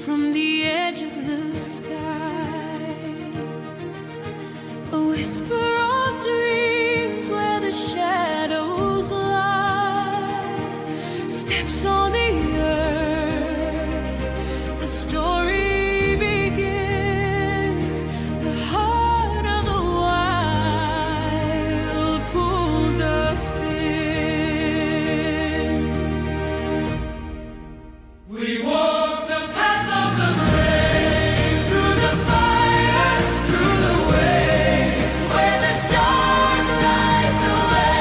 from the edge of the sky. A whisper of dreams where the shadows lie. Steps on the earth, the story begins. The heart of the wild pulls us in. We walk the path of the brave, through the fire, through the waves, where the stars light the way.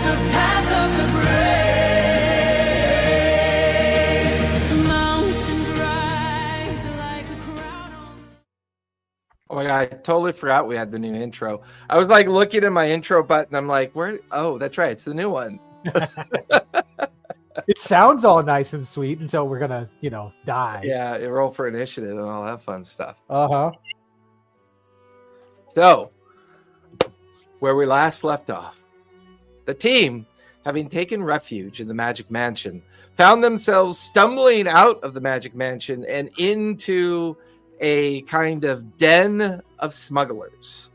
The path of the brave. Mountains rise like a crown on. Oh my god, I totally forgot we had the new intro. I was like looking at my intro button. I'm like, where? Oh, that's right. It's the new one. It sounds all nice and sweet until we're gonna, die. Yeah, it roll for initiative and all that fun stuff. Uh-huh. So, where we last left off, the team, having taken refuge in the Magic Mansion, found themselves stumbling out of the Magic Mansion and into a kind of den of smugglers.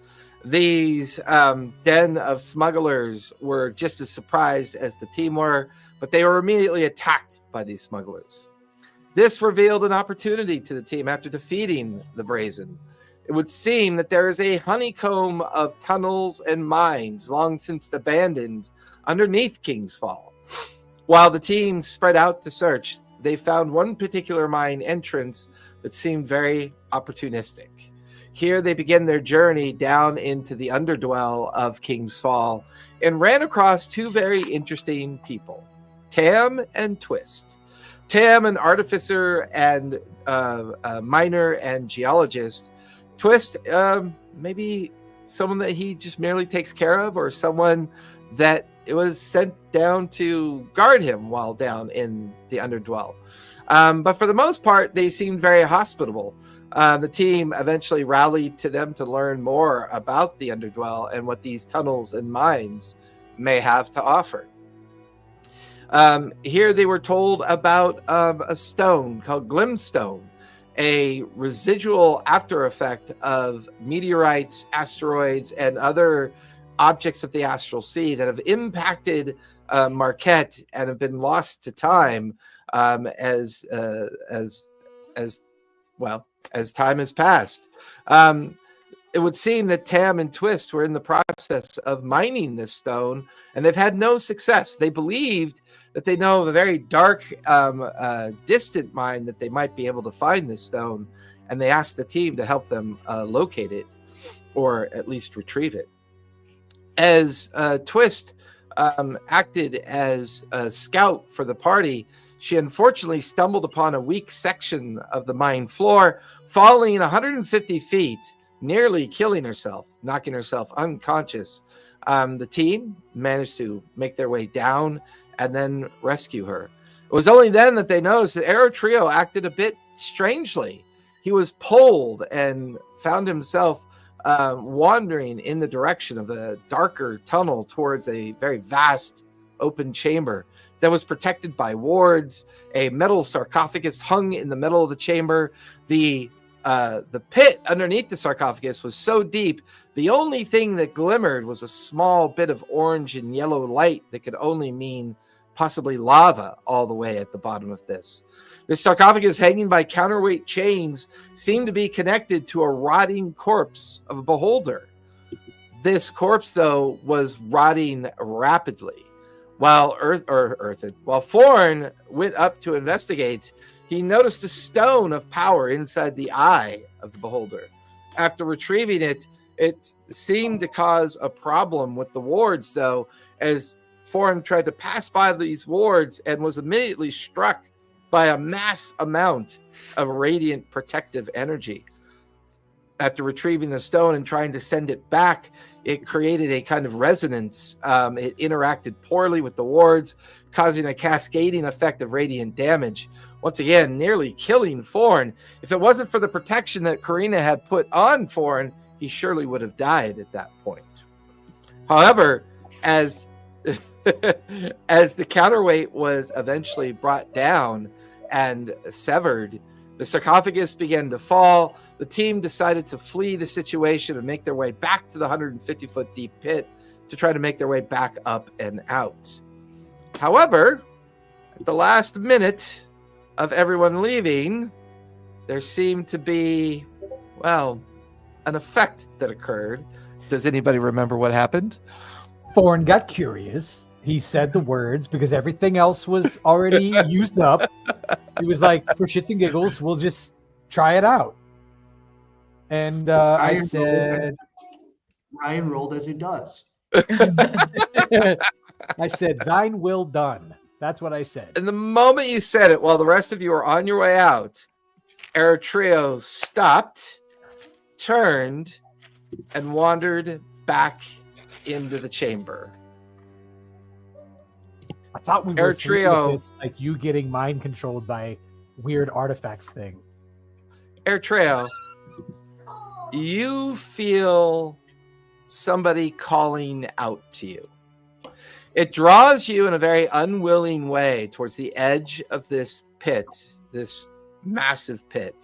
These den of smugglers were just as surprised as the team were, but they were immediately attacked by these smugglers. This revealed an opportunity to the team after defeating the Brazen. It would seem that there is a honeycomb of tunnels and mines long since abandoned underneath King's Fall. While the team spread out to search, they found one particular mine entrance that seemed very opportunistic. Here they began their journey down into the underdwell of King's Fall and ran across two very interesting people, Tam and Twist. Tam, an artificer and a miner and geologist. Twist, maybe someone that he just merely takes care of, or someone that it was sent down to guard him while down in the underdwell. But for the most part, they seemed very hospitable. The team eventually rallied to them to learn more about the underdwell and what these tunnels and mines may have to offer. Here they were told about a stone called Glimstone, a residual after effect of meteorites, asteroids, and other objects of the astral sea that have impacted Marquet and have been lost to time as time has passed. It would seem that Tam and Twist were in the process of mining this stone, and they've had no success. They believed that they know of a very dark, distant mine that they might be able to find this stone, and they asked the team to help them locate it, or at least retrieve it. As Twist acted as a scout for the party, she unfortunately stumbled upon a weak section of the mine floor, falling 150 feet, nearly killing herself, knocking herself unconscious. The team managed to make their way down and then rescue her. It was only then that they noticed that Arrow Trio acted a bit strangely. He was pulled and found himself wandering in the direction of a darker tunnel towards a very vast open chamber that was protected by wards. A metal sarcophagus hung in the middle of the chamber. The pit underneath the sarcophagus was so deep, the only thing that glimmered was a small bit of orange and yellow light that could only mean possibly lava all the way at the bottom of this. The sarcophagus, hanging by counterweight chains, seemed to be connected to a rotting corpse of a beholder. This corpse, though, was rotting rapidly. While Forn went up to investigate, he noticed a stone of power inside the eye of the beholder. After retrieving it, it seemed to cause a problem with the wards, though, as Forn tried to pass by these wards and was immediately struck by a mass amount of radiant protective energy. After retrieving the stone and trying to send it back, it created a kind of resonance. It interacted poorly with the wards, causing a cascading effect of radiant damage. Once again, nearly killing Forn. If it wasn't for the protection that Karina had put on Forn, he surely would have died at that point. However, as the counterweight was eventually brought down and severed. The sarcophagus began to fall. The team decided to flee the situation and make their way back to the 150-foot deep pit to try to make their way back up and out. However, at the last minute of everyone leaving, there seemed to be, well, an effect that occurred. Does anybody remember what happened? Thorn got curious. He said the words because everything else was already used up. He was like, for shits and giggles, we'll just try it out. And I said... Ryan rolled as he does. I said, thine will done. That's what I said. And the moment you said it, while the rest of you were on your way out, Eritrea stopped, turned, and wandered back into the chamber. I thought we were Eritrea, with this, like you getting mind controlled by weird artifacts thing. Eritrea, you feel somebody calling out to you. It draws you in a very unwilling way towards the edge of this pit, this massive pit.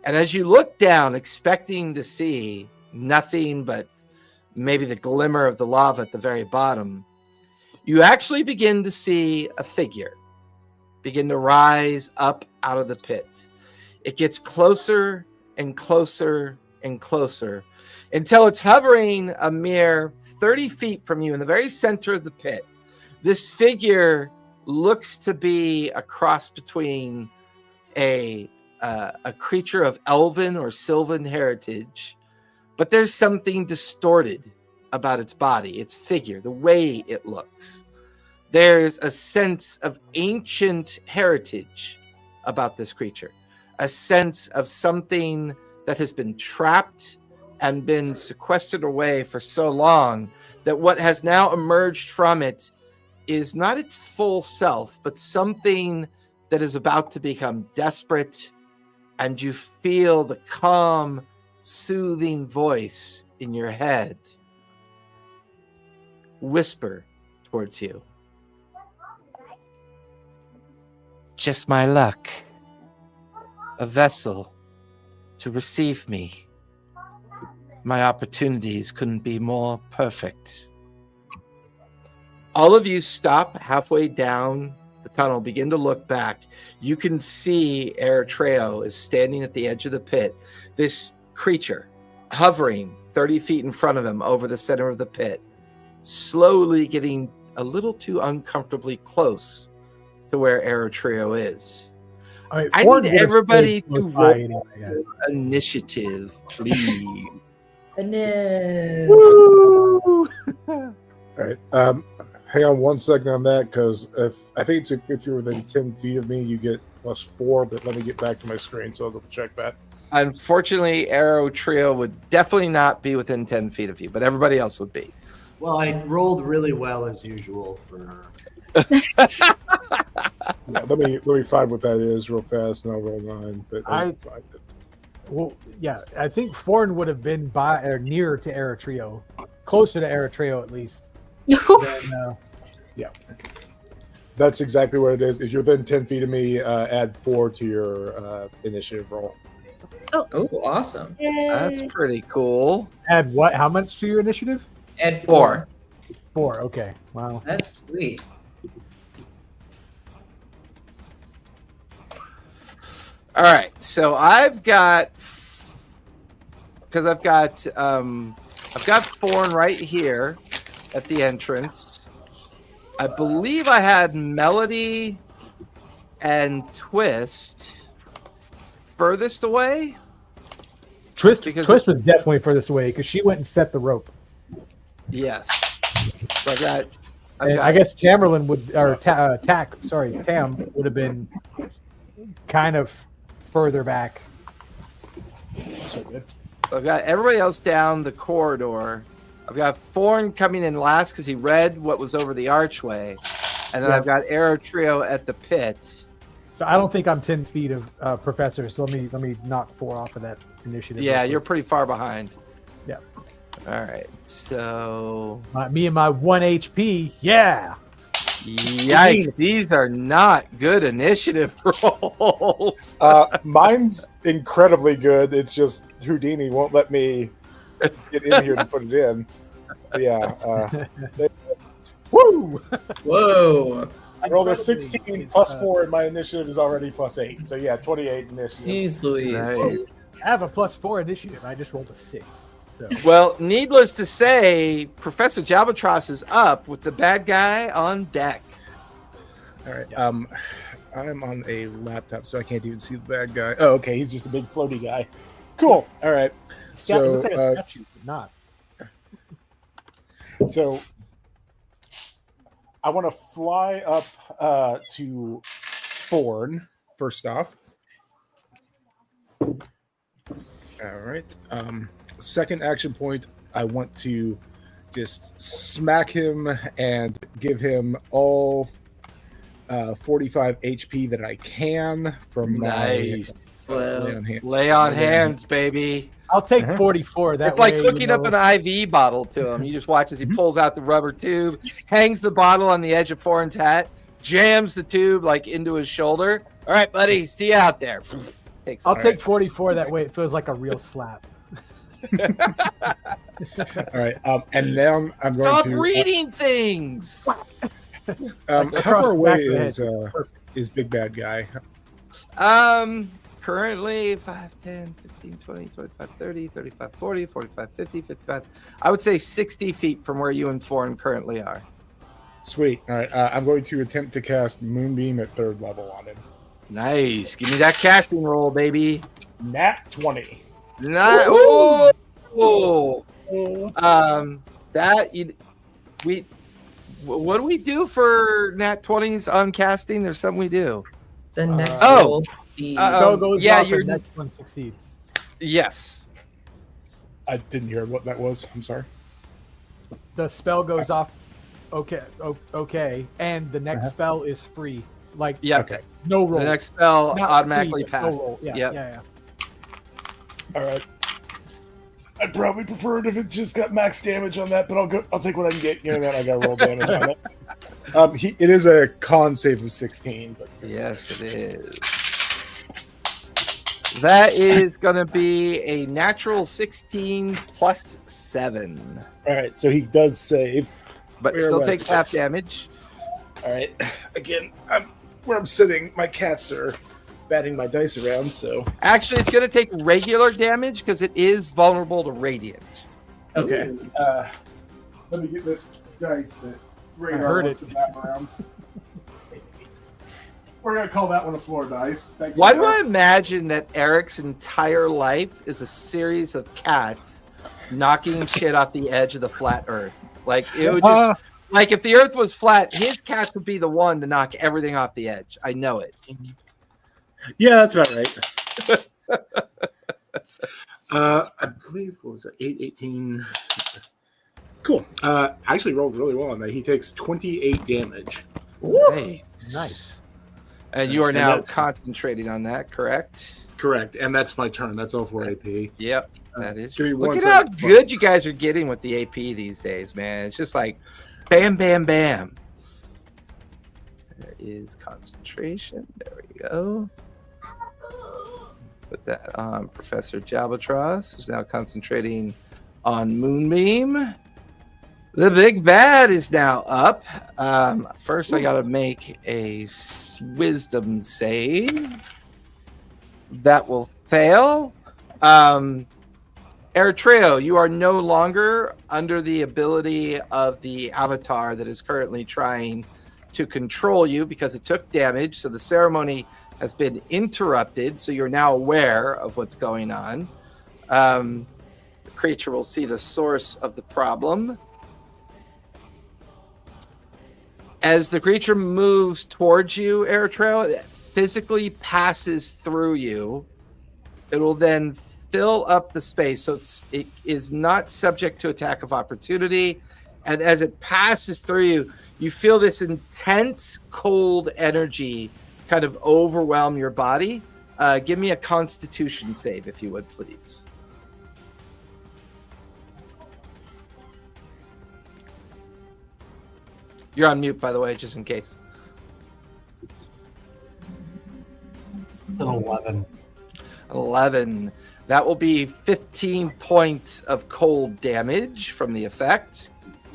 And as you look down, expecting to see nothing but maybe the glimmer of the lava at the very bottom, you actually begin to see a figure begin to rise up out of the pit. It gets closer and closer and closer until it's hovering a mere 30 feet from you in the very center of the pit. This figure looks to be a cross between a creature of elven or sylvan heritage, but there's something distorted about its body, its figure, the way it looks. There's a sense of ancient heritage about this creature, a sense of something that has been trapped and been sequestered away for so long that what has now emerged from it is not its full self, but something that is about to become desperate, and you feel the calm, soothing voice in your head whisper towards you. Just my luck. A vessel to receive me. My opportunities couldn't be more perfect. All of you stop halfway down the tunnel, begin to look back. You can see Eritrea is standing at the edge of the pit. This creature hovering 30 feet in front of him over the center of the pit, slowly getting a little too uncomfortably close to where Eritrea is. All right, I Ford need would have everybody stayed to close by roll anyway, initiative, please. No. Woo! All right. Hang on one second on that, because if you're within 10 feet of me, you get +4. But let me get back to my screen so I'll double check that. Unfortunately, Eritrea would definitely not be within 10 feet of you, but everybody else would be. Well, I rolled really well as usual for her. Yeah, let me find what that is real fast, and I'll roll 9. But I can find it. Well, yeah, I think Forn would have been by or nearer to Eritrea, closer to Eritrea at least. Than, Yeah, that's exactly what it is. If you're within 10 feet of me, add 4 to your initiative roll. Oh, Oh, awesome. That's pretty cool. add what? How much to your initiative? Add 4. 4. Okay. Wow. That's sweet. All right, so I've got Thorn right here at the entrance. I believe I had Melody and Twist furthest away. Twist Because- was definitely furthest away because she went and set the rope. Yes. So I guess Tamerlane would, or Tam would have been kind of further back. So good. I've got everybody else down the corridor. I've got Thorn coming in last because he read what was over the archway. And then Yeah. I've got Eritrea at the pit. So I don't think I'm 10 feet of Professor. So let me knock 4 off of that initiative. Yeah, real you're quick. pretty far behind. Yeah. All right. So Me and my 1 HP. Yeah. Yikes! These are not good initiative rolls. Mine's incredibly good. It's just Houdini won't let me get in here to put it in. But yeah. Woo! Whoa. I rolled a 16 plus 4, and my initiative is already plus 8. So yeah, 28 initiative. Jeez Louise. Nice. I have a +4 initiative. I just rolled a 6. So Well, needless to say, Professor Jabatros is up with the bad guy on deck. All right. I'm on a laptop, so I can't even see the bad guy. Oh, okay. He's just a big floaty guy. Cool. All right. So, look at a statue, but not. So I want to fly up to Thorn first off. All right. Second action point, I want to just smack him and give him all 45 HP that I can from Nice. my lay on hand. Lay on hands, baby. I'll take 44. That It's like way, hooking up an IV bottle to him. You just watch as he pulls out the rubber tube, hangs the bottle on the edge of Foreign's hat, jams the tube like into his shoulder. All right, buddy, see you out there. I'll take 44. That way, it feels like a real slap. All right. And now I'm going Stop to reading things. how far away Across the is Big Bad Guy? Currently 5, 10, 15, 20, 25, 30, 35, 40, 45, 50, 55. I would say 60 feet from where you and Foreign currently are. Sweet. All right. I'm going to attempt to cast Moonbeam at 3rd level on him. Nice. Give me that casting roll, baby. Nat 20. Nice. Oh. What do we do for nat 20s on casting? There's something we do. The next oh. roll succeeds. Spell goes yeah, off you're- and next one succeeds. Yes. I didn't hear what that was. I'm sorry. The spell goes off. Okay, and the next spell is free. Like Yeah. Okay. no roll. The next spell Not automatically free, but passes. no roll. Yeah, Yep. yeah. All right. I'd probably prefer it if it just got max damage on that, but I'll take what I can get. You know that I got roll damage on it. It is a con save of 16. But Yes, it is. That is going to be a natural 16 plus 7. all right, so he does save. But Where still was takes it? half damage. All right. Again, where I'm sitting, my cats are batting my dice around, so Actually, it's going to take regular damage because it is vulnerable to radiant. okay. Let me get this dice that Radar heard wants to bat around. We're gonna call that one a floor dice. Thanks. Why do Radar. I imagine that Eric's entire life is a series of cats knocking shit off the edge of the flat Earth? Like it would just like if the Earth was flat, his cats would be the one to knock everything off the edge. I know it. Yeah, that's about right. I believe what was it? 8, 18. Cool. Actually rolled really well on that. He takes 28 damage. Hey, Nice. And you are And now that's- concentrating on that, correct? Correct, and that's my turn. That's all for AP. Yep, that is. give me Look one at how second. good you guys are getting with the AP these days, man. It's just like bam, bam, bam. There is concentration. There we go. Put that on Professor Jabatros, who's now concentrating on Moonbeam. The big bad is now up. First, I got to make a wisdom save. That will fail. Eritreo, you are no longer under the ability of the avatar that is currently trying to control you because it took damage. So the ceremony has been interrupted. So you're now aware of what's going on. The creature will see the source of the problem. As the creature moves towards you, Eritreo, it physically passes through you. It will then fill up the space, so it is not subject to attack of opportunity. And as it passes through you, you feel this intense cold energy kind of overwhelm your body. Give me a Constitution save, if you would, please. You're on mute, by the way, just in case. It's an 11. 11. That will be 15 points of cold damage from the effect.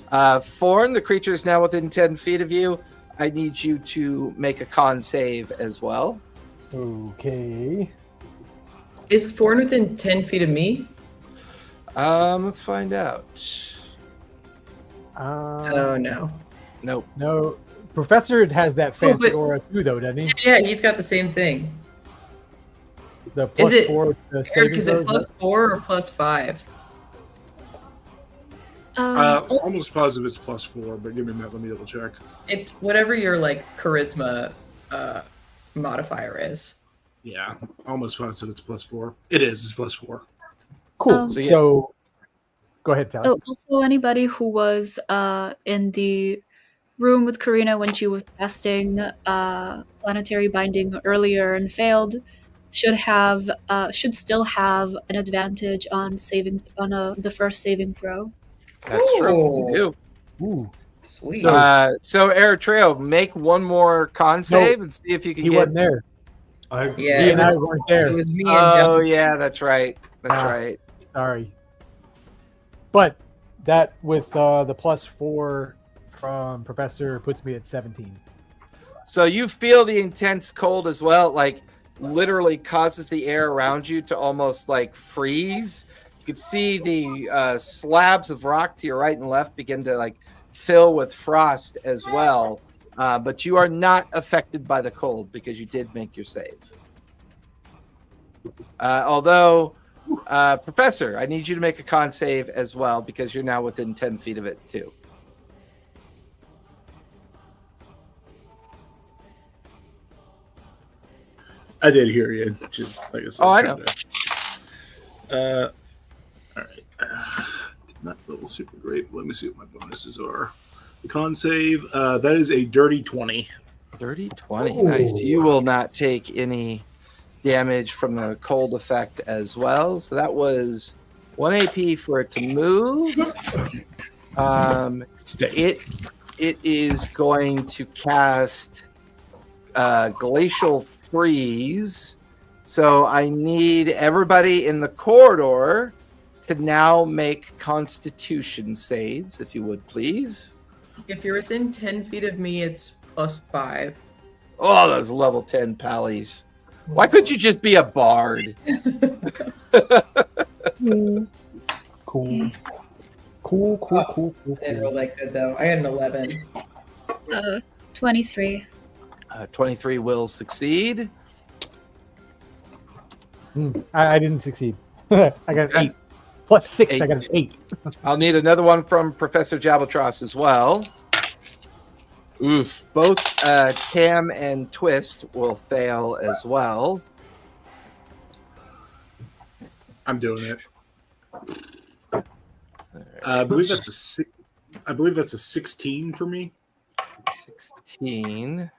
Forn, the creature is now within 10 feet of you. I need you to make a con save as well. Okay. Is Thorn within 10 feet of me? Let's find out. Oh, no. Nope. No. Professor has that fancy but- aura too, though, doesn't he? Yeah, he's got the same thing. The plus it- 4. The saving Eric, is it throws, plus 4 or plus 5? Almost positive it's +4, but give me a minute. Let me double check. It's whatever your like charisma modifier is. Yeah, almost positive it's +4. It is. It's +4. Cool. So, So, go ahead, Sally. Oh, also anybody who was in the room with Karina when she was casting planetary binding earlier and failed should still have an advantage on saving the first saving throw. That's true. Ooh. You do. Ooh. Sweet. So Eritrea, make one more con save and see if you can He get. wasn't there. Yeah, He it and I was, weren't there. it was me and Oh Jeff. yeah, that's right. That's Ah. right. Sorry. But that with the +4 from Professor puts me at 17. So you feel the intense cold as well, like literally causes the air around you to almost like freeze. You could see the slabs of rock to your right and left begin to like fill with frost as well. But you are not affected by the cold because you did make your save. Although, Professor, I need you to make a con save as well because you're now within 10 feet of it too. I did hear you. Just like I said. Oh, I know. All right. Did not roll super great. Let me see what my bonuses are. The con save. That is a dirty 20. Dirty 20. Nice. You will not take any damage from the cold effect as well. So that was 1 AP for it to move. Stay. It is going to cast Glacial Freeze. So I need everybody in the corridor to now make Constitution saves, if you would please. If you're within 10 feet of me, it's +5. Oh, those level 10 pallies. Why couldn't you just be a bard? Cool. Didn't roll that good though. I had an 11. 23. 23 will succeed. I didn't succeed. I got an 8. Plus 6, I got an 8. I'll need another one from Professor Jabaltros as well. Oof. Both Cam and Twist will fail as well. I'm doing it. I believe that's a 16 for me. 16.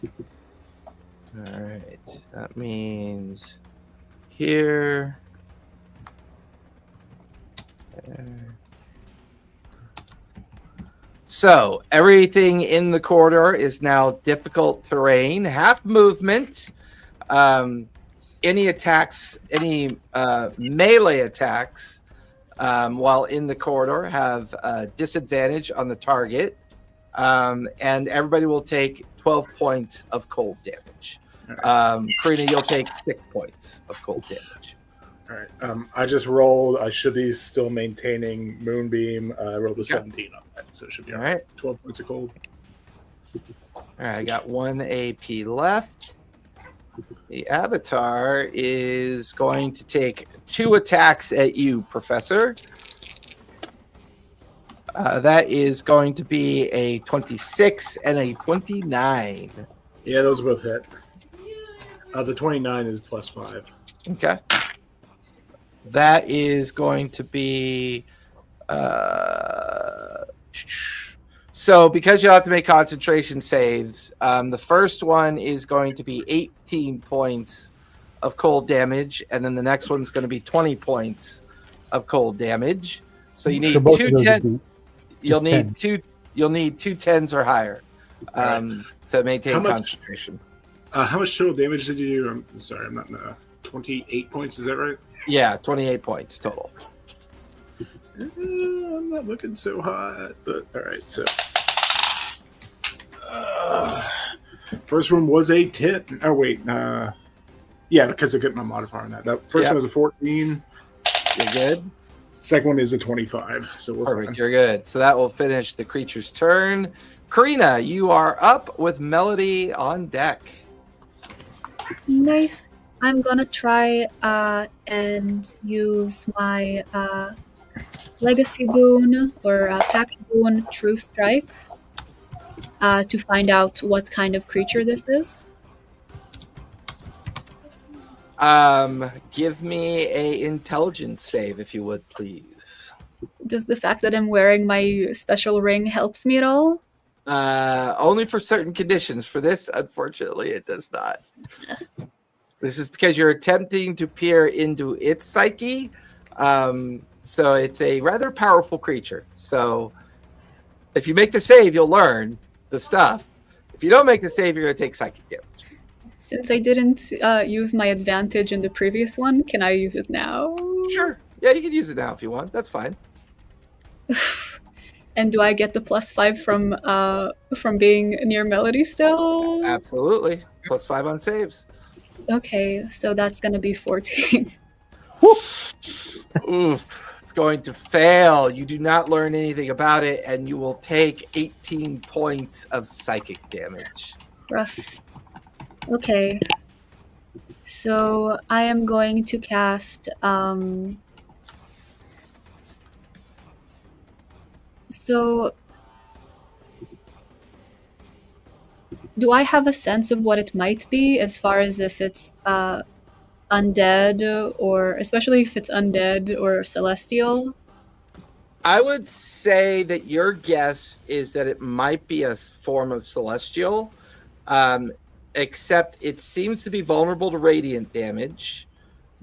All right. That means here. There. So everything in the corridor is now difficult terrain, half movement. Any attacks, any melee attacks while in the corridor have disadvantage on the target. And everybody will take 12 points of cold damage. Karina, you'll take 6 points of cold damage. All right. I just rolled. I should be still maintaining Moonbeam. I rolled a 17 on that, so it should be All right. 12 points of cold. All right, I got 1 AP left. The Avatar is going to take 2 attacks at you, Professor. That is going to be a 26 and a 29. Yeah, those both hit. The 29 is +5. Okay. That is going to be... So because you'll have to make concentration saves, the first one is going to be 18 points of cold damage, and then the next one's going to be 20 points of cold damage. So you need So both two of those would 10. be You'll just need 10. two. You'll need 2 10s or higher to maintain How much- concentration. How much total damage did you do? I'm sorry, I'm not in 28 points, is that right? Yeah, 28 points total. I'm not looking so hot, but all right. So, first one was a 10. Oh wait, yeah, because I got my modifier on that. That first Yep. one was a 14. You're good. Second one is a 25. So we're Perfect. fine. You're good. So that will finish the creature's turn. Karina, you are up with Melody on deck. Nice. I'm gonna try and use my legacy boon or pact boon, True Strike, to find out what kind of creature this is. Give me a intelligence save if you would, please. Does the fact that I'm wearing my special ring helps me at all? Only for certain conditions. For this, unfortunately, it does not. This is because you're attempting to peer into its psyche. So it's a rather powerful creature. So if you make the save, you'll learn the stuff. If you don't make the save, you're going to take psychic damage. Since I didn't use my advantage in the previous one, can I use it now? Sure. Yeah, you can use it now if you want. That's fine. And do I get the +5 from being near Melody still? Absolutely. +5 on saves. Okay, so that's gonna be 14. Oof. It's going to fail. You do not learn anything about it, and you will take 18 points of psychic damage. Rough. Okay. So I am going to cast so do I have a sense of what it might be as far as if it's undead, or especially if it's undead or celestial? I would say that your guess is that it might be a form of celestial, except it seems to be vulnerable to radiant damage,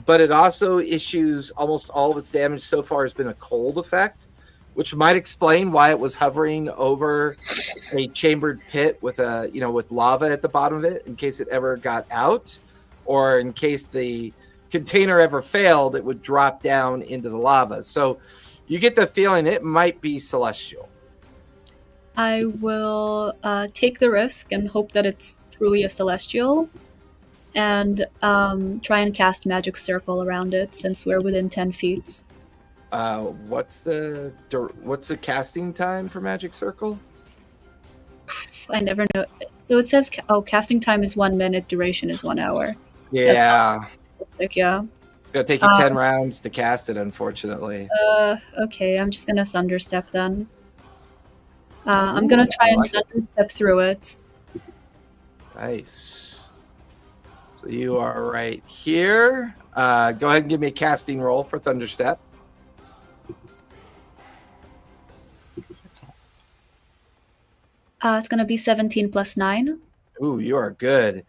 but it also issues almost all of its damage so far has been a cold effect, which might explain why it was hovering over a chambered pit with with lava at the bottom of it in case it ever got out, or in case the container ever failed, it would drop down into the lava. So you get the feeling it might be celestial. I will take the risk and hope that it's truly a celestial, and try and cast Magic Circle around it since we're within 10 feet. What's the casting time for Magic Circle? I never know. So it says, casting time is 1 minute, duration is 1 hour. Yeah, Yeah. it's gonna take you 10 rounds to cast it, unfortunately. Okay, I'm just gonna Thunderstep then. I'm gonna try and Thunderstep through it. Nice. So you are right here. Go ahead and give me a casting roll for Thunderstep. It's gonna be 17 plus 9. Ooh, you are good.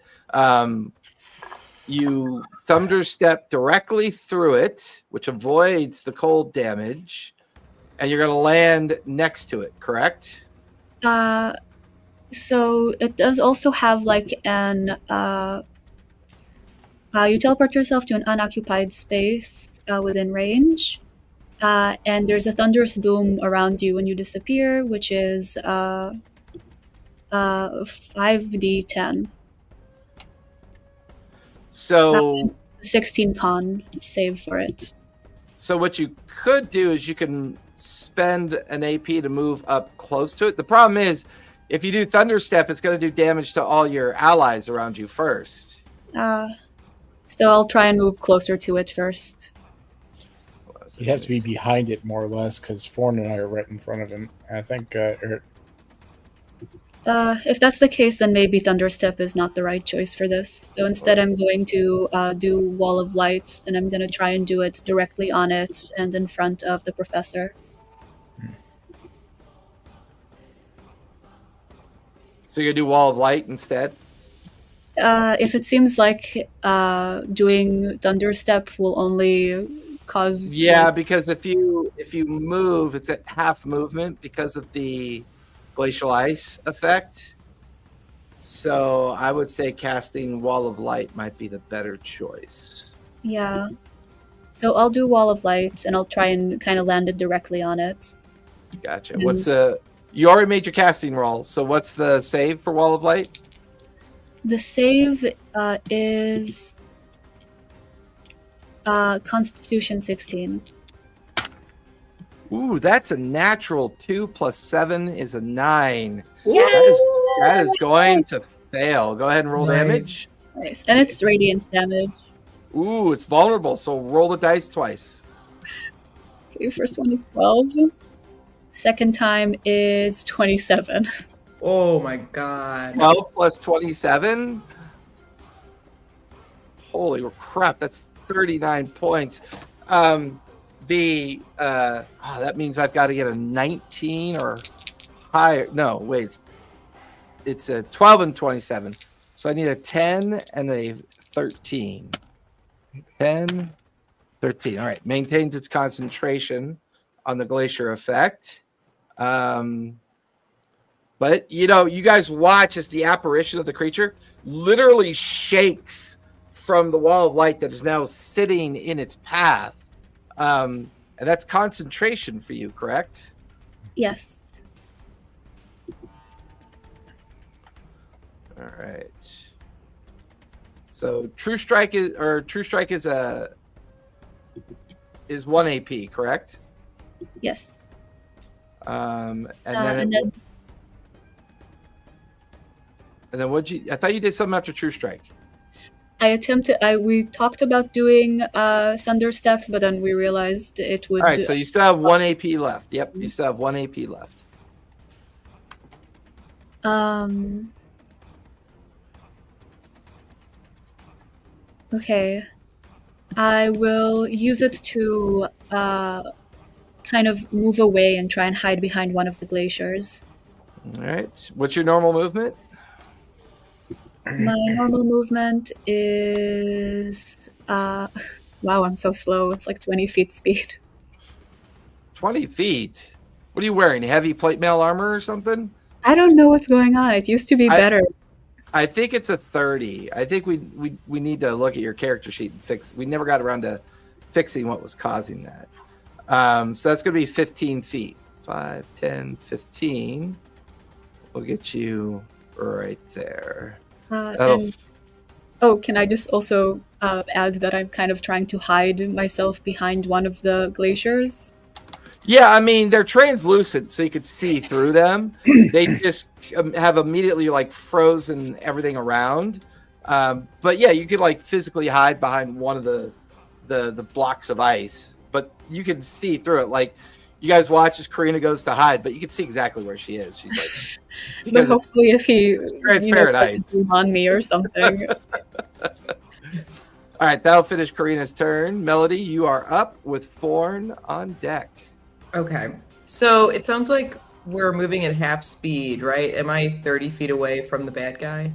You Thunderstep directly through it, which avoids the cold damage, and you're going to land next to it, correct? So it does also have like an you teleport yourself to an unoccupied space within range, and there's a thunderous boom around you when you disappear, which is 5d10. So 16 con save for it. So what you could do is you can spend an AP to move up close to it. The problem is, if you do Thunderstep, it's going to do damage to all your allies around you first. So I'll try and move closer to it first. You have to be behind it more or less because Forn and I are right in front of him. I think If that's the case, then maybe Thunderstep is not the right choice for this. So instead, I'm going to do Wall of Light, and I'm going to try and do it directly on it and in front of the professor. So you're going to do Wall of Light instead? If it seems like doing Thunderstep will only cause. Yeah, because if you move, it's at half movement because of the glacial ice effect. So I would say casting Wall of Light might be the better choice. Yeah. So I'll do Wall of Light, and I'll try and kind of land it directly on it. Gotcha. What's the? You already made your casting roll. So what's the save for Wall of Light? The save is Constitution 16. Ooh, that's a natural 2 plus 7 is a 9. Yeah. That is going to fail. Go ahead and roll Nice. damage. Nice. And it's radiant damage. Ooh, it's vulnerable. So roll the dice twice. Okay, first one is 12. Second time is 27. Oh my god. 12 plus 27. Holy crap, that's 39 points. That means I've got to get a 19 or higher. No, wait. It's a 12 and 27. So I need a 10 and a 13. 10, 13. All right. Maintains its concentration on the glacier effect. But, you guys watch as the apparition of the creature literally shakes from the wall of light that is now sitting in its path. And that's concentration for you, correct? Yes. All right. So True Strike is is 1 AP, correct? Yes. And And then then I thought you did something after True Strike. we talked about doing Thunder Step, but then we realized it would. All right, so you still have 1 AP left. Yep, you still have 1 AP left. Okay. I will use it to kind of move away and try and hide behind one of the glaciers. All right. What's your normal movement? My normal movement is wow, I'm so slow. It's like 20 feet speed. 20 feet. What are you wearing? Heavy plate mail armor or something? I don't know what's going on. It used to be better. I think it's a 30. I think we need to look at your character sheet and fix. We never got around to fixing what was causing that. So that's going to be 15 feet. 5, 10, 15. We'll get you right there. Can I just also add that I'm kind of trying to hide myself behind one of the glaciers? Yeah, I mean, they're translucent, so you could see through them. They just have immediately, frozen everything around. But, yeah, you could, physically hide behind one of the blocks of ice. But you can see through it. Like, you guys watch as Karina goes to hide, but you can see exactly where she is. She's like... But hopefully if he transparent doesn't ice. zoom on me or something. All right, that'll finish Karina's turn. Melody, you are up with Thorn on deck. Okay. So it sounds like we're moving at half speed, right? Am I 30 feet away from the bad guy?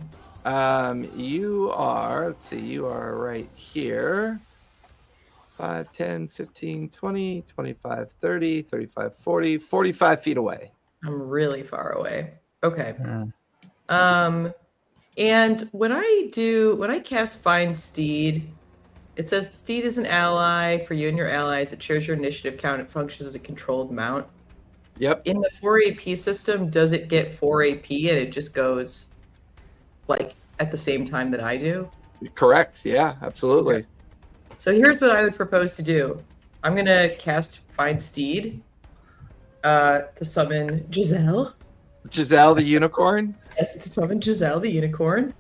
You are, let's see, you are right here. 5, 10, 15, 20, 25, 30, 35, 40, 45 feet away. I'm really far away. Okay. And when I cast Find Steed, it says Steed is an ally for you and your allies. It shares your initiative count. It functions as a controlled mount. Yep. In the 4 AP system, does it get 4 AP and it just goes at the same time that I do? Correct. Yeah, absolutely. Okay. So here's what I would propose to do. I'm going to cast Find Steed to summon Giselle. Giselle the unicorn? Yes, to summon Giselle the unicorn.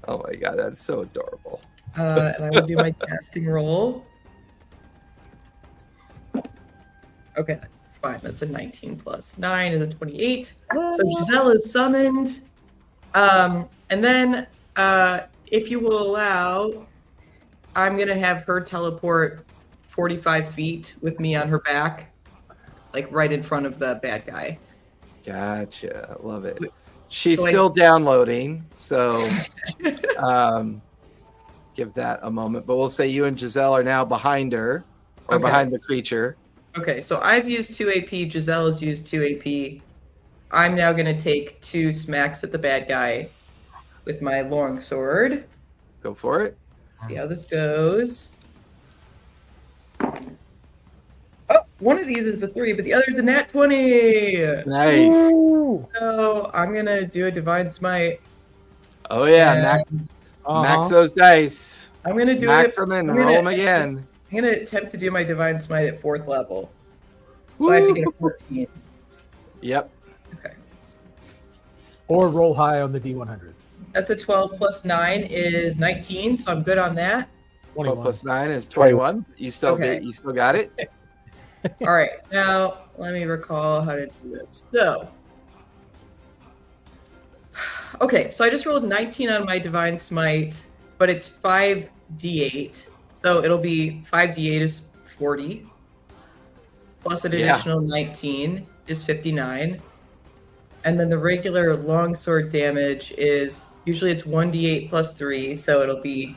Oh my god, that's so adorable. And I will do my casting roll. Okay, fine. That's a 19 plus 9 is a 28. So Giselle is summoned. And then, if you will allow, I'm going to have her teleport 45 feet with me on her back, right in front of the bad guy. Gotcha. Love it. She's So still downloading, so give that a moment. But we'll say you and Giselle are now behind her, or Okay. behind the creature. Okay, so I've used 2 AP. Giselle has used 2 AP. I'm now going to take 2 smacks at the bad guy with my longsword. Go for it. Let's see how this goes. Oh, one of these is a 3, but the other's a nat 20. Nice. So I'm going to do a Divine Smite. Oh yeah, and max those dice. I'm going to do Max it. them and I'm roll gonna them again. I'm going to attempt to do my Divine Smite at 4th level. So I have to get a 14. Yep. Okay. Or roll high on the D100. That's a 12 plus 9 is 19, so I'm good on that. 12 21. plus 9 is 21. You still Okay. you still got it. All right, now let me recall how to do this. So, okay, so I just rolled 19 on my Divine Smite, but it's 5d8. So it'll be 5d8 is 40, plus an Yeah. additional 19 is 59. And then the regular longsword damage is, usually it's 1d8 plus 3, so it'll be,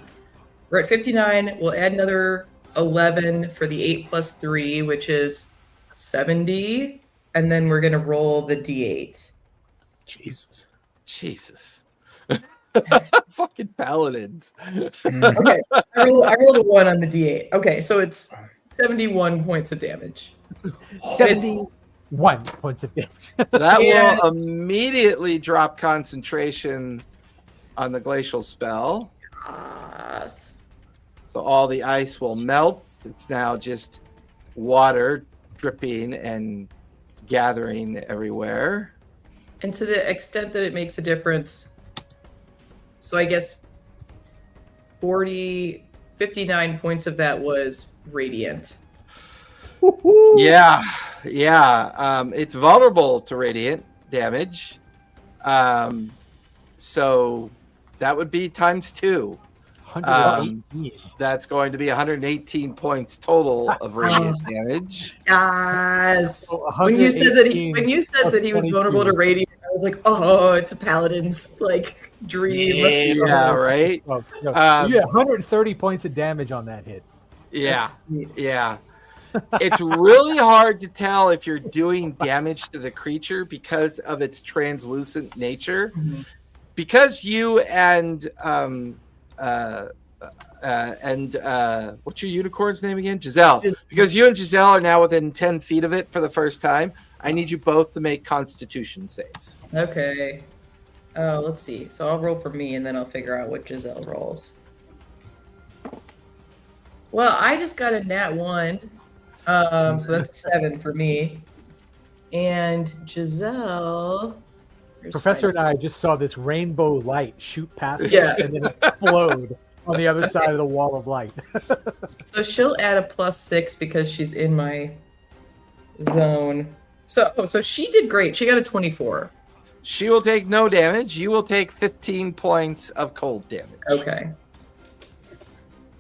we're at 59, we'll add another 11 for the 8 plus 3, which is 70, and then we're gonna roll the d8. Jesus. Jesus. Fucking paladins. Okay, I rolled a 1 on the d8. Okay, so it's 71 points of damage. 71 points of damage. That And- will immediately drop concentration on the glacial spell. Yes. So all the ice will melt. It's now just water dripping and gathering everywhere. And to the extent that it makes a difference, so I guess 59 points of that was radiant. Yeah. It's vulnerable to radiant damage. So that would be times 2. 118. That's going to be 118 points total of radiant damage. Yes. So When you said that he 118 plus was vulnerable to 22. radiant, I was like, oh, it's a paladin's like dream. Yeah, right. Oh, no. Um, You get 130 points of damage on that hit. Yeah. That's sweet. Yeah. It's really hard to tell if you're doing damage to the creature because of its translucent nature. Mhm. Because you and what's your unicorn's name again? Giselle. Because you and Giselle are now within 10 feet of it for the first time, I need you both to make Constitution saves. Okay. Let's see. So I'll roll for me, and then I'll figure out what Giselle rolls. Well, I just got a nat 1, so that's 7 for me. And Giselle. here's Professor and five. I just saw this rainbow light shoot past Yeah. us and then explode on the other side of the wall of light. So she'll add a +6 because she's in my zone. So she did great. She got a 24. She will take no damage. You will take 15 points of cold damage. Okay.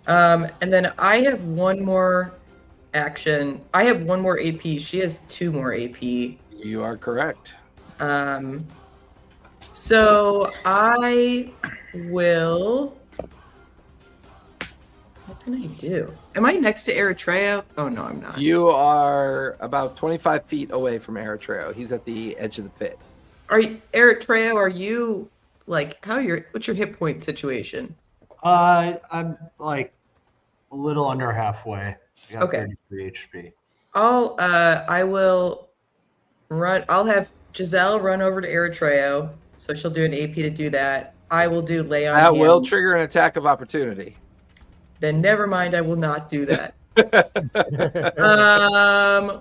And then I have one more action. I have one more AP. She has 2 more AP. You are correct. So I will. What can I do? Am I next to Eritrea? Oh no, I'm not. You are about 25 feet away from Eritrea. He's at the edge of the pit. Are you, Eritrea? Are you like what's your hit point situation? I'm like a little under halfway. I got Okay. 33 HP. I will run. I'll have Giselle run over to Eritrea, so she'll do an AP to do that. I will do lay on That hand. will trigger an attack of opportunity. Then never mind. I will not do that.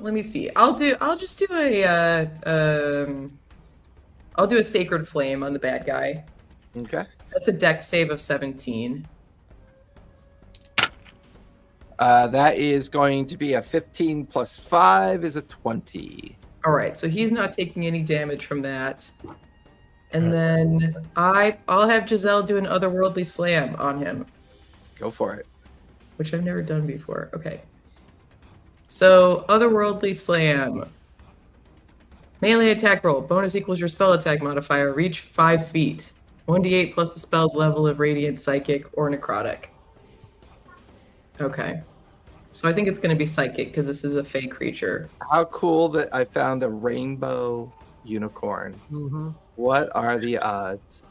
Let me see. I'll just do a sacred flame on the bad guy. Okay. That's a dex save of 17. That is going to be a 15 plus 5 is a 20. All right, so he's not taking any damage from that. And then I'll have Giselle do an otherworldly slam on him, Go for it. which I've never done before. Okay. So otherworldly slam. Melee attack roll. Bonus equals your spell attack modifier. Reach 5 feet. 1d8 plus the spell's level of radiant, psychic, or necrotic. Okay. So I think it's going to be psychic because this is a fey creature. How cool that I found a rainbow unicorn. Mm-hmm. What are the odds?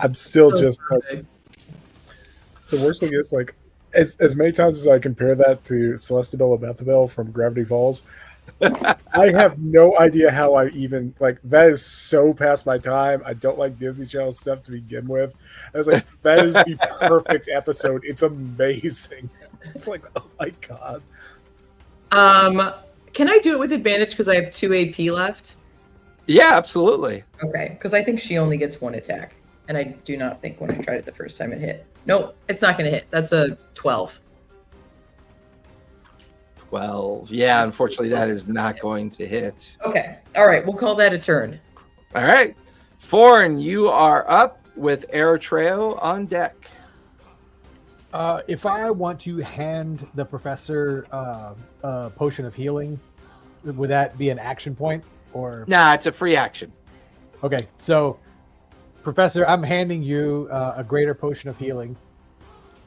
I'm still So just like, perfect. the worst thing is like as many times as I compare that to Celestibella Bethabel from Gravity Falls, I have no idea how I even like that is so past my time. I don't like Disney Channel stuff to begin with. I was like, that is the perfect episode. It's amazing. It's like, oh my god. Can I do it with advantage because I have 2 AP left? Yeah, absolutely. Okay, because I think she only gets 1 attack. And I do not think when I tried it the first time it hit. Nope, it's not going to hit. That's a 12. 12. Yeah, unfortunately, that is not going to hit. Okay, all right, we'll call that a turn. All right. Forn, you are up with Eritrea on deck. If I want to hand the professor a potion of healing, would that be an action point? Or Nah, it's a free action. okay, so Professor, I'm handing you a greater potion of healing.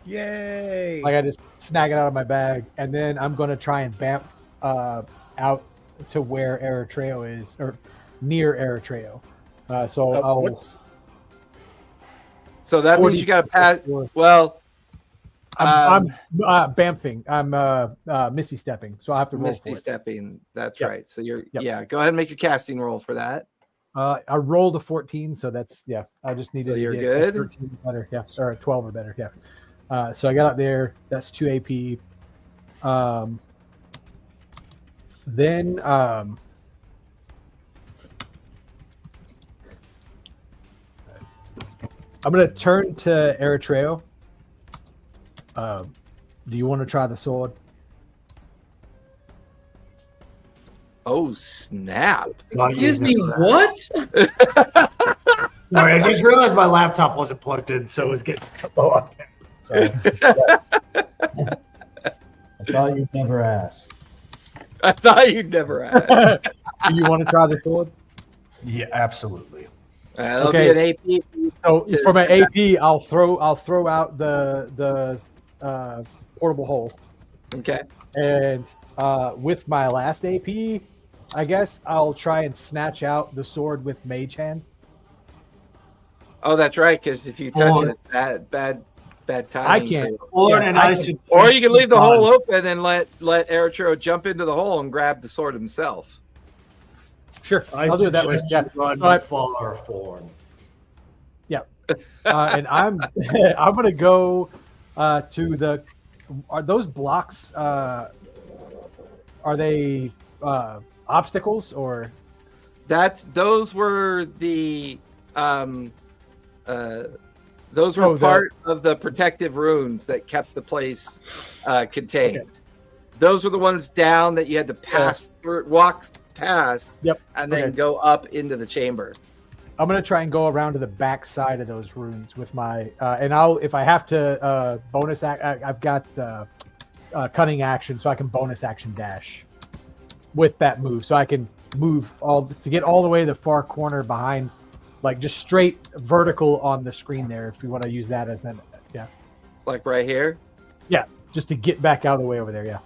Yay! Like I just snag it out of my bag, and then I'm going to try and bamf out to where Eritrea is, or near Eritrea. So I'll. So that 40 means you got to pass. or- Well, I'm bamfing. I'm misty stepping, so I have to roll Misty for it. stepping. That's Yep. right. So you're Yep. yeah. Go ahead and make your casting roll for that. I rolled a 14, so that's I just needed So you're to get good? 13 or better, yeah, or 12 or better, yeah. So I got out there. That's 2 AP. Then I'm gonna turn to Eritrea. Do you want to try the sword? Oh snap! Excuse me, what? Sorry, I just realized my laptop wasn't plugged in, so it was getting low on there. So, I thought you'd never ask. I thought you'd never ask. Do you want to try the sword? yeah, absolutely. That'll Okay. be an AP. So To- from an AP, I'll throw out the portable hole, Okay. and with my last AP, I guess I'll try and snatch out the sword with Mage Hand. Oh, that's right. Because if you touch Or- it, bad timing. I for can't. you. Or Yeah, and I I can- should, Or you can leave the hole open and let Eritrea jump into the hole and grab the sword himself. Sure, I'll do it that way. suggest Yeah. you Run So I- far form. And I'm I'm gonna go to the. Are those blocks? Are they obstacles or? Those were the those were Oh, part of the protective runes that kept the place contained. Okay. Those were the ones down that you had to pass through, walk past, Yep. and then Okay. go up into the chamber. I'm gonna try and go around to the back side of those runes with my and I'll if I have to bonus act. I've got cunning action, so I can bonus action dash with that move, so I can move to get all the way to the far corner behind, like just straight vertical on the screen there. If you want to use that as an Like right here. just to get back out of the way over there. Yeah.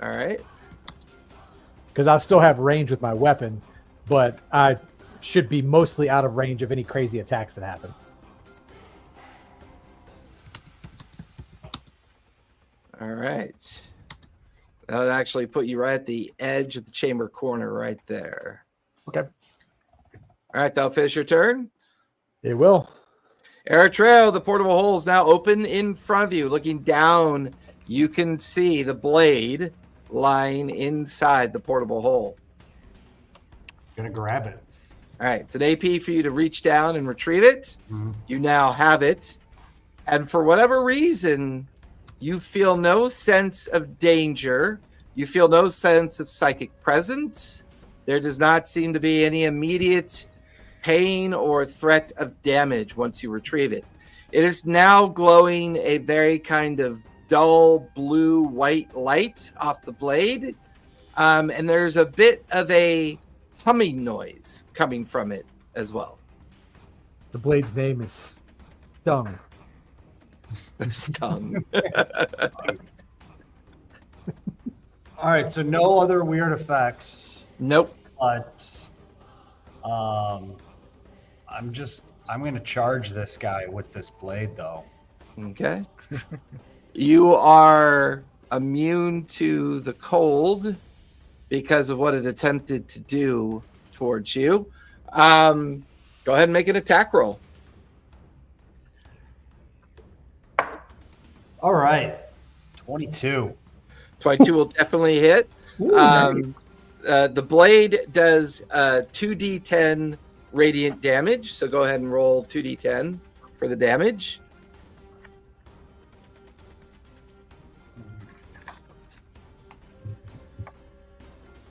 All right. Because I still have range with my weapon, but I should be mostly out of range of any crazy attacks that happen. All right. That would actually put you right at the edge of the chamber corner right there. Okay. All right, that'll finish your turn. It will. Eritrea, the portable hole is now open in front of you. Looking down, you can see the blade lying inside the portable hole. Gonna grab it. All right, it's an AP for you to reach down and retrieve it. Mhm. You now have it. And for whatever reason, you feel no sense of danger. You feel no sense of psychic presence. There does not seem to be any immediate pain or threat of damage once you retrieve it. It is now glowing a very kind of dull blue white light off the blade. And there's a bit of a humming noise coming from it as well. The blade's name is Stung. Stung. All right, so no other weird effects, Nope. but I'm gonna charge this guy with this blade though. Okay. You are immune to the cold because of what it attempted to do towards you. Go ahead and make an attack roll. All right, 22. 22 will definitely hit. Ooh, The blade does 2d10 radiant damage, so go ahead and roll 2d10 for the damage.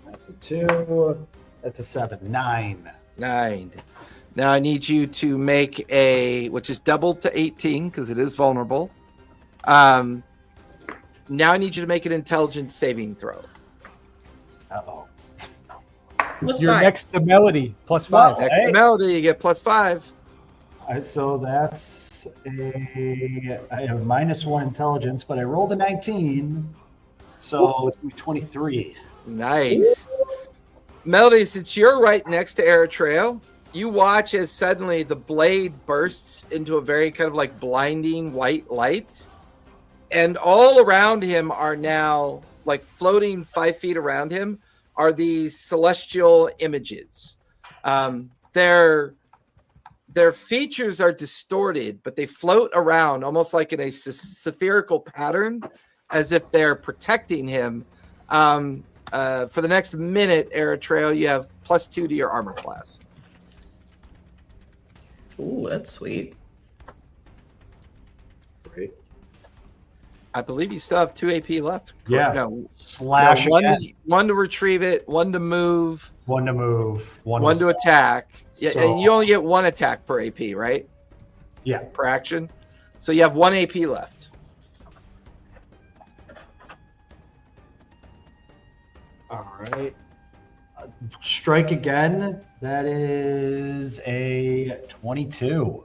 That's a 2. That's a 7. 9. 9. Now I need you to make which is double to 18 because it is vulnerable. Now I need you to make an intelligence saving throw. Uh-oh. Plus You're 5. next to Melody, +5. Next to Hey. Melody, you get +5. All right, so that's I have -1 intelligence, but I rolled a 19, so it's gonna be 23. Nice. Melody, since you're right next to Eritrea, you watch as suddenly the blade bursts into a very kind of like blinding white light. And all around him are now, like floating 5 feet around him, are these celestial images. Their features are distorted, but they float around almost like in a spherical pattern, as if they're protecting him. For the next minute, Eritrea, you have +2 to your armor class. Ooh, that's sweet. Great. I believe you still have 2 AP left. Yeah. No, Slash one, again. one to retrieve it, one to move, 1 to move, one to attack. Yeah, So- and you only get 1 attack per AP, right? Yeah. Per action. So you have 1 AP left. All right. Strike again. That is a 22.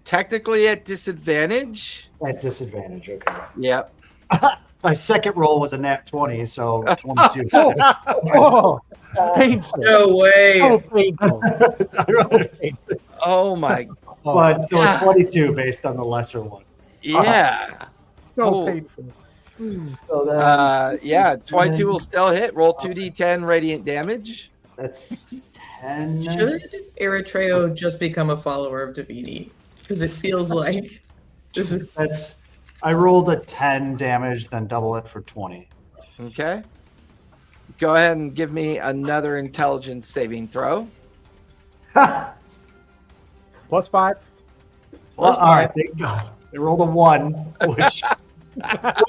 Technically at disadvantage. At disadvantage, okay. Yep. My second roll was a nat 20, so 22. Oh, painful. No way. So painful. Oh my. But so it's 22 based on the lesser one. Yeah. So Oh. painful. So that, Yeah. 22 will still hit. Roll 2d10 radiant damage. that's 10. Should Eritrea just become a follower of Davini? Because it feels like this is That's I rolled a 10 damage, then double it for 20. Okay. Go ahead and give me another intelligence saving throw. +5. Well, all right, thank God. I rolled a 1, which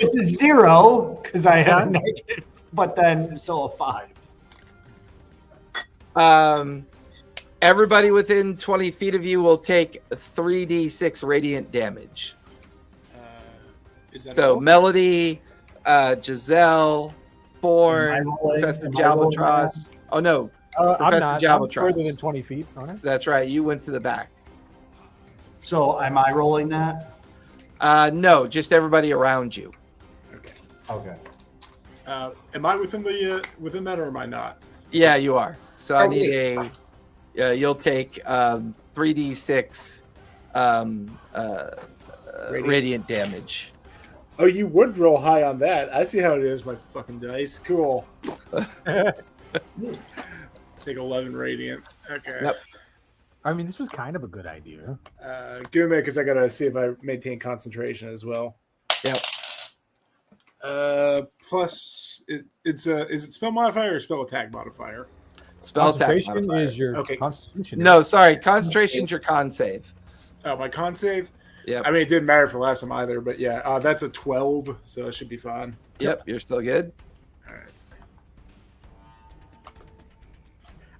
was a 0 because I had a negative, but then so a 5. Everybody within 20 feet of you will take 3d6 radiant damage. Is that So all? Melody, Giselle, Thorn, Am I rolling? Professor Am I rolling Jabatros. Oh no, I'm Professor not. I'm Jabatros. further than 20 feet, aren't I? That's right. You went to the back. So am I rolling that? No, just everybody around you. Okay. Okay. Am I within within that, or am I not? Yeah, you are. So I Oh, need wait. you'll take 3d6 radiant damage. Oh, you would roll high on that. I see how it is. My fucking dice. Cool. Take 11 radiant. Okay. Yep. I mean, this was kind of a good idea. Give me a minute because I gotta see if I maintain concentration as well. Yep. Plus, is it spell modifier or spell attack modifier? Spell attack Concentration modifier. is your Okay. constitution. No, sorry. Concentration's your con save. Oh, my con save. Yep. I mean, it didn't matter for last time either, but yeah, that's a 12, so it should be fine. Yep. You're still good. All right.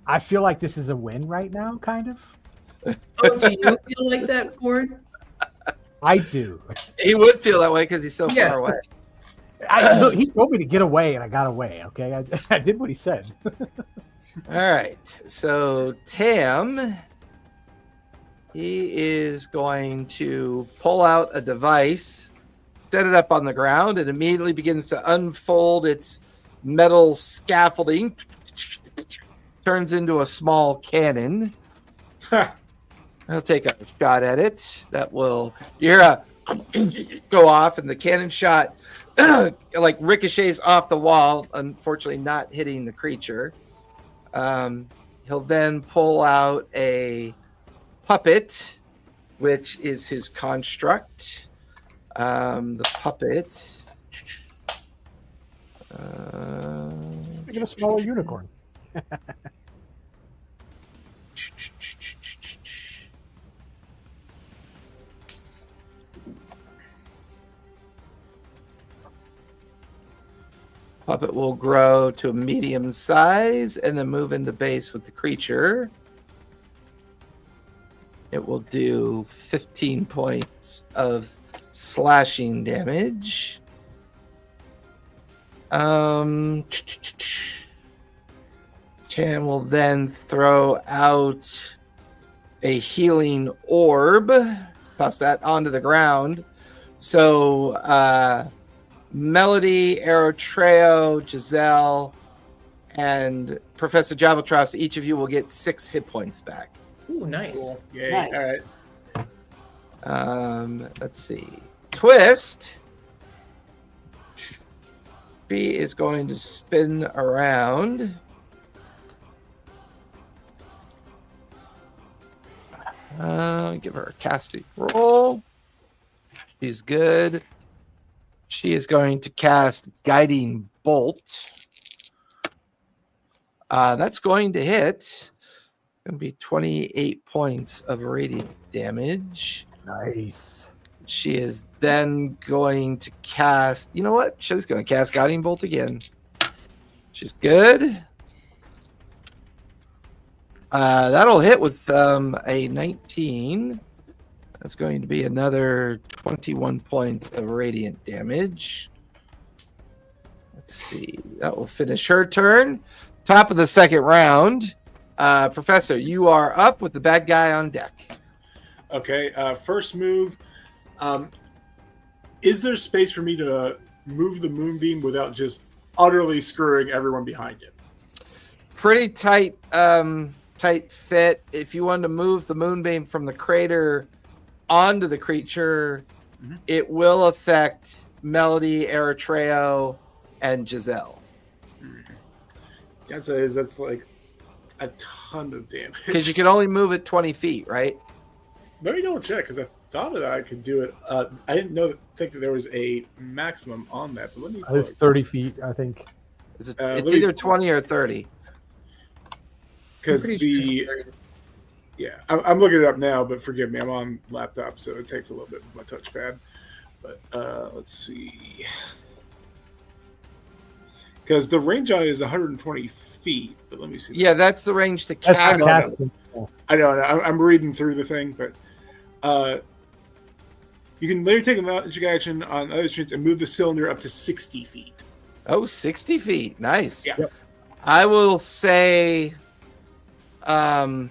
I feel like this is a win right now, kind of. Oh, do you feel like that, Ford? I do. He would feel that way because he's so Yeah. far away. Look, he told me to get away, and I got away. Okay, I did what he said. All right. So Tam, He is going to pull out a device, set it up on the ground, and immediately begins to unfold its metal scaffolding. Turns into a small cannon. I'll take a shot at it. That will hear a go off, and the cannon shot like ricochets off the wall, unfortunately not hitting the creature. He'll then pull out a puppet, which is his construct. The puppet. Make it a smaller unicorn. Puppet will grow to a medium size and then move into base with the creature. It will do 15 points of slashing damage. Chan will then throw out a healing orb. Toss that onto the ground. So Melody, Aerotreo, Giselle, and Professor Jabaltros, each of you will get 6 hit points back. Ooh, nice. Cool. Yay. Nice. All right. Let's see. Twist. She is going to spin around. Give her a casting roll. She's good. She is going to cast Guiding Bolt. That's going to hit. Going to be 28 points of radiant damage. Nice. She is then going to cast. You know what? She's going to cast Guiding Bolt again. She's good. That'll hit with a 19. That's going to be another 21 points of radiant damage. Let's see. That will finish her turn. Top of the second round. Professor, you are up with the bad guy on deck. Okay. First move. Is there space for me to move the moonbeam without just utterly screwing everyone behind it? Pretty tight fit. If you wanted to move the moonbeam from the crater onto the creature, it will affect Melody, Aerotreo, and Giselle. That's like a ton of damage. Because you can only move it 20 feet, right? Let me double check because I thought that I could do it. I didn't think that there was a maximum on that, but let me. It's 30 feet, I think. It's let either me- 20 or 30. Because I'm pretty sure it's 30. Yeah, I'm looking it up now, but forgive me, I'm on laptop, so it takes a little bit with my touchpad. But let's see. Because the range on it is 120 feet, but let me see. Yeah, that's the range to That's cast. not casting. I know, I'm reading through the thing, but you can later take a magic action on other streets and move the cylinder up to 60 feet. Oh, 60 feet. Nice. Yeah. Yep. I will say I'm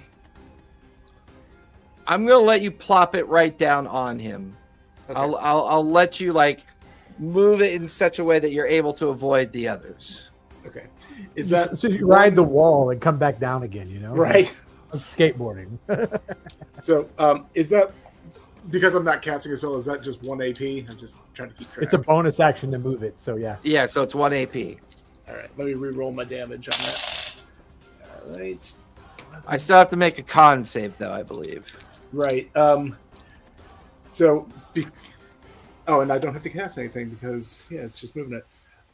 going to let you plop it right down on him. Okay. I'll let you like move it in such a way that you're able to avoid the others. Okay. Is that So you ride the wall and come back down again, you know? right? It's skateboarding. So, is that because I'm not casting a spell? Is that just 1 AP? I'm just trying to keep track. It's a bonus action to move it, so yeah. Yeah, so it's 1 AP. All right. Let me re-roll my damage on that. All right. I still have to make a con save though, I believe. Right. So, and I don't have to cast anything because it's just moving it.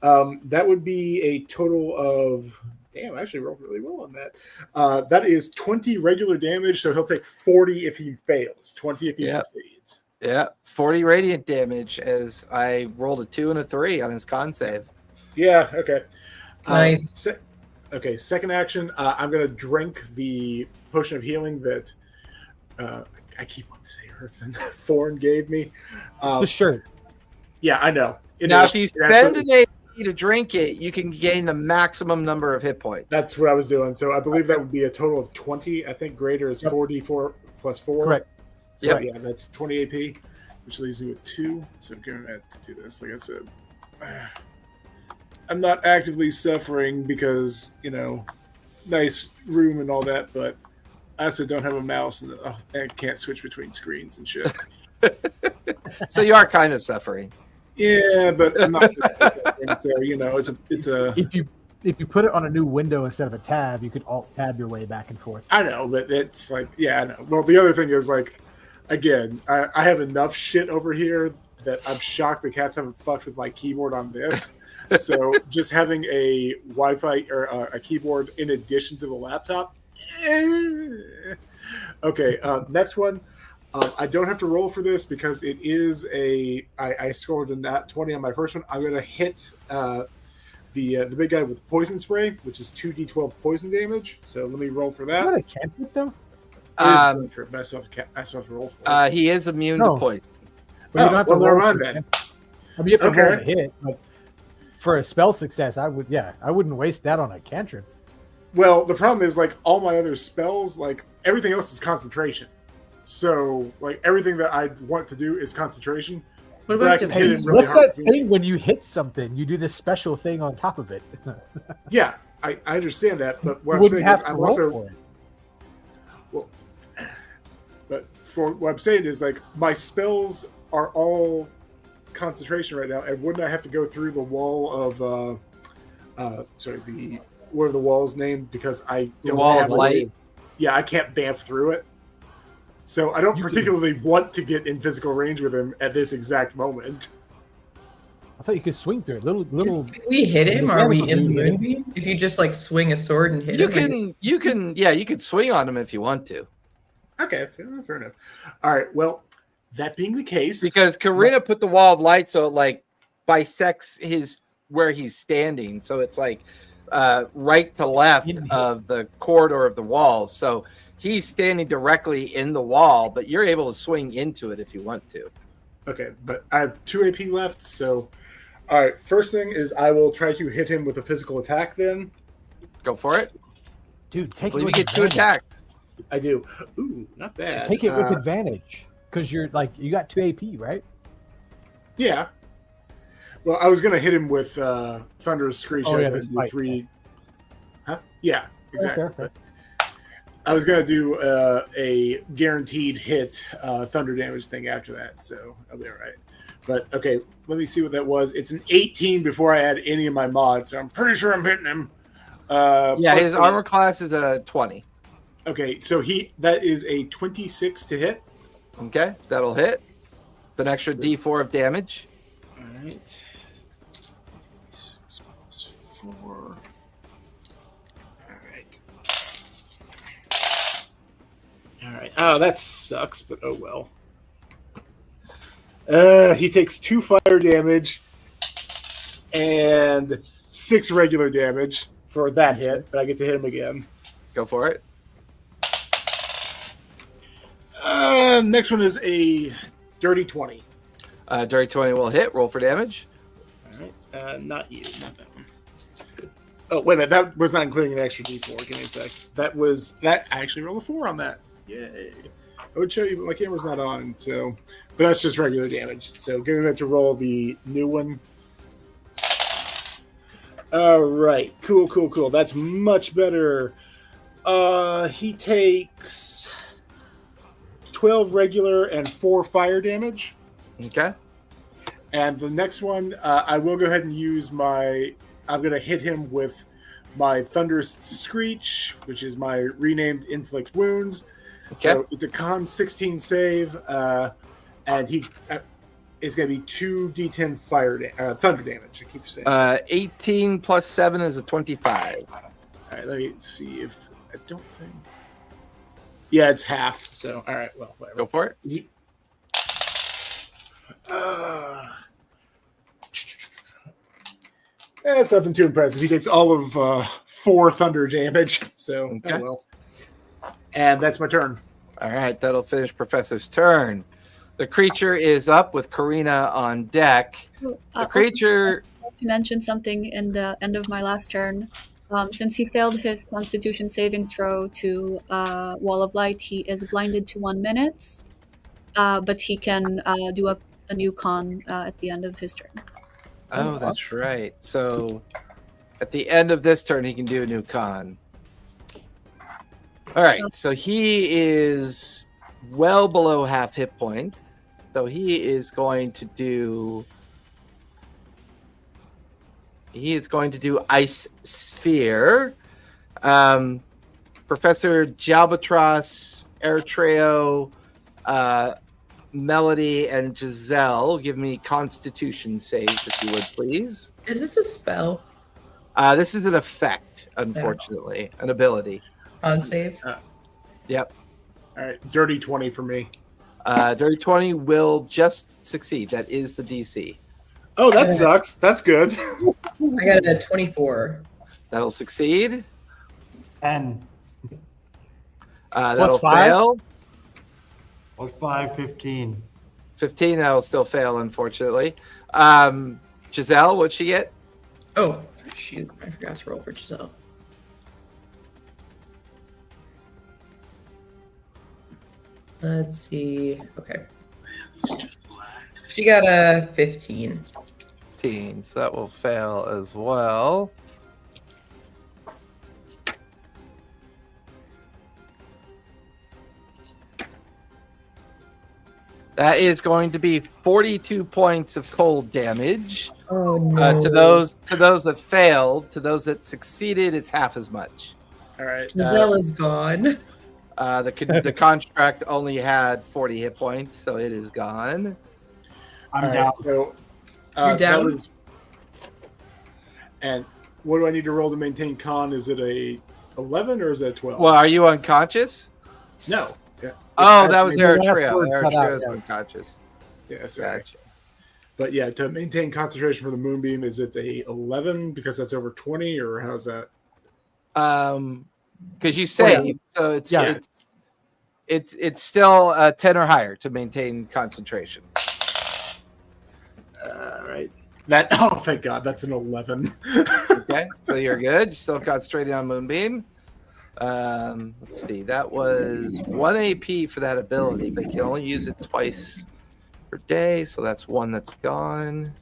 That would be a total of. Damn, I actually rolled really well on that. That is 20 regular damage, so he'll take 40 if he fails, 20 if he succeeds. Yeah, 40 radiant damage as I rolled a 2 and a 3 on his con save. Yeah. Okay. Nice. Okay. Second action. I'm gonna drink the potion of healing that I keep wanting to say Earth and Thorn gave me. It's the shirt. Yeah, I know. Now, is. if you It spend absolutely- an AP to drink it, you can gain the maximum number of hit points. That's what I was doing. So I believe that would be a total of 20. I think greater is 44 plus 4. Correct. So Yep. yeah, that's 20 AP, which leaves me with 2. So I'm going to do this. Like I said, I'm not actively suffering because, nice room and all that, but I also don't have a mouse and I can't switch between screens and shit. So you are kind of suffering. Yeah, but I'm not suffering, so it's a. If you put it on a new window instead of a tab, you could alt tab your way back and forth. I know, but it's like, yeah, I know. Well, the other thing is, like, again, I have enough shit over here that I'm shocked the cats haven't fucked with my keyboard on this. So just having a Wi-Fi or a keyboard in addition to the laptop. Okay, next one. I don't have to roll for this because it is I scored a nat 20 on my first one. I'm going to hit the big guy with poison spray, which is 2d12 poison damage. So let me roll for Is that. that a cantrip though? It is a cantrip, but I still have to roll for it. He is immune No. to poison. But you don't have to never roll mind for then. cantrip. I mean, you have to roll Okay. to hit, but for a spell success, I wouldn't waste that on a cantrip. Well, the problem is, like, all my other spells, like, everything else is concentration. So, like, everything that I want to do is concentration. What But I about can defense? hit him really What's hard. that thing when you hit something? You do this special thing on top of it. Yeah, I understand that, but what You I'm wouldn't saying have is to I'm roll also... for it. But for what I'm saying is, like, my spells are all concentration right now, and wouldn't I have to go through the wall of what are the walls named? Because I The don't wall have of light. Yeah, I can't bamf through it. So I don't You could- particularly want to get in physical range with him at this exact moment. I thought you could swing through it. Little. If we hit him, are we in the Yeah. moonbeam? If you just like swing a sword and hit You him, you can swing on him if you want to. Okay, fair enough. All right, well, that being the case, Because Karina put the wall of light so it like bisects where he's standing. So it's like right to left of the corridor of the wall. So he's standing directly in the wall, but you're able to swing into it if you want to. okay, but I have 2 AP left, so all right, first thing is I will try to hit him with a physical attack then. Go for it. Dude, I take it believe with you get 2 advantage. attacks. I do. Ooh, not bad. Take it with advantage because you're like you got 2 AP, right? Yeah. Well, I was going to hit him with Thunderous Screech. Oh, I yeah, was this gonna do fight. 3. Huh? Yeah, exactly. Okay. I was going to do a guaranteed hit thunder damage thing after that, so I'll be all right. But, okay, let me see what that was. It's an 18 before I add any of my mods, so I'm pretty sure I'm hitting him. Yeah, Plus his eight. armor class is a 20. Okay, so that is a 26 to hit. Okay, that'll hit. With an extra D4 of damage. All right. 6 plus 4. All right. All right. Oh, that sucks, but oh well. He takes 2 fire damage and 6 regular damage for that hit, but I get to hit him again. Go for it. Next one is a dirty 20. Dirty 20 will hit. Roll for damage. All right. Not you. Not that one. Oh, wait a minute. That was not including an extra D4. Give me a sec. That I actually rolled a 4 on that. Yay. I would show you, but my camera's not on, so. But that's just regular damage. So giving it to roll the new one. All right. Cool. That's much better. He takes 12 regular and 4 fire damage. Okay. And the next one, I will go ahead and use I'm going to hit him with my Thunderous Screech, which is my renamed Inflict Wounds. Okay. So it's a con 16 save, and he is going to be 2d10 thunder damage. I keep saying. 18 plus 7 is a 25. All right, let me see if I don't think. Yeah, it's half. So all right, well, whatever. Go for it. Is he- That's nothing too impressive. He takes all of 4 thunder damage. So, Okay. oh well. And that's my turn. All right, that'll finish Professor's turn. The creature is up with Karina on deck. The Also, creature. I'd like to mention something in the end of my last turn. Since he failed his Constitution saving throw to Wall of Light, he is blinded to 1 minute. but he can do a new con at the end of his turn. Oh, that's right. So at the end of this turn, he can do a new con. All right. So he is well below half hit point. So he is going to do. He is going to do Ice Sphere. Professor Jalbatros, Eritreo, Melody, and Giselle, give me Constitution saves, if you would, please. Is this a spell? This is an effect, unfortunately, an ability. On save? Yep. All right, dirty 20 for me. Dirty 20 will just succeed. That is the DC. Oh, that sucks. That's good. I got a 24. That'll succeed. 10 That'll five? fail. plus 5, 15. 15, that'll still fail, unfortunately. Giselle, what'd she get? Oh, shoot. I forgot to roll for Giselle. Let's see. Okay. She got a 15. 15, so that will fail as well. That is going to be 42 points of cold damage. Oh, no. To those that failed, to those that succeeded, it's half as much. All right. Giselle is gone. The contract only had 40 hit points, so it is gone. I'm All right, down. so, You're down? And what do I need to roll to maintain con? Is it a 11 or is it a 12? Well, are you unconscious? No. Yeah. Oh, that was the last Eritrea. word cut out, Eritrea is yeah. unconscious. Yeah, sorry. Gotcha. But yeah, to maintain concentration for the moonbeam, is it a 11 because that's over 20, or how's that? Because you saved, so it's still 10 or higher to maintain concentration. All right. That. Oh, thank God, that's an 11. Okay, so you're good. You're still concentrating on Moonbeam. Let's see. That was 1 AP for that ability, but you can only use it twice per day, so that's one that's gone.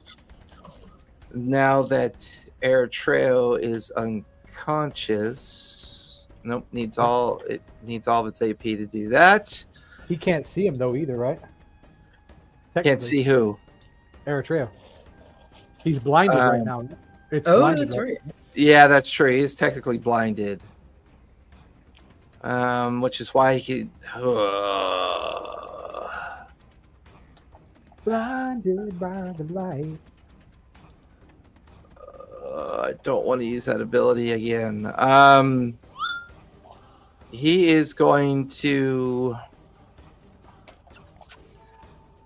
Now that Eritreo is unconscious, nope, needs all of its AP to do that. He can't see him though either, right? Can't Technically. see who. Eritrea. He's blinded right now. It's Oh, blinded that's right. Yeah, that's true. He's technically blinded. Which is why he could. Blinded by the light. I don't want to use that ability again. He is going to.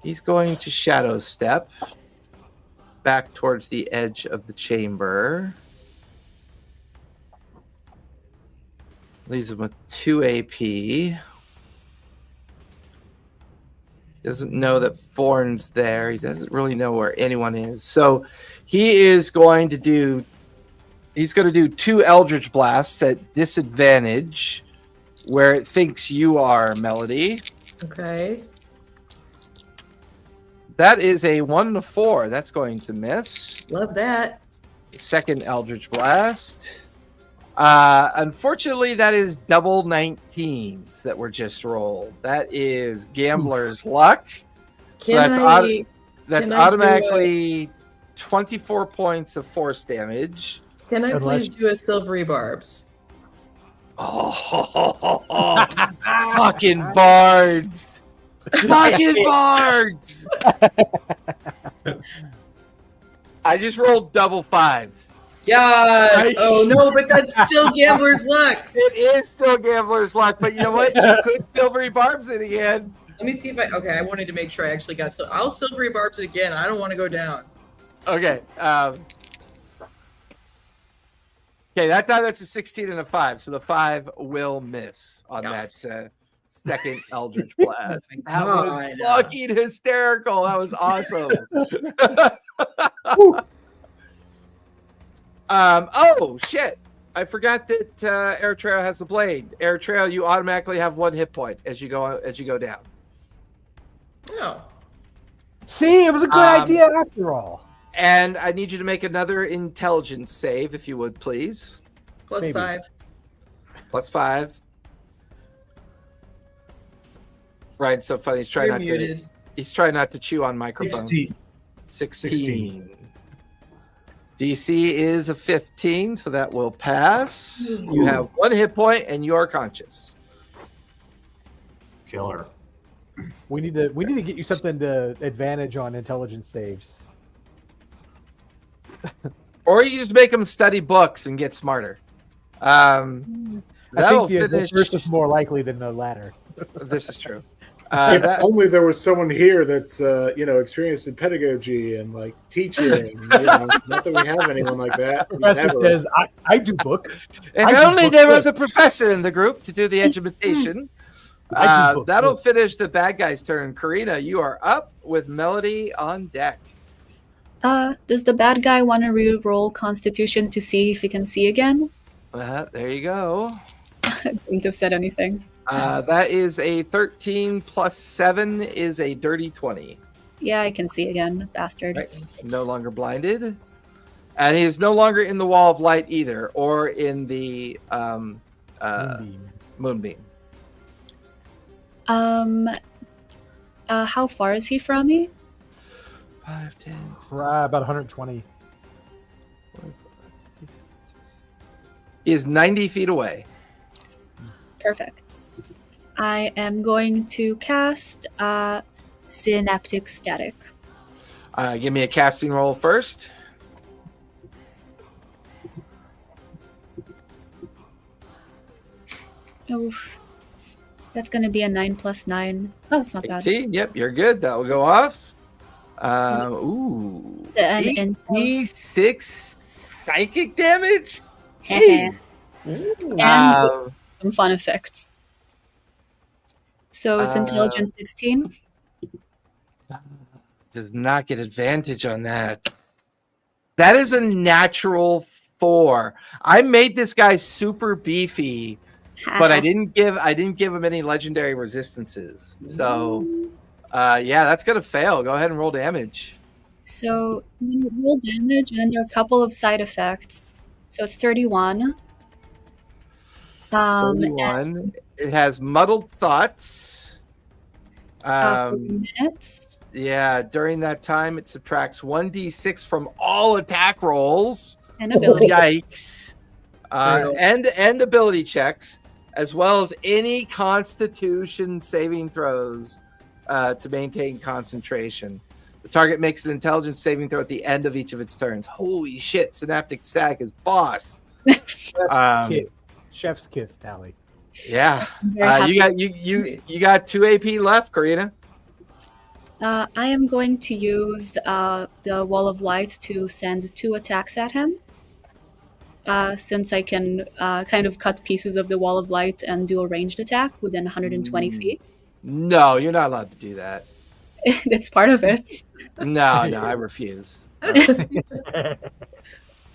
He's going to shadow step back towards the edge of the chamber. Leaves him with 2 AP. Doesn't know that Forn's there. He doesn't really know where anyone is. So he is going to do. He's going to do 2 Eldritch Blasts at disadvantage, where it thinks you are, Melody. Okay. That is a 1 to 4. That's going to miss. Love that. Second Eldritch Blast. Unfortunately, that is double 19s that were just rolled. That is Gambler's Luck. So that's can I automatically 24 points of force damage. Can I Unless- please do a silvery barbs? Oh, fucking bards! Fucking bards! I just rolled double 5s. Yes. Oh no, but that's still gambler's luck. It is still Gambler's Luck, but you know what? You could silvery barbs it again. Let me see if I. Okay, I wanted to make sure I actually got. So I'll silvery barbs it again. I don't want to go down. Okay. Okay, that time that's a 16 and a 5, so the 5 will miss on Yes. that second Eldritch Blast. That was God. fucking hysterical. That was awesome. Oh shit! I forgot that Eritrea has the blade. Eritrea, you automatically have 1 hit point as you go down. Oh. See, it was a good idea after all. And I need you to make another intelligence save, if you would, please. Plus Maybe. 5. Plus 5. Right, so funny. He's trying You're not muted. to. He's trying not to chew on microphone. 16. 16. DC is a 15, so that will pass. You have 1 hit point, and you are conscious. Killer. We need to get you something to advantage on intelligence saves. Or you just make them study books and get smarter. I That'll think the finish. first is more likely than the latter. This is true. If That- only there was someone here that's experienced in pedagogy and like teaching. Not that we have anyone like that. Professor Never. says, I do book. if I do only book there good. was a professor in the group to do the education. I do book That'll good. finish the bad guy's turn. Karina, you are up with Melody on deck. Does the bad guy want to re-roll Constitution to see if he can see again? There you go. I wouldn't have said anything. That is a 13 plus 7 is a dirty 20. Yeah, I can see again, bastard. Right. No longer blinded. And he is no longer in the wall of light either, or in the moonbeam. How far is he from me? 5, 10. About 120. He is 90 feet away. Perfect. I am going to cast Synaptic Static. Give me a casting roll first. Oof. That's going to be a 9 plus 9. Oh, it's not bad. 18. Yep, you're good. That will go off. Ooh. It's an intel. 86 psychic damage? Heh. Jeez. And some fun effects. So it's Uh, intelligence 16. Does not get advantage on that. That is a natural 4. I made this guy super beefy, but I didn't give him any legendary resistances. So yeah, that's gonna fail. Go ahead and roll damage. So you roll damage, and then there are a couple of side effects. So it's 31. 31. It has muddled thoughts. For minutes. Yeah, during that time it subtracts 1d6 from all attack rolls. And ability. Yikes. And ability checks, as well as any constitution saving throws to maintain concentration. The target makes an intelligence saving throw at the end of each of its turns. Holy shit, Synaptic Static is boss. Chef's kiss, Tally. Yeah. I'm very happy. You got 2 AP left, Karina. I am going to use the Wall of Light to send 2 attacks at him. Since I can kind of cut pieces of the Wall of Light and do a ranged attack within 120 feet. No, you're not allowed to do that. It's part of it. No, I refuse.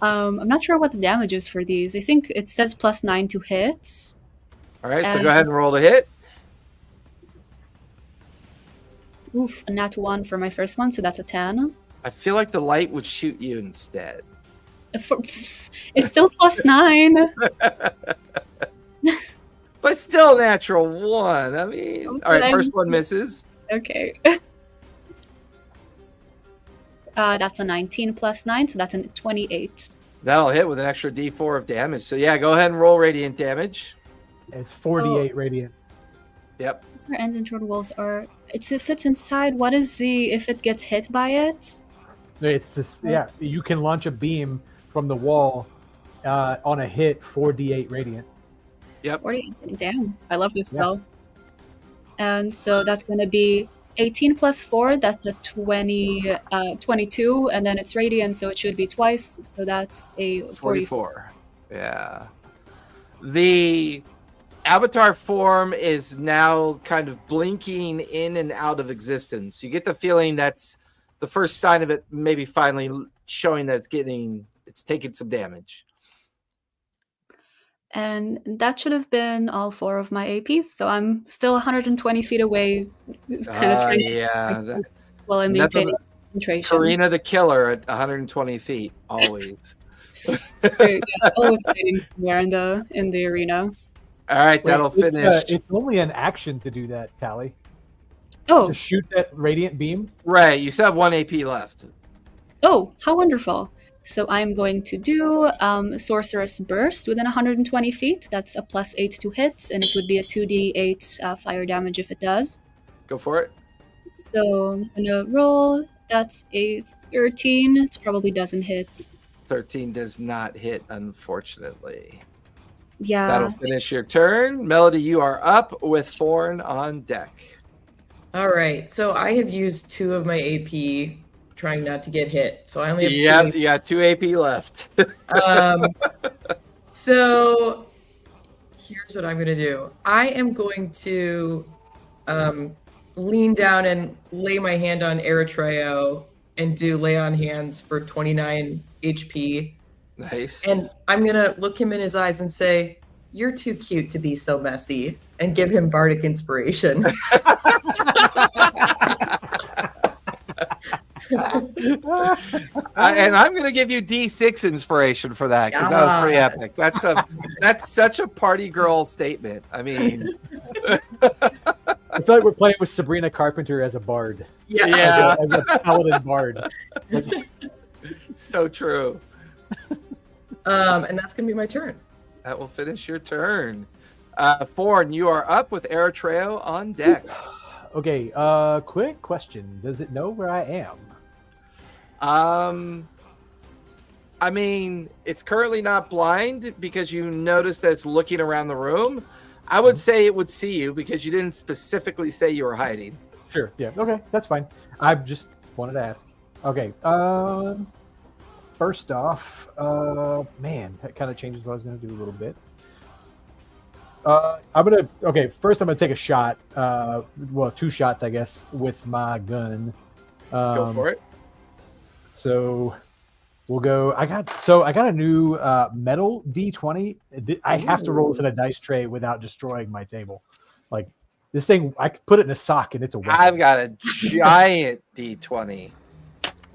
I'm not sure what the damage is for these. I think it says +9 to hits. All right, so go ahead and roll to hit. Oof, a nat 1 for my first one, so that's a 10. I feel like the light would shoot you instead. It's still +9. But still natural 1. I mean, all right, Okay. first one misses. Okay. That's a 19 plus 9, so that's a 28. That'll hit with an extra D4 of damage. So yeah, go ahead and roll radiant damage. It's 48 radiant. Yep. Our ends and short walls are. It's if it's inside. What is the if it gets hit by it? It's this, yeah. You can launch a beam from the wall on a hit 4d8 radiant. Yep. 40. Damn, I love this Yeah. spell. And so that's going to be 18 plus 4. That's a 22, and then it's radiant, so it should be twice. So that's a 44. Yeah. The avatar form is now kind of blinking in and out of existence. You get the feeling that's the first sign of it maybe finally showing that it's taking some damage. And that should have been all 4 of my APs. So I'm still 120 feet away. It's kind of trying to while I'm maintaining concentration. Karina the killer at 120 feet, always. Yeah, always hiding somewhere in the arena. All right, that'll finish. It's only an action to do that, Tally. Oh, To shoot that radiant beam. Right, you still have 1 AP left. oh, how wonderful! So I'm going to do Sorceress Burst within 120 feet. That's a +8 to hit, and it would be a 2d8 fire damage if it does. Go for it. So I'm gonna roll. That's a 13. It probably doesn't hit. 13 does not hit, unfortunately. Yeah. That'll finish your turn. Melody, you are up with Thorn on deck. All right. So I have used 2 of my AP trying not to get hit. So I only have 2. You got 2 AP left. So here's what I'm going to do. I am going to lean down and lay my hand on Eritrea and do lay on hands for 29 HP. Nice. And I'm going to look him in his eyes and say, "You're too cute to be so messy," and give him bardic inspiration. And I'm going to give you D6 inspiration for that because that was pretty epic. That's such a party girl statement. I mean, I feel like we're playing with Sabrina Carpenter as a bard. Yeah. As a paladin bard. So true. And that's going to be my turn. That will finish your turn. Thorn, you are up with Eritrea on deck. Okay, quick question. Does it know where I am? I mean, it's currently not blind because you notice that it's looking around the room. I would say it would see you because you didn't specifically say you were hiding. Sure, yeah, okay, that's fine. I just wanted to ask. Okay, first off, man, that kind of changes what I was going to do a little bit. First I'm going to take a shot, 2 shots, I guess, with my gun. Go for it. So we'll go. I got a new metal D20. I have to roll this in a dice tray without destroying my table. Like this thing, I could put it in a sock and it's a weapon. I've got a giant D20.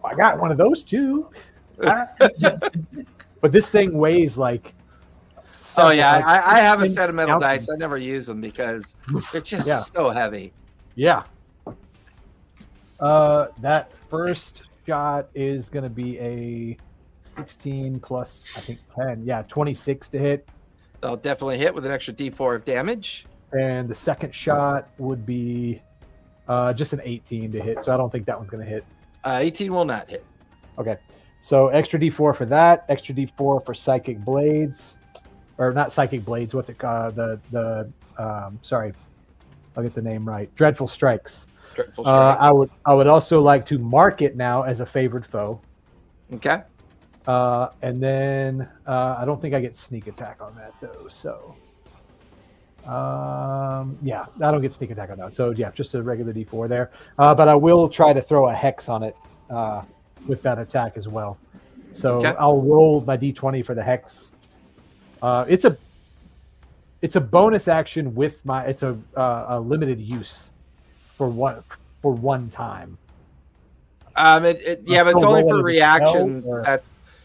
I got one of those too. But this thing weighs like. Oh yeah, I have a 16 set of metal ounces. dice. I never use them because they're just so heavy. Yeah. That first shot is going to be a 16 plus, I think, 10. Yeah, 26 to hit. They'll definitely hit with an extra D4 of damage. And the second shot would be just an 18 to hit. So I don't think that one's going to hit. 18 will not hit. Okay. So extra D4 for that. Extra D4 for Psychic Blades. Or not Psychic Blades. What's it called? Sorry. I'll get the name right. Dreadful Strikes. Dreadful Strike. I would also like to mark it now as a favored foe. Okay. And then I don't think I get sneak attack on that though. So yeah, I don't get sneak attack on that. So yeah, just a regular D4 there. But I will try to throw a hex on it with that attack as well. So Okay. I'll roll my D20 for the hex. It's a bonus action with my. It's a limited use for one time. But it's only for reactions. Or...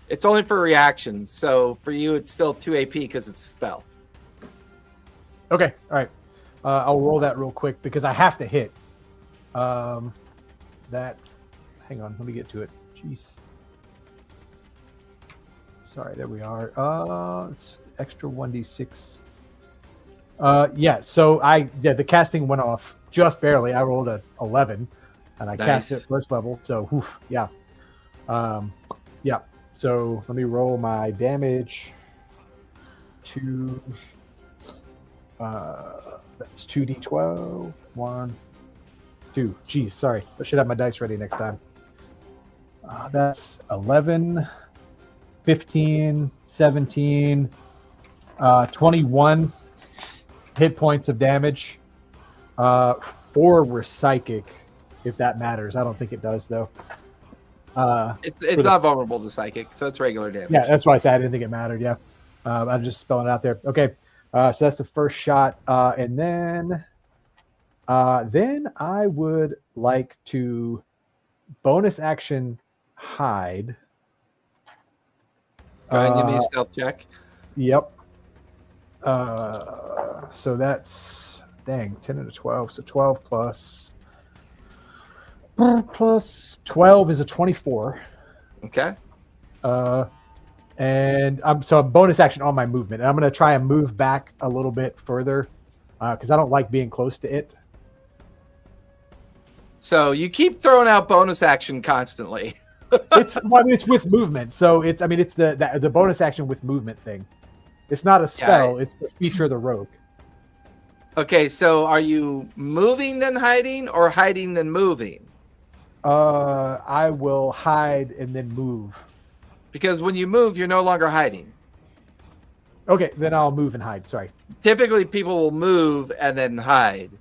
It's only for reactions. So for you, it's still 2 AP because it's a spell. Okay, all right. I'll roll that real quick because I have to hit. Hang on, let me get to it. Jeez. Sorry, there we are. It's extra 1d6. Yeah, so the casting went off just barely. I rolled a 11, and I cast it first level. So, yeah. Yeah. So let me roll my damage. That's 2d12. 1, 2. Geez, sorry. I should have my dice ready next time. That's 11, 15, 17, 21 hit points of damage. 4 were psychic, if that matters. I don't think it does, though. It's not vulnerable to psychic, so it's regular damage. Yeah, that's why I said I didn't think it mattered. Yeah. I'm just spelling it out there. Okay, so that's the first shot, and then I would like to bonus action hide. Go ahead and give me a stealth check. Yep. So that's 10 and a 12. So 12 plus 12 is a 24. Okay. And I'm bonus action on my movement. And I'm going to try and move back a little bit further because I don't like being close to it. So you keep throwing out bonus action constantly. It's with movement. So it's the bonus action with movement thing. It's not a spell. It's the feature of the rogue. Okay, so are you moving then hiding or hiding then moving? I will hide and then move. Because when you move, you're no longer hiding. Okay, then I'll move and hide. Sorry. Typically, people will move and then hide.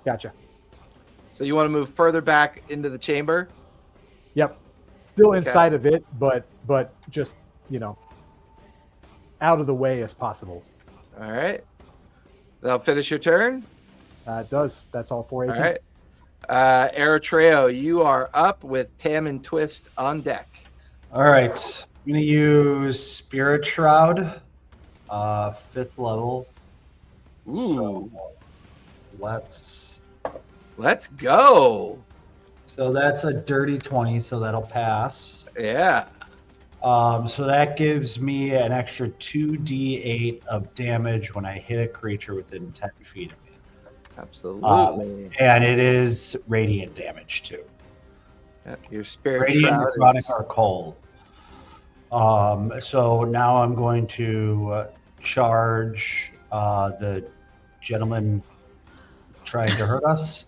Gotcha. So you want to move further back into the chamber? Yep. Still Okay. inside of it, but just, out of the way as possible. All right. That'll finish your turn. It does. That's all 4 AP. All right. Eritrea, you are up with Tam and Twist on deck. All right. I'm going to use Spirit Shroud, 5th level. Ooh. Let's go. So that's a dirty 20, so that'll pass. Yeah. So that gives me an extra 2d8 of damage when I hit a creature within 10 feet of me. Absolutely. And it is radiant damage too. Yeah, your spirit Radiant, shroud necrotic, is... or cold. So now I'm going to charge the gentleman trying to hurt us.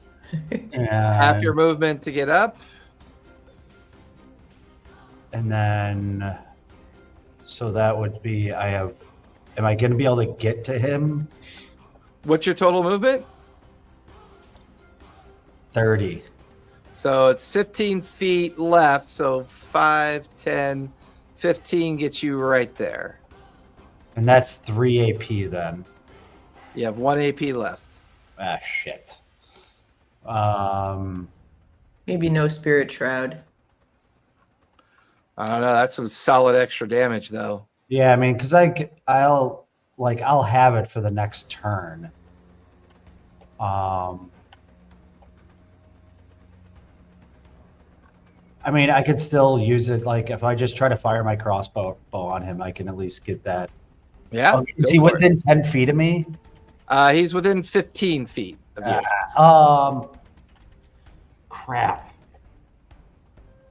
And half your movement to get up. And then, so that would be, am I going to be able to get to him? What's your total movement? 30. So it's 15 feet left. So 5, 10, 15 gets you right there. And that's 3 AP then. You have 1 AP left. Ah, shit. Maybe no spirit shroud. I don't know. That's some solid extra damage, though. Yeah, I mean, because I'll have it for the next turn. I mean, I could still use it. Like, if I just try to fire my crossbow on him, I can at least get that. Yeah. Oh, is go he for it. within 10 feet of me? He's within 15 feet of you. Crap.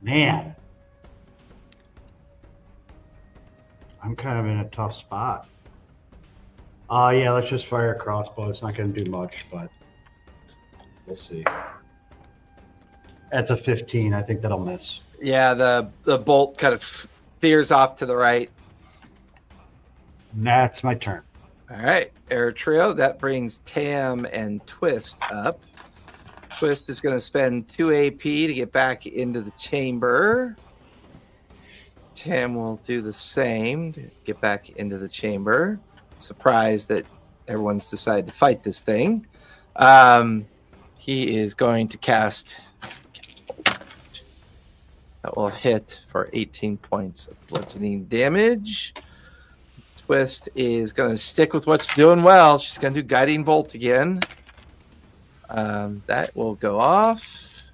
Man. I'm kind of in a tough spot. Yeah, let's just fire a crossbow. It's not going to do much, but we'll see. That's a 15. I think that'll miss. Yeah, the bolt kind of veers off to the right. That's my turn. All right, Eritrea, that brings Tam and Twist up. Twist is going to spend 2 AP to get back into the chamber. Tam will do the same to get back into the chamber. Surprised that everyone's decided to fight this thing. He is going to cast. That will hit for 18 points of bludgeoning damage. Twist is going to stick with what's doing well. She's going to do Guiding Bolt again. That will go off.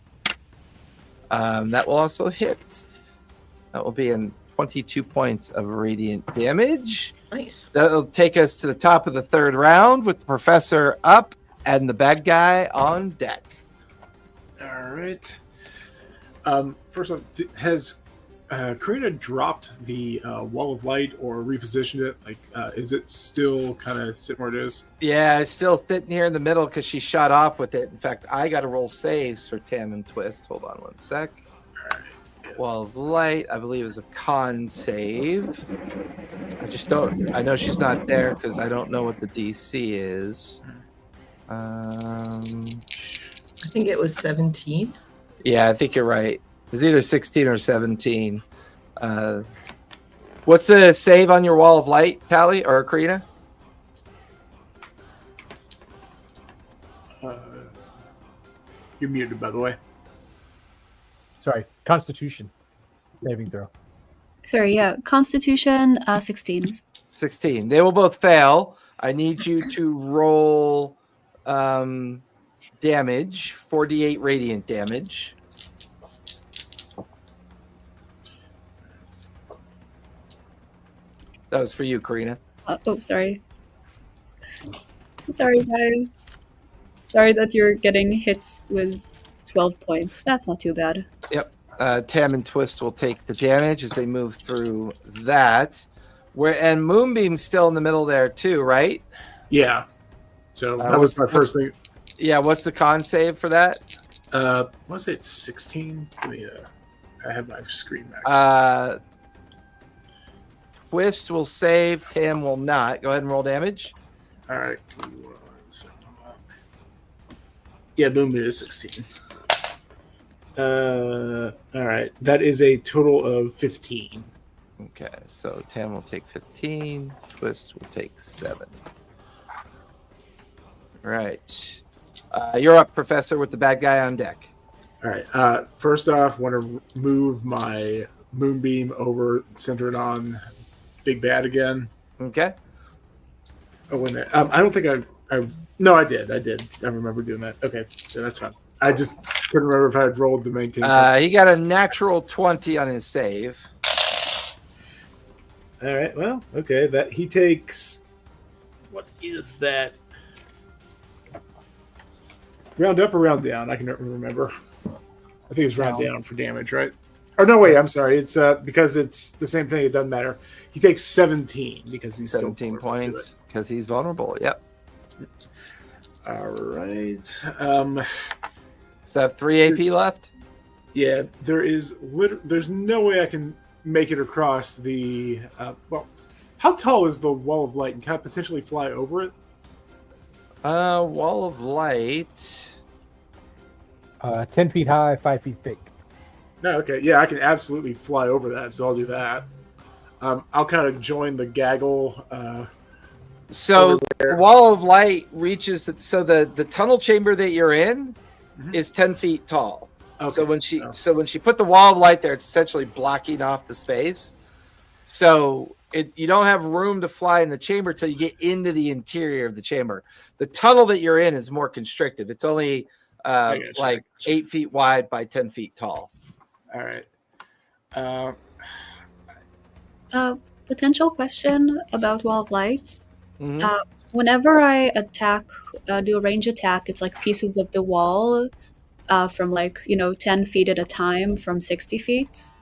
That will also hit. That will be in 22 points of radiant damage. Nice. That'll take us to the top of the third round with the professor up and the bad guy on deck. All right. First off, has Karina dropped the wall of light or repositioned it? Like, is it still kind of sitting where it is? Yeah, it's still sitting here in the middle because she shot off with it. In fact, I got to roll saves for Tam and Twist. Hold on one sec. All right. Yes. Wall of light, I believe, is a con save. I just don't. I know she's not there because I don't know what the DC is. I think it was 17. Yeah, I think you're right. It's either 16 or 17. What's the save on your wall of light, Tally or Karina? You're muted, by the way. Sorry, Constitution saving throw. Sorry, yeah. Constitution 16. 16. They will both fail. I need you to roll damage, 4d8 radiant damage. That was for you, Karina. Oh, sorry. Sorry, guys. Sorry that you're getting hits with 12 points. That's not too bad. Yep. Tam and Twist will take the damage as they move through that. And Moonbeam's still in the middle there too, right? Yeah. So that was my first thing. Yeah, what's the con save for that? Was it 16? I have my screen max. Twist will save, Tam will not. Go ahead and roll damage. All right. Yeah, Moonbeam is 16. All right. That is a total of 15. Okay, so Tam will take 15. Twist will take 7. Right. You're up, Professor, with the bad guy on deck. All right. First off, want to move my Moonbeam over, center it on Big Bad again. Okay. Oh, wait a minute. I don't think I've. No, I did. I remember doing that. Okay, so that's fine. I just couldn't remember if I had rolled to maintain. He got a natural 20 on his save. All right. Well, okay. That he takes. What is that? Round up or round down? I can remember. I think it's round down for damage, right? Or no, wait. I'm sorry. It's because it's the same thing. It doesn't matter. He takes 17 because he's 17 points because he's vulnerable. Yep. All right. So I have 3 AP left. Yeah, there's no way I can make it across the. Well, how tall is the wall of light, and can I potentially fly over it? Wall of light. 10 feet high, 5 feet thick. No, okay, yeah, I can absolutely fly over that, so I'll do that. I'll kind of join the gaggle. So the wall of light reaches the tunnel chamber that you're in is 10 feet tall. Okay. So when she put the wall of light there, it's essentially blocking off the space. So you don't have room to fly in the chamber till you get into the interior of the chamber. The tunnel that you're in is more constrictive. It's only like 8 feet wide by 10 feet tall. All right. Potential question about Wall of Light. Mhm. Whenever I attack, do a range attack, it's like pieces of the wall from 10 feet at a time from 60 feet.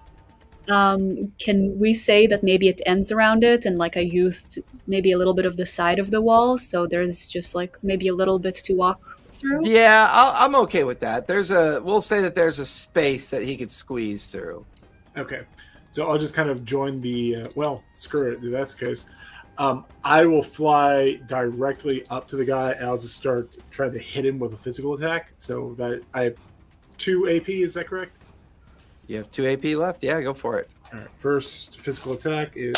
Can we say that maybe it ends around it and like I used maybe a little bit of the side of the wall, so there's just like maybe a little bit to walk through? Yeah, I'm okay with that. We'll say that there's a space that he could squeeze through. Okay, so I'll just kind of join the. Well, screw it. If that's the case, I will fly directly up to the guy, and I'll just start trying to hit him with a physical attack. So that I have 2 AP. Is that correct? You have 2 AP left? Yeah, go for it. All right. First physical attack is.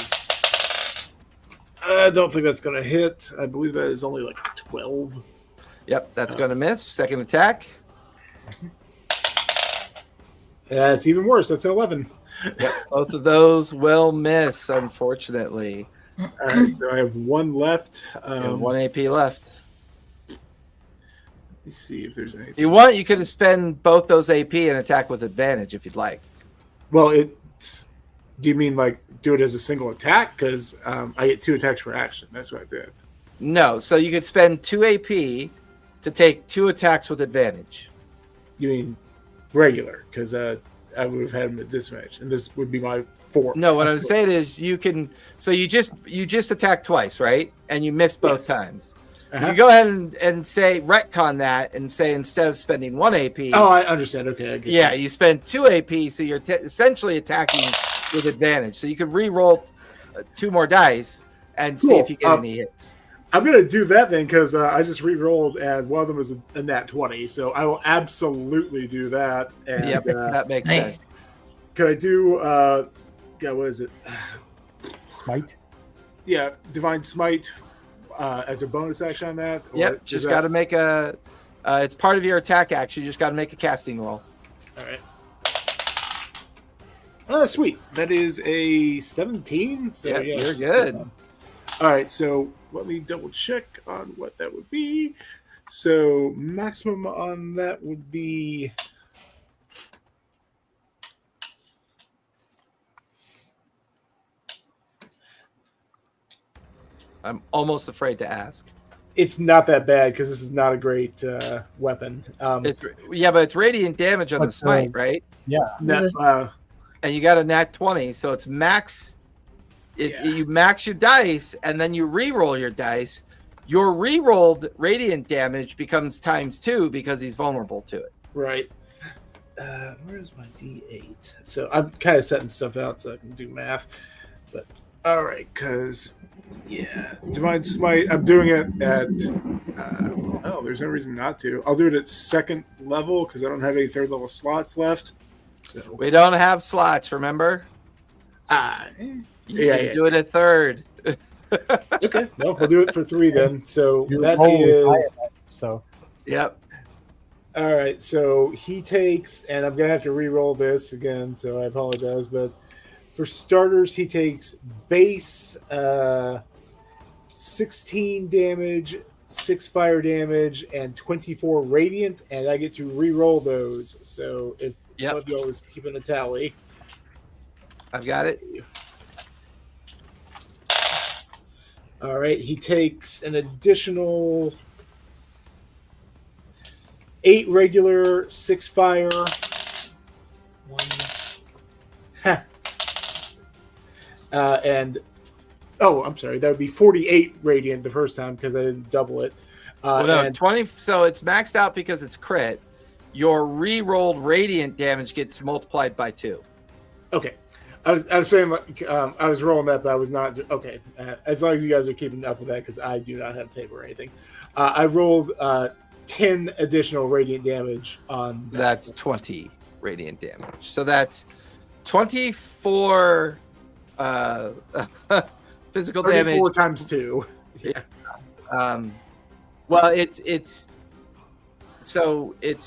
I don't think that's going to hit. I believe that is only like 12. Yep, that's going to miss. Second attack. That's even worse. That's 11. Yep, both of those will miss, unfortunately. All right, so I have 1 left. And 1 AP left. Let me see if there's anything. If you want, you could spend both those AP and attack with advantage if you'd like. Well, do you mean like do it as a single attack? Because I get 2 attacks per action. That's what I did. No, so you could spend 2 AP to take 2 attacks with advantage. You mean regular? Because I would have had him at disadvantage, and this would be my 4th. No, what I'm saying is you can. So you just attack twice, right? And you miss both times. Uh-huh. You go ahead and say retcon that and say instead of spending 1 AP. Oh, I understand. Okay, I get Yeah, you. you spend 2 AP, so you're essentially attacking with advantage. So you could re-roll 2 more dice and see if you get any hits. I'm gonna do that then because I just re-rolled and one of them is a nat 20, so I will absolutely do that. And Yep, that makes Nice. sense. could I do? God, what is it? Smite. Yeah, Divine Smite as a bonus action on that. or Yep, is just that- got to make a. It's part of your attack action. You just got to make a casting roll. All right. Sweet. That is a 17. So Yep, yeah, you're good. All right, so let me double check on what that would be. So maximum on that would be I'm almost afraid to ask. it's not that bad because this is not a great weapon. But it's radiant damage on the But, smite, right? No, And you got a nat 20, so it's max. You max your dice, and then you re-roll your dice. Your re-rolled radiant damage becomes ×2 because he's vulnerable to it. right. Where's my D8? So I'm kind of setting stuff out so I can do math. But all right, because Divine Smite. I'm doing it at. There's no reason not to. I'll do it at second level because I don't have any third level slots left. So We don't have slots, remember? You can do it at third. okay. Well, we'll do it for 3 then. So Your that roll is higher is than- So Yep. all right. So he takes, and I'm gonna have to re-roll this again. So I apologize, but for starters, he takes base 16 damage, 6 fire damage, and 24 radiant, and I get to re-roll those. So if one of y'all is keeping a tally, I've got it. all right, he takes an additional 8 regular, 6 fire, 1, and I'm sorry, that would be 48 radiant the first time because I didn't double it. Well, no, and 20. So it's maxed out because it's crit. Your re-rolled radiant damage gets multiplied by 2. okay, I was saying like I was rolling that, but I was not. Okay, as long as you guys are keeping up with that, because I do not have paper or anything. I rolled 10 additional radiant damage on. That's 20 radiant damage. So that's 24 physical 34 damage. times 2. Yeah. Well, it's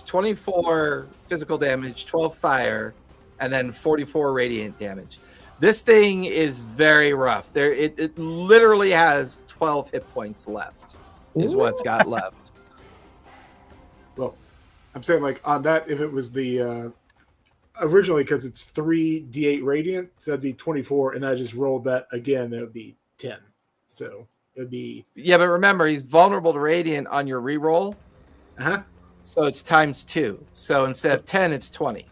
24 physical damage, 12 fire, and then 44 radiant damage. This thing is very rough. It literally has 12 hit points left. Is what it's got left. Well, I'm saying like on that, if it was the originally because it's 3 d8 radiant, so that'd be 24, and I just rolled that again, it would be 10. So it would be Yeah, but remember, he's vulnerable to radiant on your reroll, so it's ×2. So instead of 10, it's 20.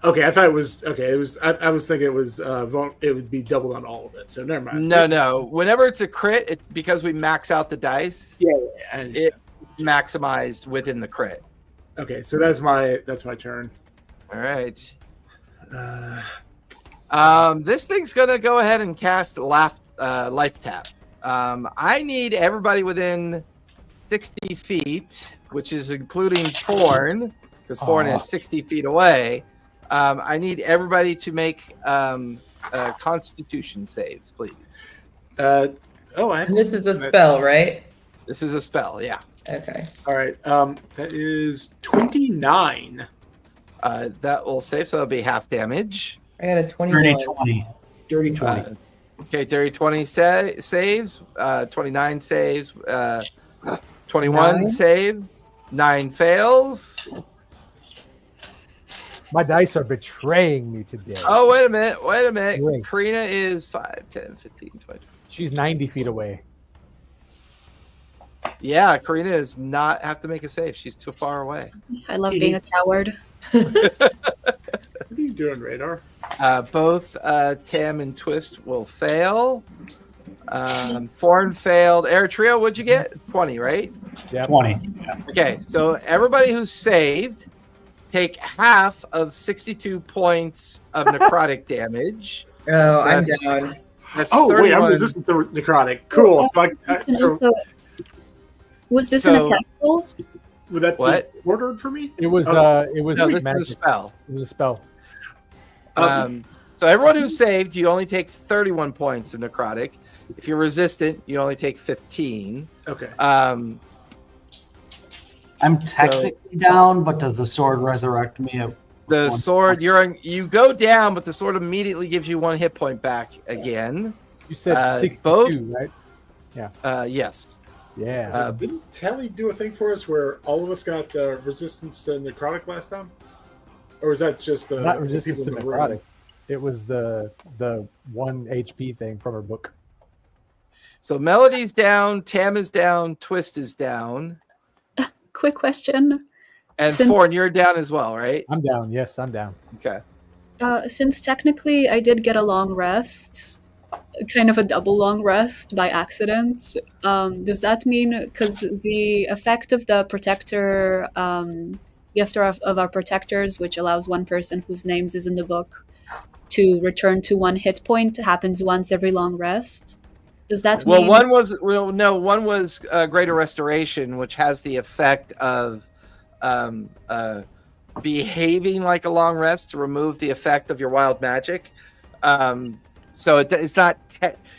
Okay, I thought it was okay. It was I was thinking it was it would be doubled on all of it. So never mind. No. Whenever it's a crit, because we max out the dice, it's maximized within the crit. Okay, so that's my turn. All right. This thing's gonna go ahead and cast life tap. I need everybody within 60 feet, which is including Thorn, because Thorn is 60 feet away. I need everybody to make Constitution saves, please. And this is a spell, right? This is a spell, yeah. Okay. All right. That is 29. That will save, so it'll be half damage. I got a 21. Dirty 20. Dirty 20. Okay, dirty 20 saves. 29 saves. 21 9? saves. 9 fails. my dice are betraying me today. Oh, wait a minute. Wait. Karina is 5, 10, 15, 20. She's 90 feet away. Yeah, Karina does not have to make a save. She's too far away. I love being a coward. What are you doing, Radar? Both Tam and Twist will fail. Thorn failed. Eritrea, what'd you get? 20, right? Yep. 20. Okay, so everybody who's saved, take half of 62 points of necrotic damage. Oh, So I'm that's- down. That's Oh, wait, I'm 31. resistant to necrotic. Cool. So, And so also, was this an So- attack roll? would that What? be ordered for me? It was No, it was this is magic. a spell. It was a spell. So everyone who's saved, you only take 31 points of necrotic. If you're resistant, you only take 15. Okay. I'm technically down, but does the sword resurrect me? The one sword, you go down, but the sword immediately gives you 1 hit point back again. You said 62, both- right? Yes. Yeah. Didn't Tally do a thing for us where all of us got resistance to necrotic last time? Or was that just the Not the resistance to people in the room? necrotic. It was the 1 HP thing from her book. So Melody's down, Tam is down, Twist is down, Quick question. and Since- Forn, you're down as well, right? I'm down. Yes, I'm down. Okay. Since technically I did get a long rest, kind of a double long rest by accident, does that mean, because the effect of the protector, gift of our protectors, which allows one person whose names is in the book to return to 1 hit point, happens once every long rest? Does that Well, mean... one was Greater Restoration, which has the effect of behaving like a long rest to remove the effect of your wild magic. So it's not.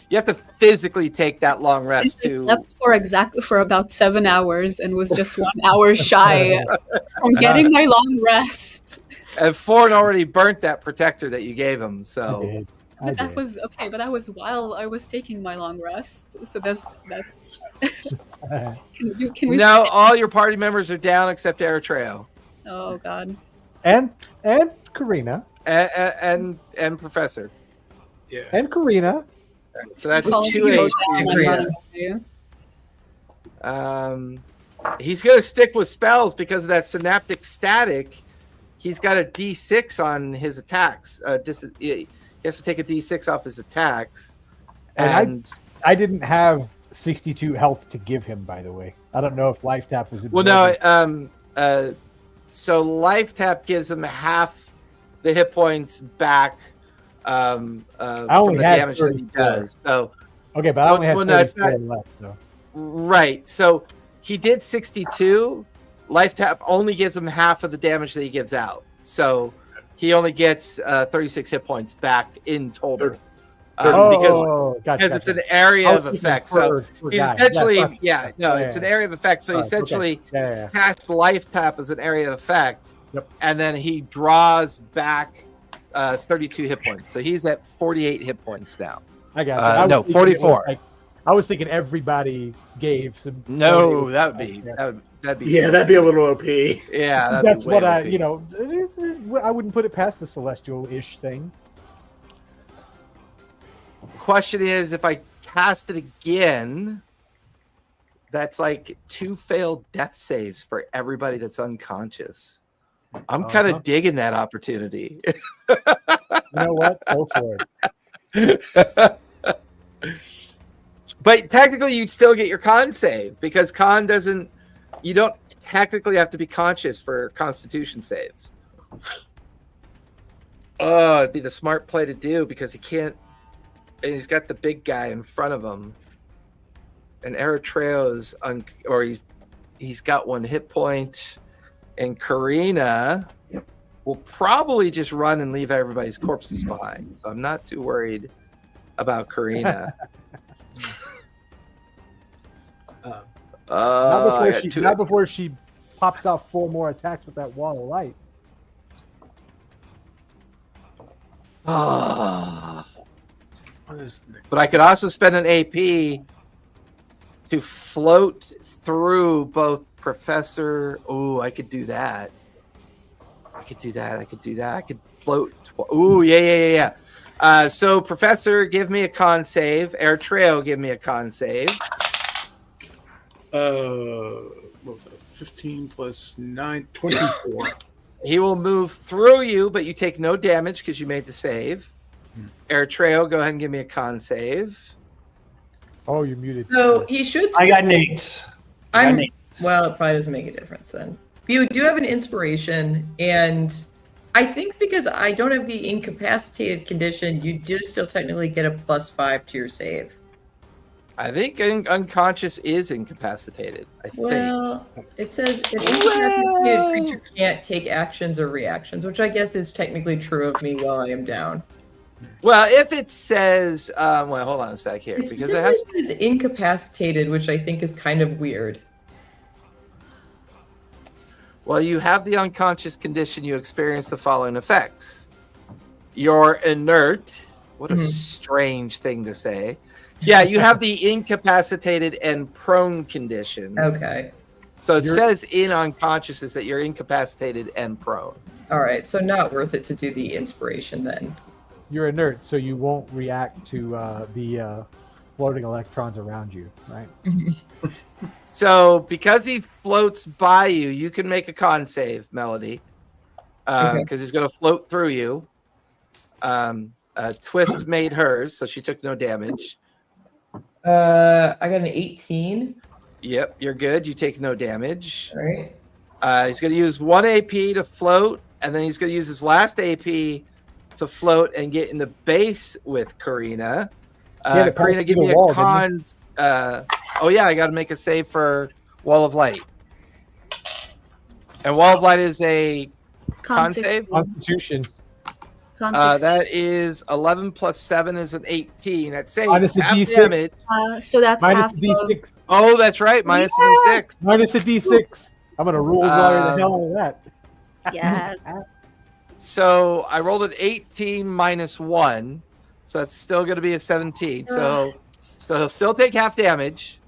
You have to physically take that long rest I to. slept for about 7 hours and was just 1 hour shy from getting my long rest. And Forn already burnt that protector that you gave him. So But that was okay. But that was while I was taking my long rest. So that's that. Can we? now all your party members are down except Eritrea Oh God. and Karina and Professor. Yeah. and Karina. So that's Well, 2 you HP. go down and Agree. run away. He's going to stick with spells because of that synaptic static. He's got a D6 on his attacks. He has to take a D6 off his attacks. And I didn't have 62 health to give him, by the way. I don't know if Life Tap was. Well, no. So Life Tap gives him half the hit points back from only the had damage that he 34. does. So Okay, but I only had well, no, it's 34 left. So. right. So he did 62. Life Tap only gives him half of the damage that he gives out. So he only gets 36 hit points back in total. Because it's an area of effect. So he's essentially, it's an area of effect. So he essentially casts Life Tap as an area of effect, and then he draws back 32 hit points. So he's at 48 hit points now. I got no, 44. I was thinking everybody gave some. No, that'd be That'd be a little OP. Yeah, that'd That's be way what I, OP. I wouldn't put it past the celestial-ish thing. Question is, if I cast it again, that's like 2 failed death saves for everybody that's unconscious. I'm kind of digging that opportunity. You know what? Go for it. But technically, you'd still get your con save because con doesn't. You don't technically have to be conscious for Constitution saves. Oh, it'd be the smart play to do because he can't. And he's got the big guy in front of him, and Eritrea's he's got 1 hit point, and Karina will probably just run and leave everybody's corpses behind. So I'm not too worried about Karina. Not before she pops out 4 more attacks with that wall of light. But I could also spend an AP to float through both Professor. Oh, I could do that. I could float. Oh, yeah. So Professor, give me a con save. Eritrea, give me a con save. What was that? 15 plus 9, 24. He will move through you, but you take no damage because you made the save. Eritrea, go ahead and give me a con save. Oh, you're muted. So he should. I got an 8. Well, it probably doesn't make a difference then. You do have an inspiration, and I think because I don't have the incapacitated condition, you do still technically get a +5 to your save. I think unconscious is incapacitated. I think. Well, it says an incapacitated creature can't take actions or reactions, which I guess is technically true of me while I am down. Well, if it says, well, hold on a sec here, It because it has. specifically says incapacitated, which I think is kind of weird. Well, you have the unconscious condition. You experience the following effects: you're inert. What a strange thing to say. Yeah, you have the incapacitated and prone condition. Okay. So it says in unconsciousness that you're incapacitated and prone. All right. So not worth it to do the inspiration then. You're inert, so you won't react to the floating electrons around you, right? So because he floats by you, you can make a con save, Melody, because he's going to float through you. Twist made hers, so she took no damage. I got an 18. Yep, you're good. You take no damage. All right. He's going to use 1 AP to float, and then he's going to use his last AP to float and get into base with Karina. Karina, give me a con. Oh, yeah, I got to make a save for Wall of Light. And Wall of Light is a con save? Constitution. That is 11 plus 7 is an 18. That saves Minus the half D6. damage. So that's Minus half the D6. Oh, that's right. Minus the D6. Minus the D6. I'm going to rule the hell out of that. Yes. So I rolled an 18 minus 1. So that's still going to be a 17. So he'll still take half damage.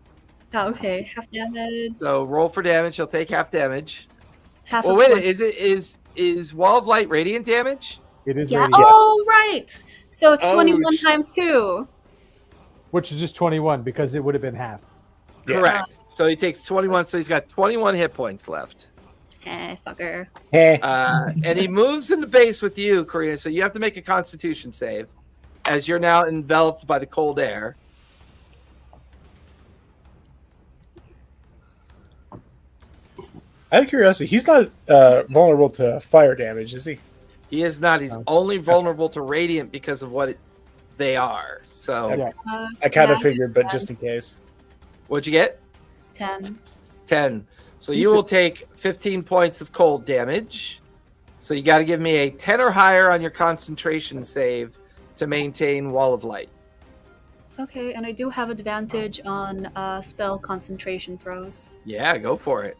Oh, okay, half damage. So roll for damage. He'll take half damage. Half Well, of wait. 20. Is Wall of Light radiant damage? It is Yeah. radiant, Oh, right. So it's Oh, 21 times 2. which is just 21 because it would have been half. Correct. So he takes 21. So he's got 21 hit points left. Fucker. And he moves into base with you, Karina. So you have to make a Constitution save, as you're now enveloped by the cold air. Out of curiosity, he's not vulnerable to fire damage, is he? He is not. He's only vulnerable to radiant because of what they are. So Yeah. I kind of Yeah, figured, but just in case. what'd you get? 10. 10. So you will take 15 points of cold damage. So you got to give me a 10 or higher on your concentration save to maintain Wall of Light. Okay, and I do have advantage on spell concentration throws. Yeah, go for it.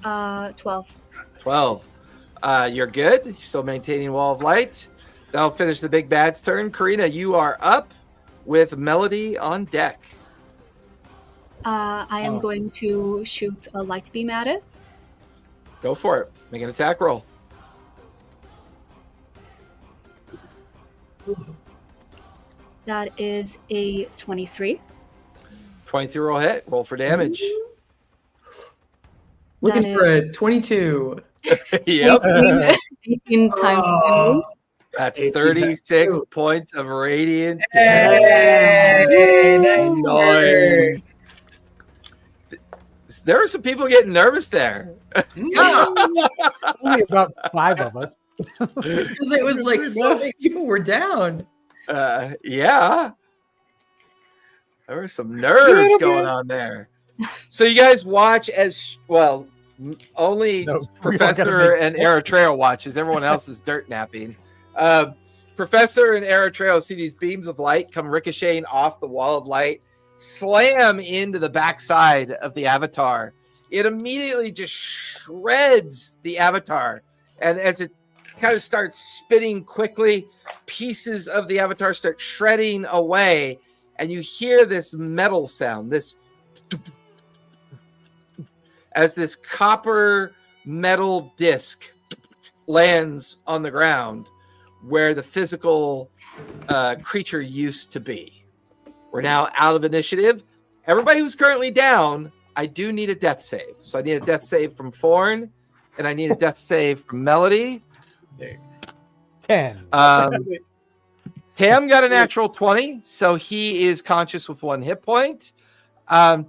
Uh, 12. 12. You're good. Still maintaining Wall of Light. That'll finish the big bad's turn. Karina, you are up with Melody on deck. I am going to shoot a light beam at it. Go for it. Make an attack roll. That is a 23. 23 roll hit. Roll for damage. Looking That for a 22. Yep. 18 times 2. That's 18 36 times 2. points of radiant Hey, nice noise. There were some people getting nervous there. Only about 5 of us. Because it was like so many people were down. Yeah. There were some nerves going on there. So you guys watch as well. Only No, we don't Professor gotta make- and Eritrea watches. Everyone else is dirt napping. Professor and Eritrea see these beams of light come ricocheting off the wall of light, slam into the backside of the avatar. It immediately just shreds the avatar, and as it kind of starts spinning quickly, pieces of the avatar start shredding away, and you hear this metal sound, this as this copper metal disc lands on the ground where the physical creature used to be. We're now out of initiative. Everybody who's currently down, I do need a death save. So I need a death save from Forn, and I need a death save from Melody. 10. Tam got a natural 20, so he is conscious with 1 hit point.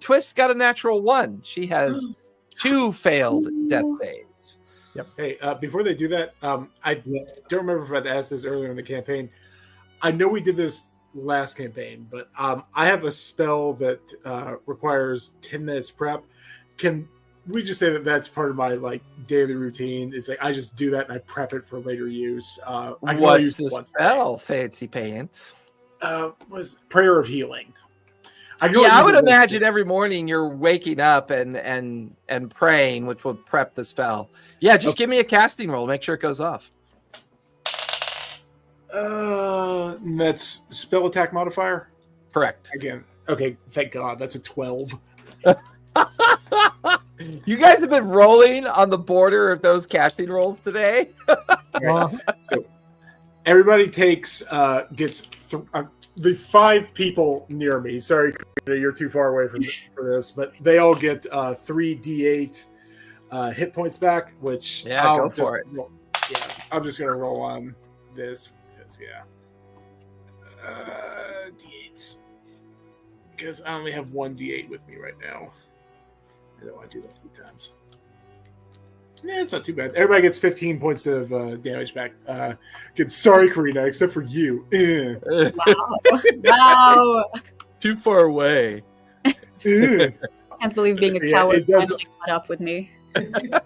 Twist got a natural 1. She has 2 failed death saves. Hey, before they do that, I don't remember if I'd asked this earlier in the campaign. I know we did this last campaign, but I have a spell that requires 10 minutes prep. Can we just say that that's part of my like daily routine. It's like I just do that and I prep it for later use. I can only What's use the it once. spell, fancy pants? Was Prayer of Healing. I can only Yeah, I use would it once. imagine every morning you're waking up and praying, which will prep the spell. Yeah, just give me a casting roll. Make sure it goes off. That's spell attack modifier. Correct. Again. Okay, thank God. That's a 12. You guys have been rolling on the border of those casting rolls today. So everybody takes gets the 5 people near me. Sorry, you're too far away for this, but they all get 3d8 hit points back. Which Go for it. I'm just gonna roll on this because d8s because I only have 1 d8 with me right now. I don't want to do that 3 times. Yeah, it's not too bad. Everybody gets 15 points of damage back. Good. Sorry, Karina, except for you. Wow. Too far away. I can't believe being a Yeah, coward it does- finally caught up with me. Yeah,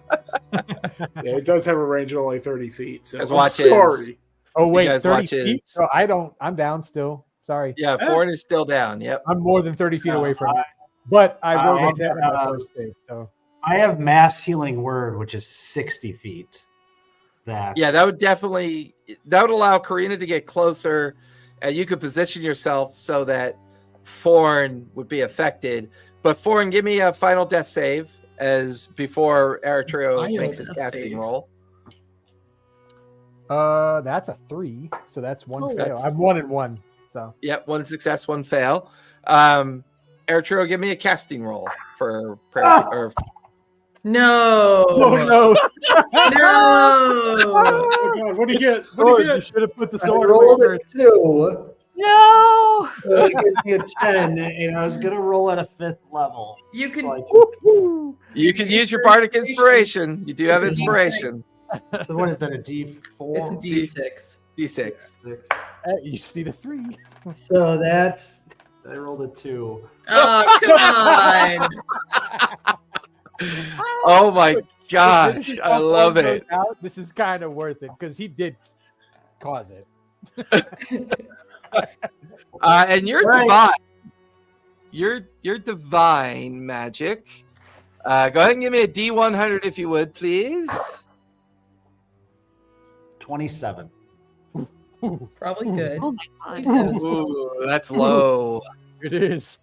it does have a range of only 30 feet. So Guys, I'm watch sorry. Oh wait, guys 30 watch feet. his- So I'm down still. Sorry. Yeah, Foreign is still down. Yep. I'm more than 30 feet away from it. But I rolled I a 10 on my have- first save, so I have mass healing word, which is 60 feet. Yeah, that would allow Karina to get closer. You could position yourself so that Foreign would be affected. But Foreign, give me a final death save as before Eritrea Final makes his death casting save. roll. that's a 3. So that's one Oh. fail. That's- I'm 1 and 1. So Yep, 1 success, 1 fail. Eritrea, give me a casting roll for prayer. Or No. no. No. Oh God, what do you get? What do Sword, you you get? should have put the I sword rolled away a first. 2, No. so it gives me a 10, and I was gonna roll at a 5th level. You can. So, Woo-hoo. you can use your For bardic inspiration. inspiration. You do have It's a inspiration. so what is that? A D4? It's a D6. D6. You just need a 3. So that's I rolled a 2. Oh, come on. Oh my gosh, If I love goes it. out, this is kind of worth it because he did cause it. And you're Right. divine. You're divine magic. Go ahead and give me a D100 if you would, please. 27. Probably good. Oh my god. 27. Ooh, that's low. It is.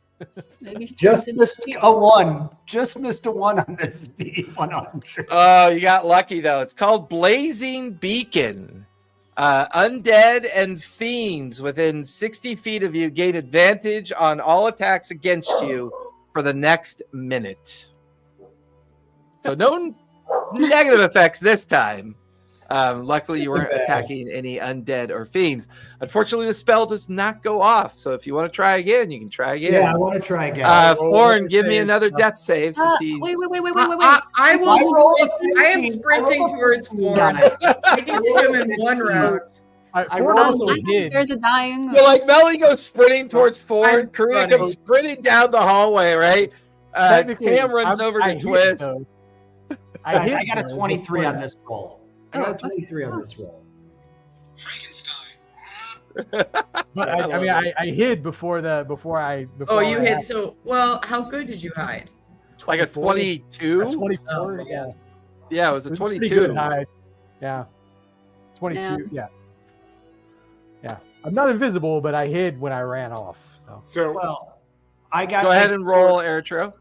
Maybe he Just turns into missed a 1. Just missed a 1 on this D100. Oh, you got lucky though. It's called Blazing Beacon. Undead and fiends within 60 feet of you gain advantage on all attacks against you for the next minute. So no negative effects this time. Luckily, you weren't attacking any undead or fiends. Unfortunately, the spell does not go off. So if you want to try again, you can try again. Yeah, I want to try again. Foreign, give me another death save since he's. wait. I will. I rolled a sprint- I am 15. sprinting I rolled a towards 15. Warren. I can get to him in 1 round. I rolled also I'm hid. scared of dying. So like Melanie goes sprinting towards Foreign, I'm Karina running. comes sprinting down the hallway, right? Technically, Tam runs over I to hid, Twist. though. I hid, got a though, 23 before on this roll. I got a 23 on this roll. But I hid before I. Oh, you I hit. had So, well, how good did you hide? Like a 22? a 24. Oh, yeah. Yeah, it was a It was a pretty 22. good hide. Yeah. 22. Yeah. Yeah. I'm not invisible, but I hid when I ran off. So So Well, I got. Go ahead and roll, Eritrea.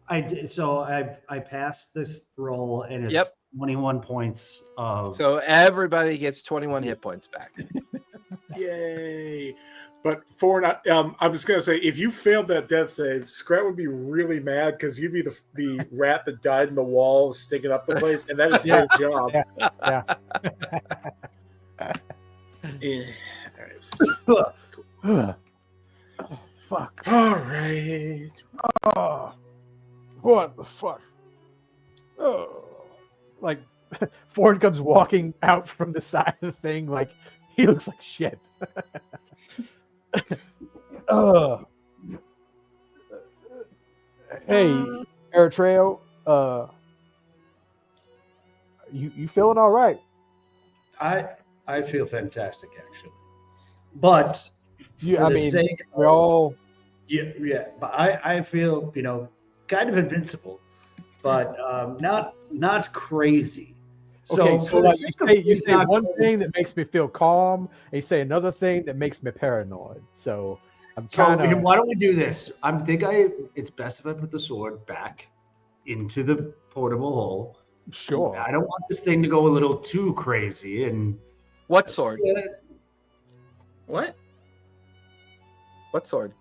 I did. So I passed this roll, and it's Yep. 21 points of. So everybody gets 21 hit points back. yay! But Foreign, I'm just gonna say, if you failed that death save, Scrat would be really mad because you'd be the rat that died in the wall, sticking up the place, and that is Yeah. his job. Yeah. Yeah. All right. Oh, fuck. All right. Oh, what the fuck? Oh, like Ford comes walking out from the side of the thing, like he looks like shit. Hey, Eritreo, You feeling all right? I feel fantastic actually, but You, for I the mean, sake we're of, all. yeah, but I feel kind of invincible, but not crazy. Okay, So so for the like sake of you being say not one crazy- thing that makes me feel calm, and you say another thing that makes me paranoid. So I'm So kind of why don't we do this? It's best if I put the sword back into the portable hole. sure. I don't want this thing to go a little too crazy. And What sword? What? What sword?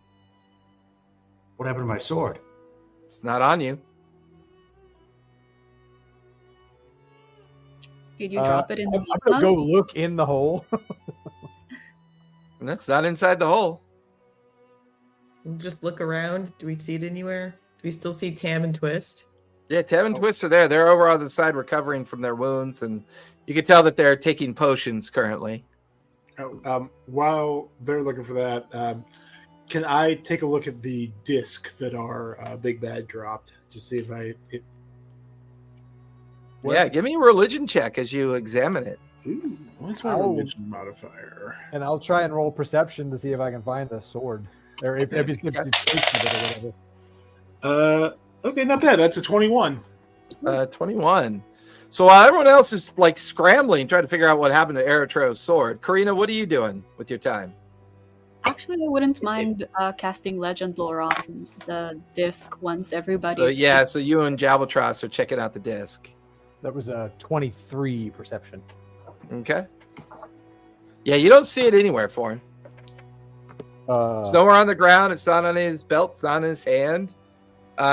what happened to my sword? It's not on you. Did you drop it in the I'm gonna lava? go look in the hole. And that's not inside the hole. Just look around. Do we see it anywhere? Do we still see Tam and Twist? Yeah, Tam and Twist are there. They're over on the side recovering from their wounds, and you can tell that they're taking potions currently. While they're looking for that, can I take a look at the disc that our Big Bad dropped? Just see if Yeah, give me a religion check as you examine it. Ooh, what's my Ow. religion modifier? And I'll try and roll perception to see if I can find the sword, or if it's or whatever. Okay, not bad. That's a 21. 21. So while everyone else is like scrambling, trying to figure out what happened to Eritro's sword, Karina, what are you doing with your time? Actually, I wouldn't mind casting Legend Lore on the disc once everybody's. So you and Jabaltros are checking out the disc. That was a 23 perception. Okay. Yeah, you don't see it anywhere for him. It's Uh, nowhere on the ground. It's not on his belt. It's not in his hand.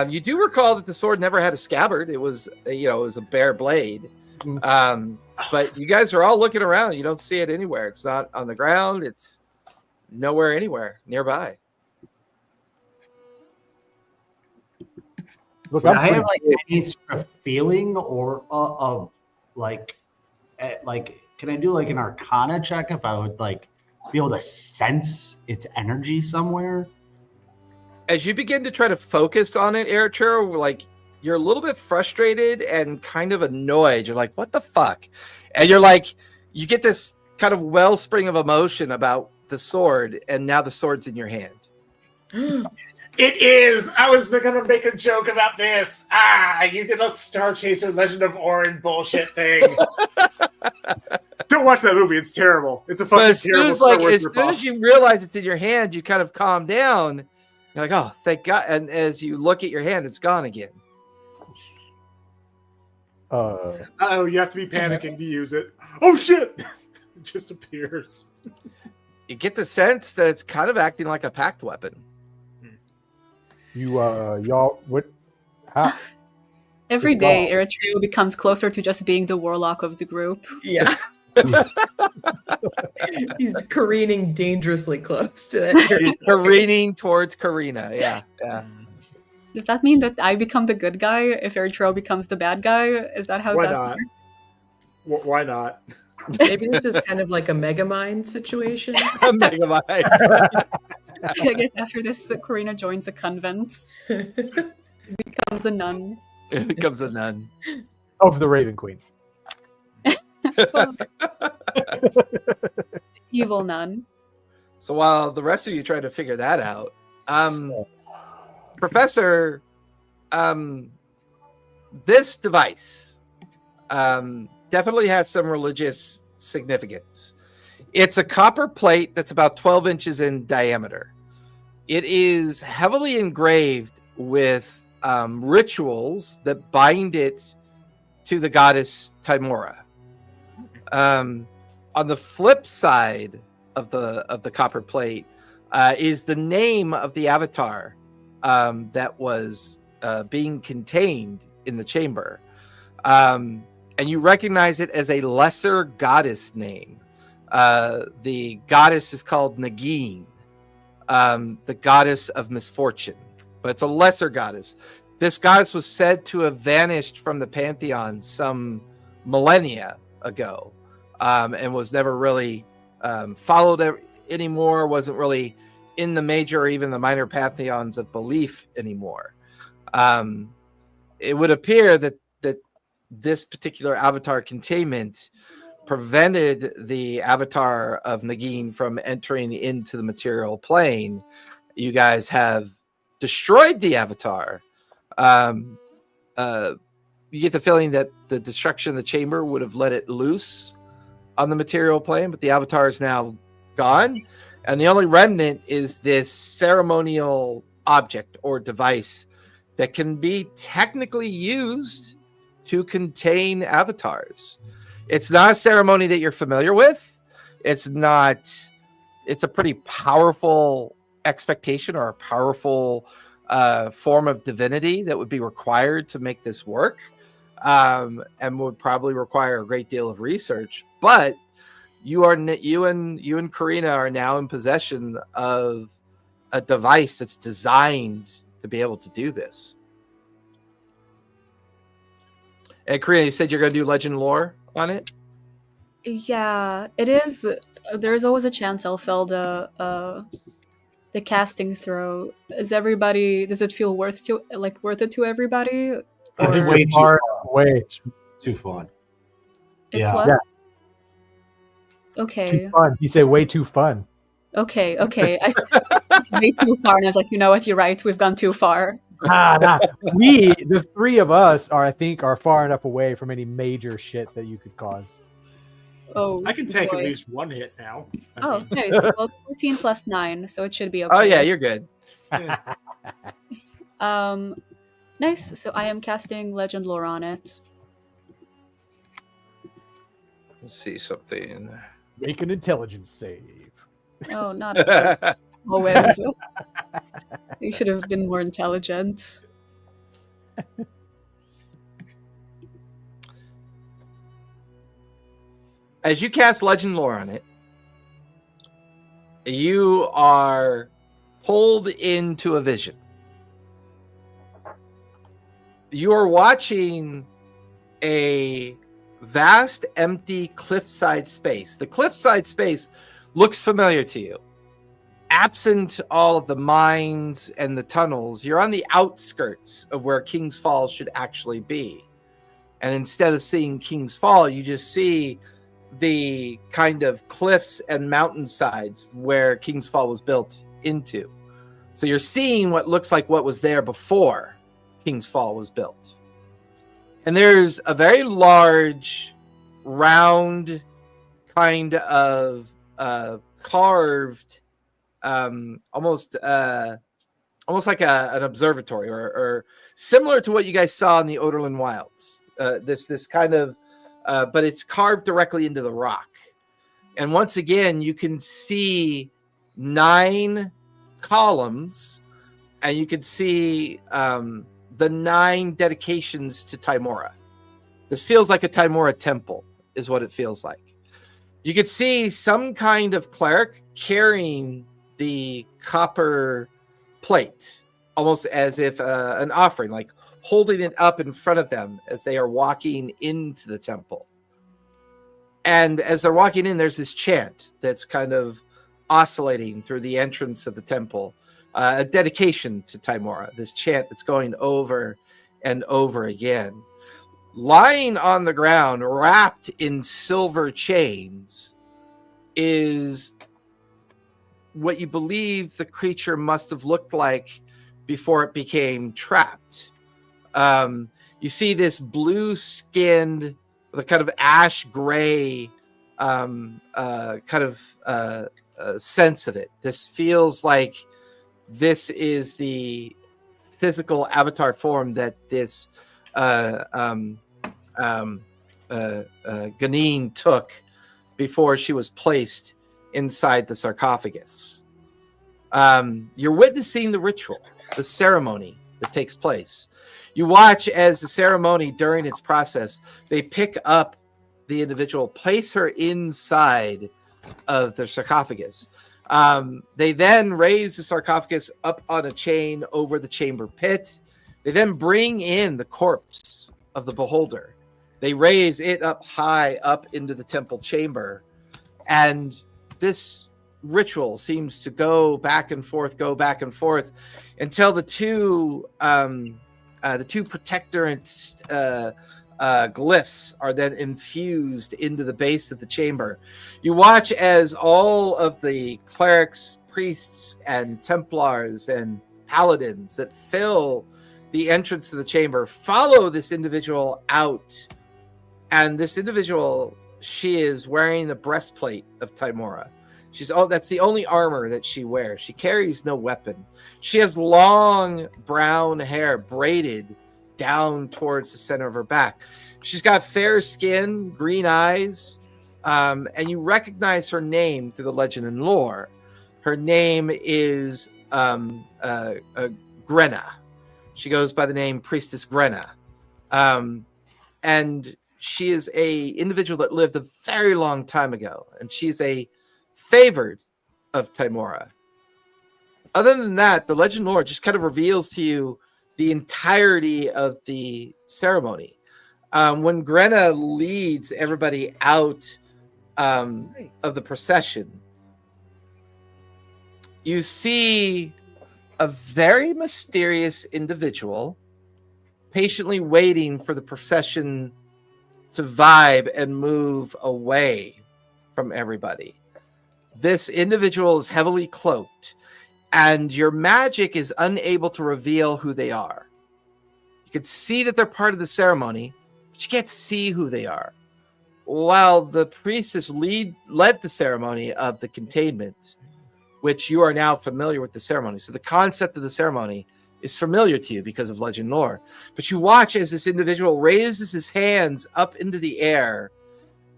You do recall that the sword never had a scabbard. It was, it was a bare blade. But you guys are all looking around. You don't see it anywhere. It's not on the ground. It's nowhere anywhere nearby. look, Would I'm I have pretty- like any sort of feeling or of like can I do like an Arcana check if I would like be able to sense its energy somewhere? As you begin to try to focus on it, Eritro, like you're a little bit frustrated and kind of annoyed. You're like, what the fuck? And you're like, you get this kind of wellspring of emotion about the sword, and now the sword's in your hand. It is. I was gonna make a joke about this. You did a Star Chaser Legend of Orin bullshit thing. Don't watch that movie. It's terrible. It's a But fucking as soon terrible as, Star like, Wars as soon ripoff. as you realize it's in your hand, you kind of calm down. You're like, oh, thank God. And as you look at your hand, it's gone again. Oh, you have to be panicking to use it. Oh shit! It just appears. You get the sense that it's kind of acting like a packed weapon. y'all, what? How? Every It's day, gone. Eritrea becomes closer to just being the warlock of the group. Yeah. He's careening dangerously close to that. He's careening towards Karina. Yeah. Does that mean that I become the good guy if Eritrea becomes the bad guy? Is that how Why that not? works? Why not? Maybe this is kind of like a Megamind situation. Megamind. I guess after this, Karina joins a convent, becomes a nun. It becomes a nun. Of the Raven Queen. Evil nun. So while the rest of you try to figure that out, Professor, this device definitely has some religious significance. It's a copper plate that's about 12 inches in diameter. It is heavily engraved with rituals that bind it to the goddess Timora. On the flip side of the copper plate is the name of the avatar that was being contained in the chamber, and you recognize it as a lesser goddess name. The goddess is called Nagin, the goddess of misfortune, but it's a lesser goddess. This goddess was said to have vanished from the pantheon some millennia ago, and was never really followed anymore, wasn't really in the major or even the minor pantheons of belief anymore. It would appear that this particular avatar containment prevented the avatar of Nagin from entering into the material plane. You guys have destroyed the avatar. You get the feeling that the destruction of the chamber would have let it loose on the material plane, but the avatar is now gone. And the only remnant is this ceremonial object or device that can be technically used to contain avatars. It's not a ceremony that you're familiar with. It's a pretty powerful expectation or a powerful form of divinity that would be required to make this work, and would probably require a great deal of research. But you and Karina are now in possession of a device that's designed to be able to do this. And Karina, you said you're going to do legend lore on it? Yeah, it is. There's always a chance I'll fail the casting throw. Does it feel worth it to everybody? Or Way too far far. away. Too fun. it's yeah. what? Yeah. Okay. Too fun. He said way too fun. Okay. It's way too far, and I was like, you know what? You're right. We've gone too far. Nah. The three of us are far enough away from any major shit that you could cause. Oh, I can take joy. at least one hit now. I Oh, mean, nice. Well, it's 14 plus 9, so it should be okay. Oh yeah, you're good. Nice. So I am casting legend lore on it. Let's see something. Make an intelligence save. Oh, not always. You should have been more intelligent. As you cast legend lore on it, you are pulled into a vision. You are watching a vast, empty cliffside space. The cliffside space looks familiar to you. Absent all of the mines and the tunnels, you're on the outskirts of where King's Fall should actually be. And instead of seeing King's Fall, you just see the kind of cliffs and mountainsides where King's Fall was built into. So you're seeing what looks like what was there before King's Fall was built. And there's a very large, round, kind of carved, almost like an observatory, or similar to what you guys saw in the Oderland Wilds. This kind of, but it's carved directly into the rock. And once again, you can see 9 columns, and you can see the 9 dedications to Tymora. This feels like a Tymora temple, is what it feels like. You could see some kind of cleric carrying the copper plate, almost as if an offering, like holding it up in front of them as they are walking into the temple. And as they're walking in, there's this chant that's kind of oscillating through the entrance of the temple, a dedication to Tymora, this chant that's going over and over again. Lying on the ground, wrapped in silver chains, is what you believe the creature must have looked like before it became trapped. You see this blue-skinned, the kind of ash gray kind of sense of it. This feels like this is the physical avatar form that this Ganine took before she was placed inside the sarcophagus. You're witnessing the ritual, the ceremony that takes place. You watch as the ceremony, during its process, they pick up the individual, place her inside of the sarcophagus. They then raise the sarcophagus up on a chain over the chamber pit. They then bring in the corpse of the beholder. They raise it up high up into the temple chamber. And this ritual seems to go back and forth until the two protectorate glyphs are then infused into the base of the chamber. You watch as all of the clerics, priests, and Templars and paladins that fill the entrance to the chamber follow this individual out. And this individual, she is wearing the breastplate of Tymora. That's the only armor that she wears. She carries no weapon. She has long brown hair braided down towards the center of her back. She's got fair skin, green eyes, and you recognize her name through the legend and lore. Her name is Grenna. She goes by the name Priestess Grenna. And she is a individual that lived a very long time ago, and she's a favored of Tymora. Other than that, the legend lore just kind of reveals to you the entirety of the ceremony. When Grenna leads everybody out of the procession, you see a very mysterious individual patiently waiting for the procession to vibe and move away from everybody. This individual is heavily cloaked, and your magic is unable to reveal who they are. You can see that they're part of the ceremony, but you can't see who they are. While the priestess led the ceremony of the containment, which you are now familiar with the ceremony. So the concept of the ceremony is familiar to you because of legend lore. But you watch as this individual raises his hands up into the air,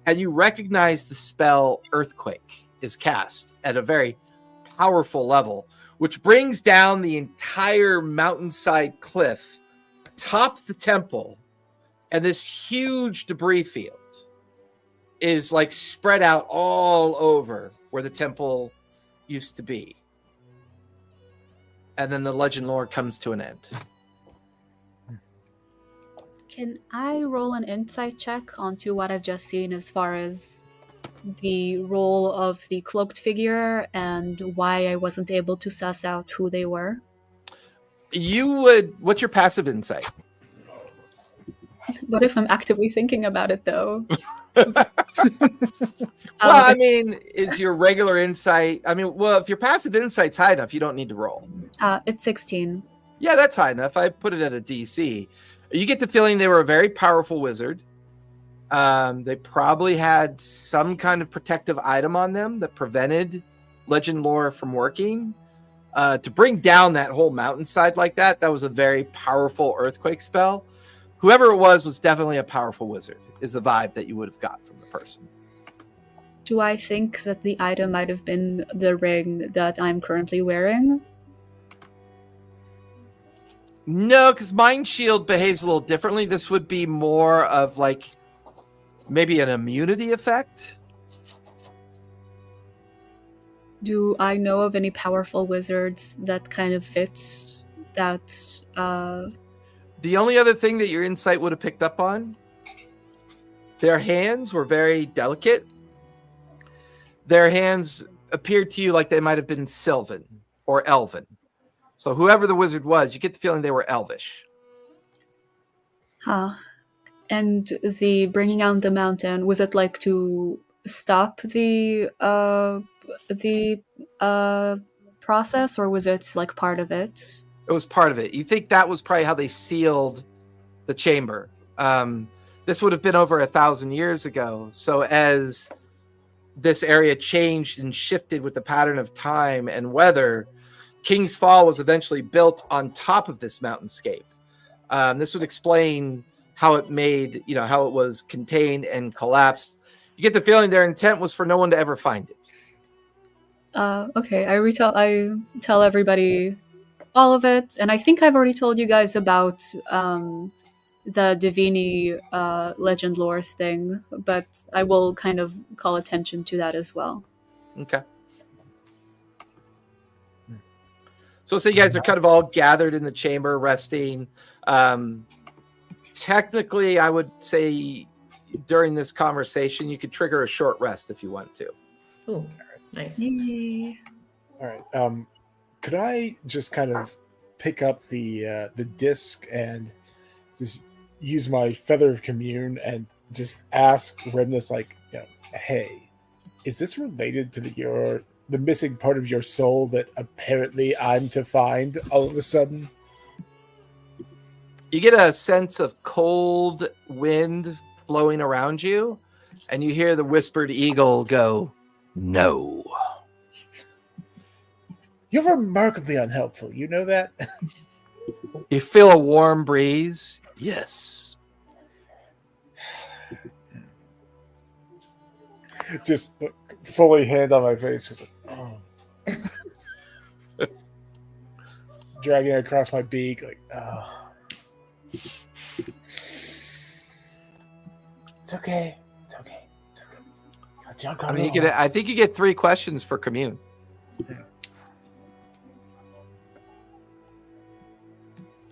and you recognize the spell Earthquake is cast at a very powerful level, which brings down the entire mountainside cliff atop the temple, and this huge debris field is like spread out all over where the temple used to be. And then the legend lore comes to an end. Can I roll an insight check onto what I've just seen as far as the role of the cloaked figure and why I wasn't able to suss out who they were? What's your passive insight? What if I'm actively thinking about it, though? Well, I mean, is your regular insight... if your passive insight's high enough, you don't need to roll. It's 16. Yeah, that's high enough. I put it at a DC. You get the feeling they were a very powerful wizard. They probably had some kind of protective item on them that prevented legend lore from working. To bring down that whole mountainside like that was a very powerful earthquake spell. Whoever it was definitely a powerful wizard, is the vibe that you would have got from the person. Do I think that the item might have been the ring that I'm currently wearing? No, because Mind Shield behaves a little differently. This would be more of like maybe an immunity effect. Do I know of any powerful wizards that kind of fits that? The only other thing that your insight would have picked up on, their hands were very delicate. Their hands appeared to you like they might have been Sylvan or Elven. So whoever the wizard was, you get the feeling they were Elvish. Huh. And the bringing down the mountain, was it like to stop the process, or was it like part of it? It was part of it. You think that was probably how they sealed the chamber. This would have been over 1,000 years ago. So as this area changed and shifted with the pattern of time and weather, King's Fall was eventually built on top of this mountainscape. This would explain how it made, how it was contained and collapsed. You get the feeling their intent was for no one to ever find it. Okay, I tell everybody all of it, and I think I've already told you guys about the Divini legend lore thing, but I will kind of call attention to that as well. Okay. So you guys are kind of all gathered in the chamber, resting. Technically, I would say during this conversation, you could trigger a short rest if you want to. Oh, nice. Yay. All right. Could I just kind of pick up the disc and just use my feather of commune and just ask Remnus, like, hey, is this related to the missing part of your soul that apparently I'm to find all of a sudden? You get a sense of cold wind blowing around you, and you hear the whispered eagle go, "No." You're remarkably unhelpful. You know that? You feel a warm breeze. Yes. Just fully hand on my face. Just like, oh. Dragging it across my beak. Like, oh. It's okay. It's okay. It's okay. I mean, I think you get 3 questions for commune.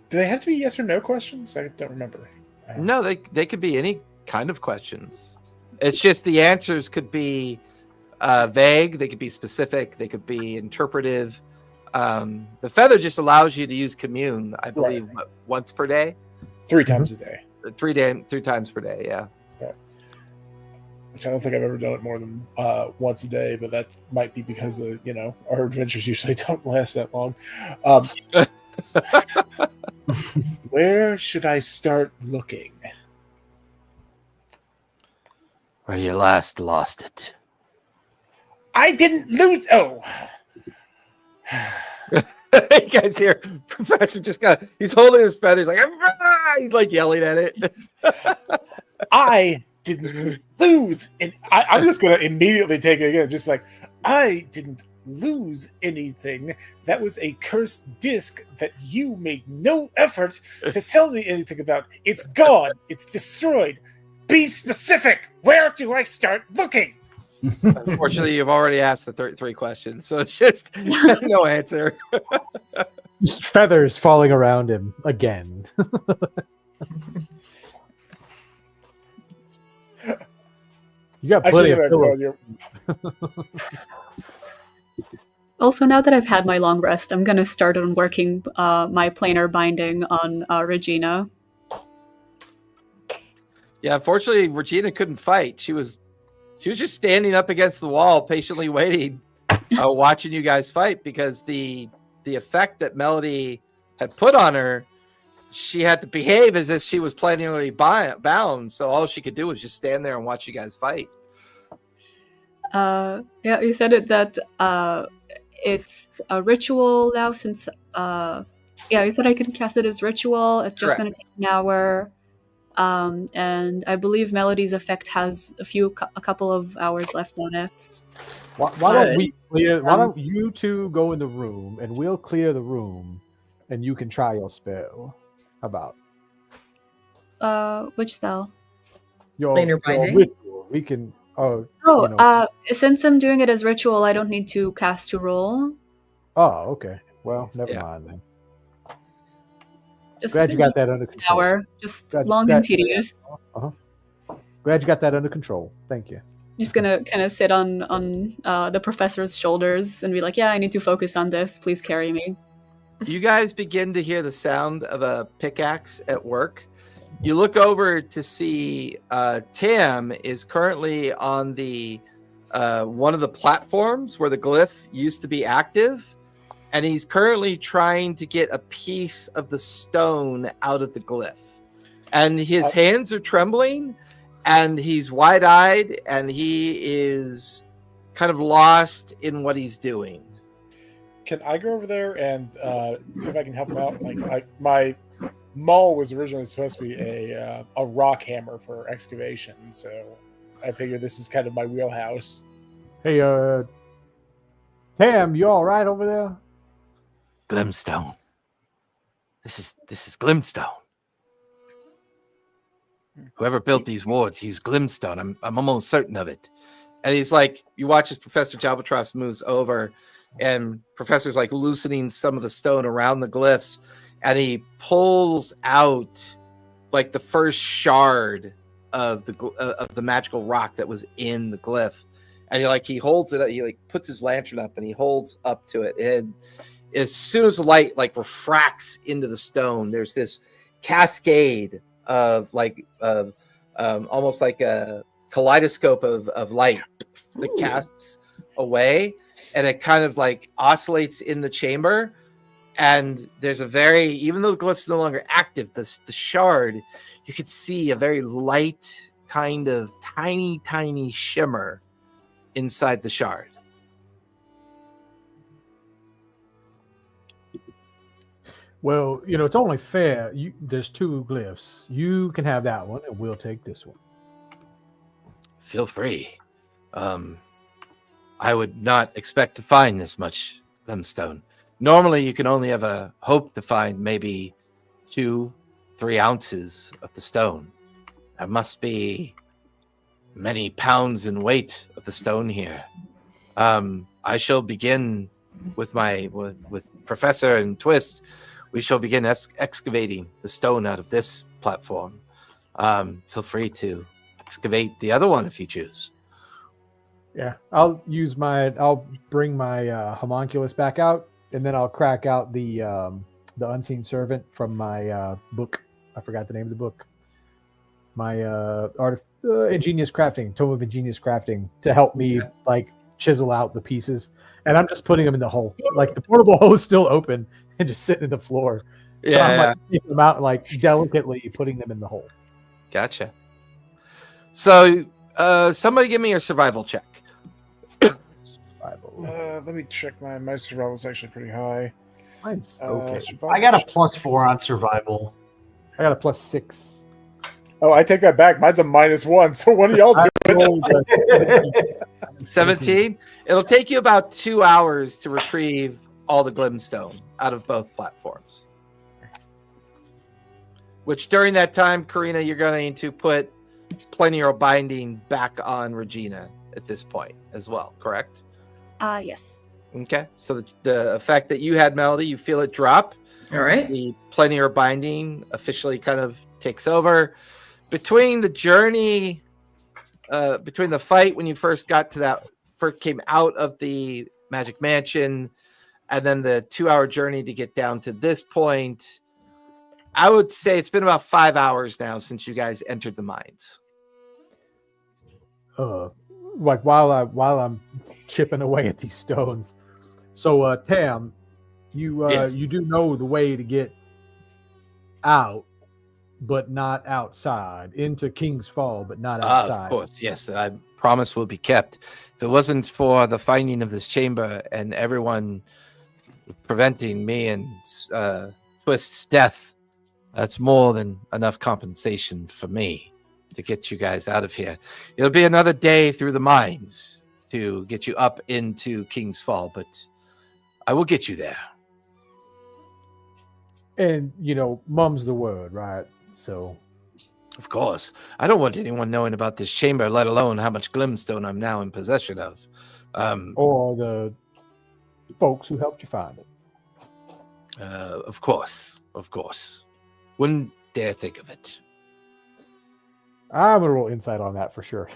Do they have to be yes or no questions? I don't remember. No, they could be any kind of questions. It's just the answers could be vague. They could be specific. They could be interpretive. The feather just allows you to use commune, I believe, once per day. 3 times a day. 3 times per day, yeah. Which I don't think I've ever done it more than once a day, but that might be because of, our adventures usually don't last that long. Where should I start looking? Where you last lost it. I didn't lose. Oh. You guys hear Professor he's holding his feather. He's like, "Ah!" He's like yelling at it. I didn't lose. And I'm just going to immediately take it again. Just like, I didn't lose anything. That was a cursed disc that you made no effort to tell me anything about. It's gone. It's destroyed. Be specific. Where do I start looking? Unfortunately, you've already asked the 3 questions, so it's just no answer. Just feathers falling around him again. You got plenty of pillows. Also, now that I've had my long rest, I'm going to start on working my planar binding on Regina. Yeah, unfortunately, Regina couldn't fight. She was just standing up against the wall, patiently waiting, watching you guys fight, because the effect that Melody had put on her, she had to behave as if she was plantarly bound. So all she could do was just stand there and watch you guys fight. Yeah, you said it that it's a ritual now since you said I can cast it as ritual. It's just going to take an hour. And I believe Melody's effect has a couple of hours left on it. Why don't we clear? Why don't you 2 go in the room and we'll clear the room, and you can try your spell. How about which spell? Your binding? ritual? We can. Since I'm doing it as ritual, I don't need to cast to roll. Oh, okay. Well, never mind then. Just, Glad you got that under control. Hour, long and tedious. Glad you got that under control. Thank you. Just gonna kind of sit on the professor's shoulders and be like, "Yeah, I need to focus on this. Please carry me." You guys begin to hear the sound of a pickaxe at work. You look over to see Tam is currently on the one of the platforms where the glyph used to be active, and he's currently trying to get a piece of the stone out of the glyph. And his hands are trembling, and he's wide-eyed, and he is kind of lost in what he's doing. Can I go over there and see if I can help him out? My maul was originally supposed to be a rock hammer for excavation, so I figure this is kind of my wheelhouse. Hey, Tam, you all right over there? Glimstone. This is Glimstone. Whoever built these wards used Glimstone. I'm almost certain of it. And he's like, you watch as Professor Jalbatros moves over, and Professor's like loosening some of the stone around the glyphs, and he pulls out like the first shard of the magical rock that was in the glyph. And he holds it up, he puts his lantern up and he holds up to it. And as soon as the light refracts into the stone, there's this cascade of almost like a kaleidoscope of light that casts away, and it kind of like oscillates in the chamber. And there's even though the glyph's no longer active, the shard, you could see a very light kind of tiny shimmer inside the shard. Well, it's only fair. There's 2 glyphs. You can have that one, and we'll take this one. Feel free. I would not expect to find this much glimstone. Normally, you can only ever hope to find maybe 2-3 ounces of the stone. There must be many pounds in weight of the stone here. I shall begin with Professor and Twist. We shall begin excavating the stone out of this platform. Feel free to excavate the other one if you choose. Yeah, I'll bring my homunculus back out, and then I'll crack out the Unseen Servant from my book. I forgot the name of the book. My Ingenious Crafting, Tome of Ingenious Crafting, to help me like chisel out the pieces. And I'm just putting them in the hole. Like the portable hole is still open and just sitting in the floor. So I'm like taking them out and like delicately putting them in the hole. Gotcha. So somebody give me a survival check. Let me check my survival is actually pretty high. Mine's okay. I got a +4 on survival. I got a +6. Oh, I take that back. Mine's a -1. So what do y'all do? 17. It'll take you about 2 hours to retrieve all the glimstone out of both platforms. Which during that time, Karina, you're going to put plenary binding back on Regina at this point as well, correct? Yes. Okay. So the effect that you had, Melody, you feel it drop. All right. The plenary binding officially kind of takes over. Between the journey, between the fight when you first came out of the Magic Mansion, and then the 2-hour journey to get down to this point, I would say it's been about 5 hours now since you guys entered the mines. Like while I'm chipping away at these stones. So Tam, Yes. you do know the way to get out, but not outside, into King's Fall, but not outside. Of course, yes. I promise will be kept. If it wasn't for the finding of this chamber and everyone preventing me and Twist's death, that's more than enough compensation for me to get you guys out of here. It'll be another day through the mines to get you up into King's Fall, but I will get you there. And mum's the word, right? So Of course. I don't want anyone knowing about this chamber, let alone how much glimstone I'm now in possession of. or the folks who helped you find it. Of course. Wouldn't dare think of it. I'm gonna roll insight on that for sure.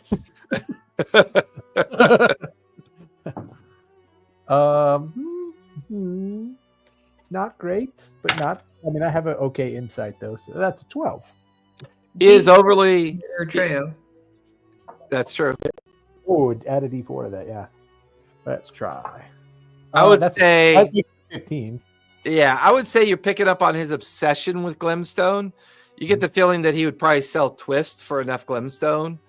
Not great, but not. I mean, I have an okay insight though, so that's a 12. He is overly. Or Treo. That's true. Oh, add a D4 to that. Yeah, let's try. I would That's say 15. Yeah, I would say you're picking up on his obsession with glimstone. You get the feeling that he would probably sell Twist for enough glimstone,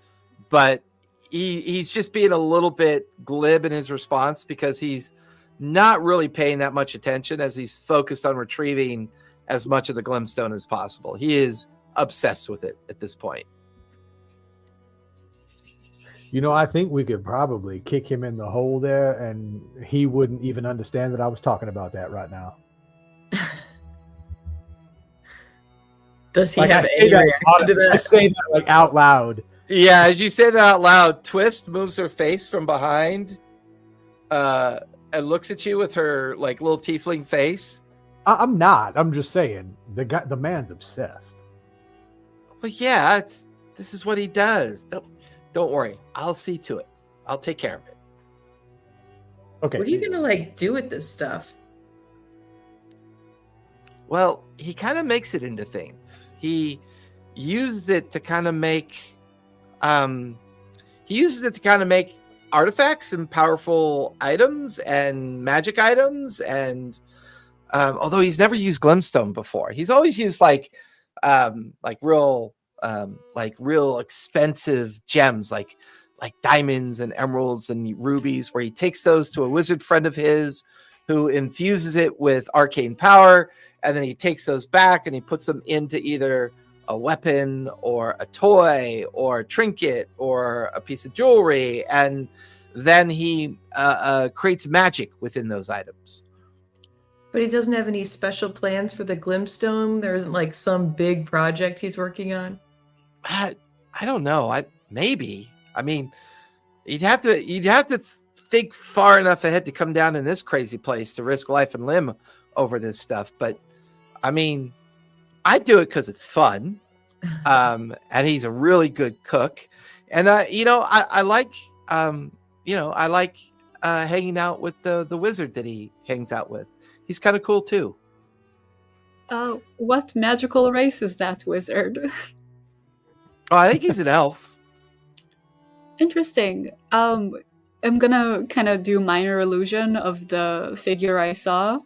but he's just being a little bit glib in his response because he's not really paying that much attention as he's focused on retrieving as much of the glimstone as possible. He is obsessed with it at this point. I think we could probably kick him in the hole there, and he wouldn't even understand that I was talking about that right now. Does he Like, have I say any that reaction to I that? say that like out loud. Yeah, as you say that out loud, Twist moves her face from behind and looks at you with her like little tiefling face. I'm not. I'm just saying the man's obsessed. Well, yeah, this is what he does. Don't worry. I'll see to it. I'll take care of it. Okay. What are you gonna do with this stuff? Well, he kind of makes it into things. He uses it to kind of make artifacts and powerful items and magic items. And although he's never used glintstone before, he's always used like real expensive gems like diamonds and emeralds and rubies, where he takes those to a wizard friend of his who infuses it with arcane power, and then he takes those back and he puts them into either a weapon or a toy or a trinket or a piece of jewelry, and then he creates magic within those items. But he doesn't have any special plans for the Glimstone? There isn't like some big project he's working on? I don't know. Maybe. I mean, you'd have to think far enough ahead to come down in this crazy place to risk life and limb over this stuff. But I mean, I do it because it's fun, and he's a really good cook, and I like hanging out with the wizard that he hangs out with. He's kind of cool too. What magical race is that wizard? Oh, I think he's an elf. Interesting. I'm gonna kind of do minor illusion of the figure I saw.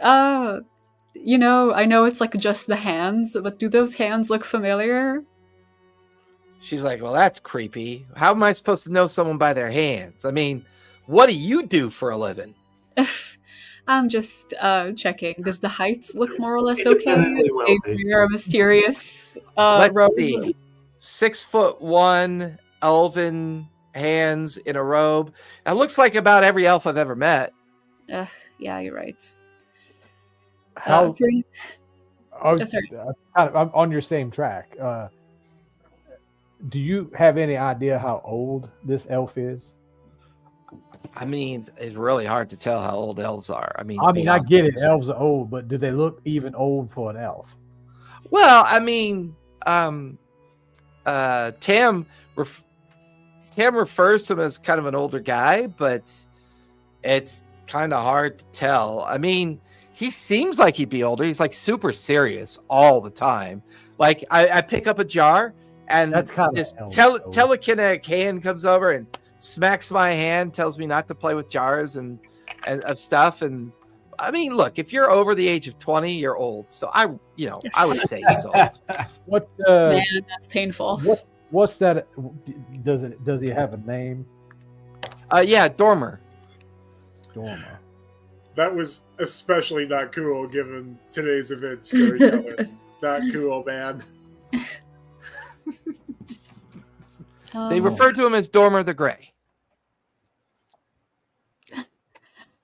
I know it's like just the hands, but do those hands look familiar? She's like, well, that's creepy. How am I supposed to know someone by their hands? I mean, what do you do for a living? I'm just checking. Does the heights look more or less okay? Independently will They be. wear a mysterious Let's robe. see. 6'1" elven hands in a robe. It looks like about every elf I've ever met. Yeah, you're right. How? Sorry. I'm on your same track. Do you have any idea how old this elf is? I mean, it's really hard to tell how old elves are. I mean, I get it. Elves are old, but do they look even old for an elf? Well, I mean, Tam refers to him as kind of an older guy, but it's kind of hard to tell. I mean, he seems like he'd be older. He's like super serious all the time. Like I pick up a jar and That's kind this of telekinetic hand comes over and smacks my hand, tells me not to play with jars and of stuff. And I mean, look, if you're over the age of 20, you're old. So I would say he's old. What? Man, that's painful. What's that? Does he have a name? Yeah, Dormer. Dorma. That was especially not cool given today's event storytelling. Not cool, man. They refer to him as Dormer the Grey.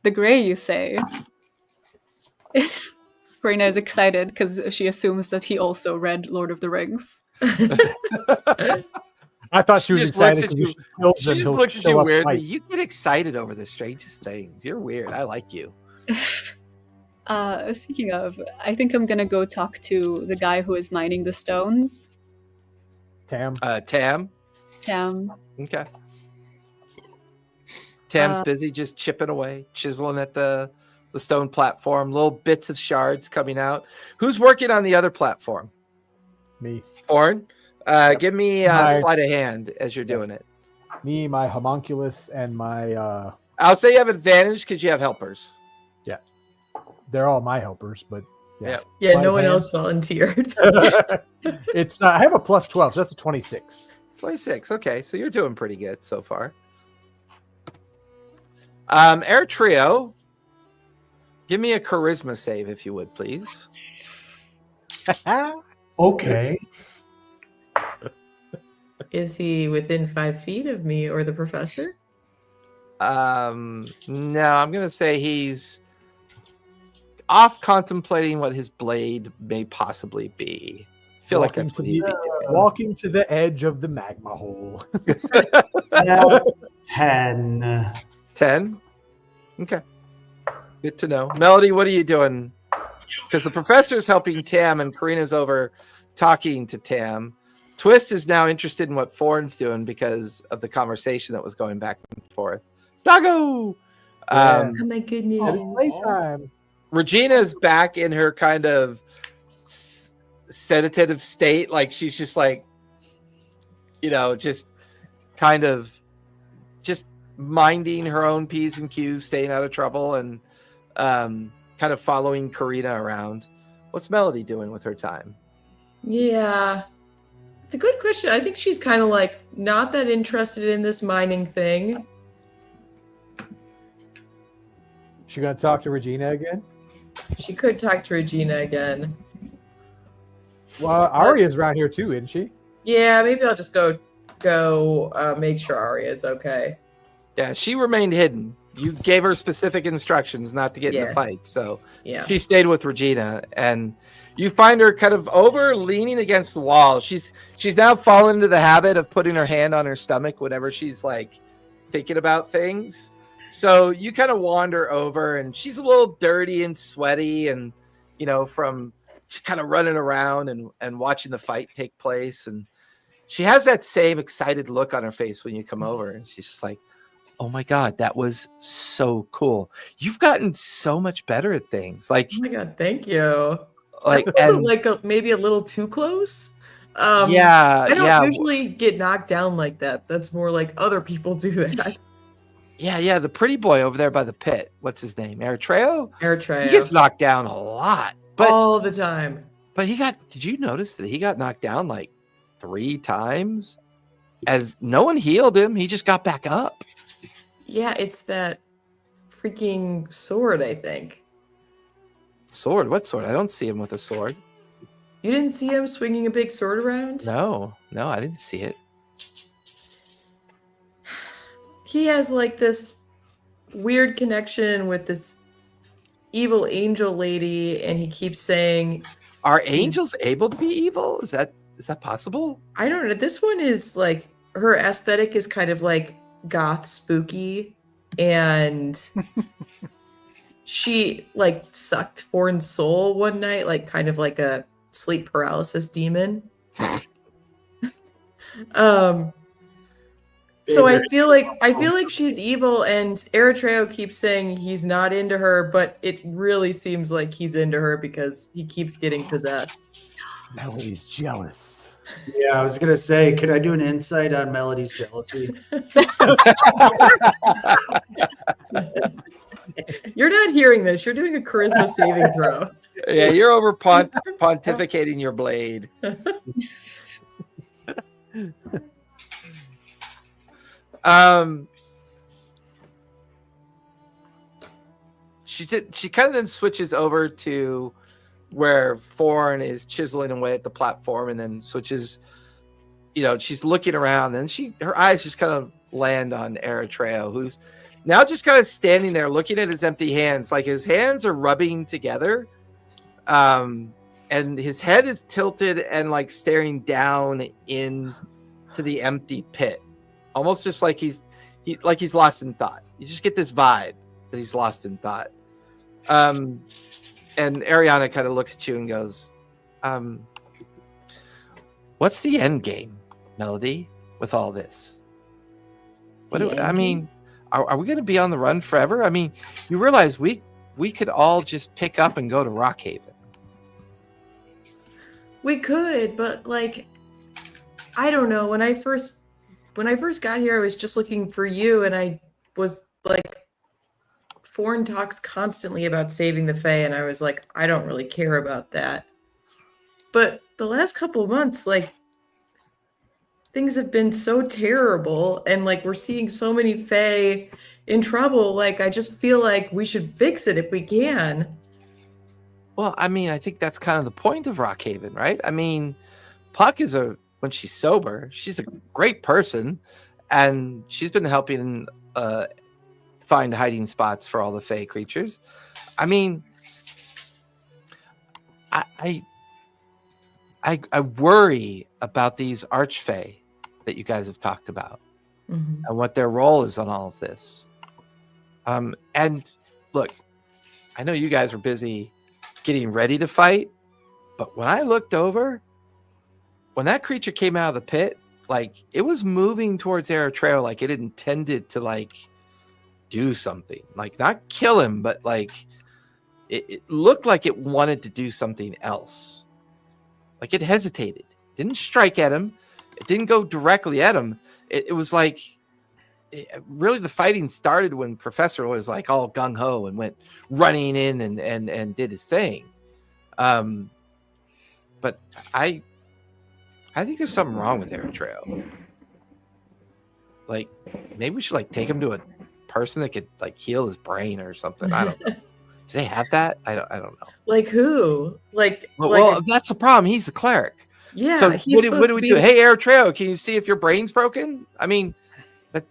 The Grey, you say? Karina is excited because she assumes that he also read Lord of the Rings. I thought she was just looks excited at because you- She just looks at you weirdly. Fight. You get excited over the strangest things. You're weird. I like you. Speaking of, I think I'm gonna go talk to the guy who is mining the stones. Tam. Tam. Tam. Okay. Tam's busy just chipping away, chiseling at the stone platform, little bits of shards coming out. Who's working on the other platform? Me. Foreign? Give me My- sleight of hand as you're doing it. Me, my homunculus, and my I'll say you have advantage because you have helpers. they're all my helpers, but Yeah. Yeah, Sleight no of one hand. else volunteered. it's I have a plus 12, so that's a 26. 26. Okay, so you're doing pretty good so far. Air Trio, give me a charisma save if you would, please. Okay. Is he within 5 feet of me or the professor? No, I'm gonna say he's off contemplating what his blade may possibly be. I feel like that's what he'd be doing. Walking to the edge of the magma hole. That's 10. 10. Okay, good to know. Melody, what are you doing? Because the professor's helping Tam and Karina's over talking to Tam. Twist is now interested in what Foreign's doing because of the conversation that was going back and forth. Doggo! Yeah. Oh my goodness. Playtime. Regina's back in her kind of sedative state. Like she's just like, just kind of just minding her own P's and Q's, staying out of trouble, and kind of following Karina around. What's Melody doing with her time? Yeah. It's a good question. I think she's kind of like not that interested in this mining thing. She gonna talk to Regina again? She could talk to Regina again. Well, Arya's around here too, isn't she? Yeah, maybe I'll just go make sure Arya's okay. Yeah, she remained hidden. You gave her specific instructions not to get in the fight, so Yeah. she stayed with Regina, and you find her kind of over leaning against the wall. She's now fallen into the habit of putting her hand on her stomach whenever she's like thinking about things. So you kind of wander over, and she's a little dirty and sweaty, and from kind of running around and watching the fight take place. And she has that same excited look on her face when you come over, and she's just like, "Oh my God, that was so cool. You've gotten so much better at things." Like, Oh my God, thank you. like, That wasn't and like maybe a little too close. yeah, I don't yeah, usually get knocked down like that. That's more like other people do that. yeah. The pretty boy over there by the pit. What's his name? Eritreo? Eritrea. He gets knocked down a lot, but all the time. did you notice that he got knocked down like 3 times? As no one healed him, he just got back up. Yeah, it's that freaking sword, I think. Sword? What sword? I don't see him with a sword. You didn't see him swinging a big sword around? No, I didn't see it. He has like this weird connection with this evil angel lady, and he keeps saying, Are angels able to be evil? Is that possible? I don't know. This one is like her aesthetic is kind of like goth spooky, and she like sucked Foreign's soul one night, like kind of like a sleep paralysis demon. So I feel like she's evil, and Eritreo keeps saying he's not into her, but it really seems like he's into her because he keeps getting possessed. Melody's jealous. Yeah, I was gonna say, could I do an insight on Melody's jealousy? You're not hearing this. You're doing a charisma saving throw. Yeah, you're over pontificating your blade. She kind of then switches over to where Foreign is chiseling away at the platform, and then switches. She's looking around, and her eyes just kind of land on Eritreo, who's now just kind of standing there looking at his empty hands, like his hands are rubbing together, and his head is tilted and like staring down into the empty pit, almost just like he's lost in thought. You just get this vibe that he's lost in thought. And Ariana kind of looks at you and goes, "What's the end game, Melody, with all this? I mean, are we going to be on the run forever? I mean, you realize we could all just pick up and go to Rockhaven." We could, but like, I don't know. When I first got here, I was just looking for you, and I was like, Foreign talks constantly about saving the Fae, and I was like, I don't really care about that. But the last couple of months, like, things have been so terrible, and like we're seeing so many Fae in trouble. Like, I just feel like we should fix it if we can. Well, I mean, I think that's kind of the point of Rockhaven, right? I mean, Puck is when she's sober, she's a great person, and she's been helping find hiding spots for all the Fae creatures. I mean, I worry about these Archfey that you guys have talked about, and what their role is on all of this. And look, I know you guys are busy getting ready to fight, but when I looked over, when that creature came out of the pit, like it was moving towards Eritreo, like it intended to like do something, like not kill him, but like it looked like it wanted to do something else. Like it hesitated, didn't strike at him. It didn't go directly at him. It was like, really the fighting started when Professor was like all gung-ho and went running in and did his thing. But I think there's something wrong with Eritrea. Like maybe we should like take him to a person that could like heal his brain or something. I don't know. Do they have that? I don't know. Like who? Well, that's the problem. He's the cleric. Yeah. So he's what do we do? Hey, Eritrea, can you see if your brain's broken? I mean, that